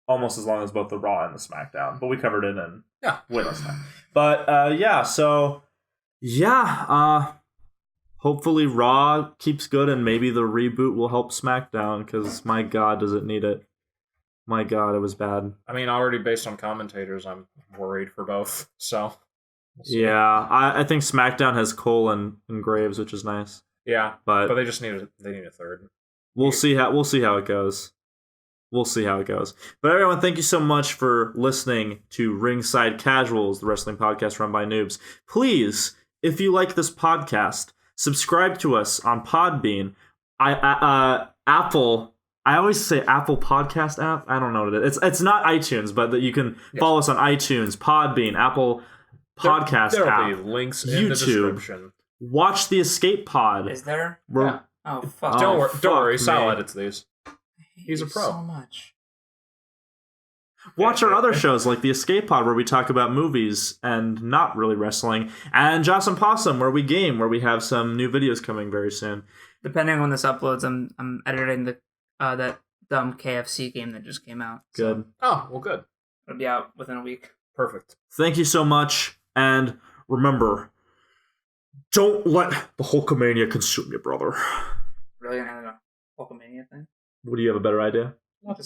almost as long as both the Raw and the SmackDown. But we covered it in way less time. But hopefully Raw keeps good and maybe the reboot will help SmackDown because my God, does it need it? My God, it was bad. I mean, already based on commentators, I'm worried for both. So. Yeah, I think SmackDown has Cole and Graves, which is nice. Yeah, but they just need a third. We'll see how it goes. But everyone, thank you so much for listening to Ringside Casuals, the wrestling podcast run by noobs. Please, if you like this podcast, subscribe to us on Podbean, Apple. I always say Apple Podcast app. I don't know what it is. It's not iTunes, but that you can follow us on iTunes, Podbean, Apple Podcast there app, will be links YouTube. In the description. Watch the Escape Pod. Is there? Oh, don't worry. Sal edits these. He's a pro. So much. Watch our other shows like the Escape Pod, where we talk about movies and not really wrestling, and Joss and Possum, where we have some new videos coming very soon. Depending on when this uploads, I'm editing that dumb KFC game that just came out. Good. So Oh, well, good. it'll be out within a week. Perfect. Thank you so much, and remember, don't let the Hulkamania consume you, brother. Really gonna have a Hulkamania thing? What, do you have a better idea? What the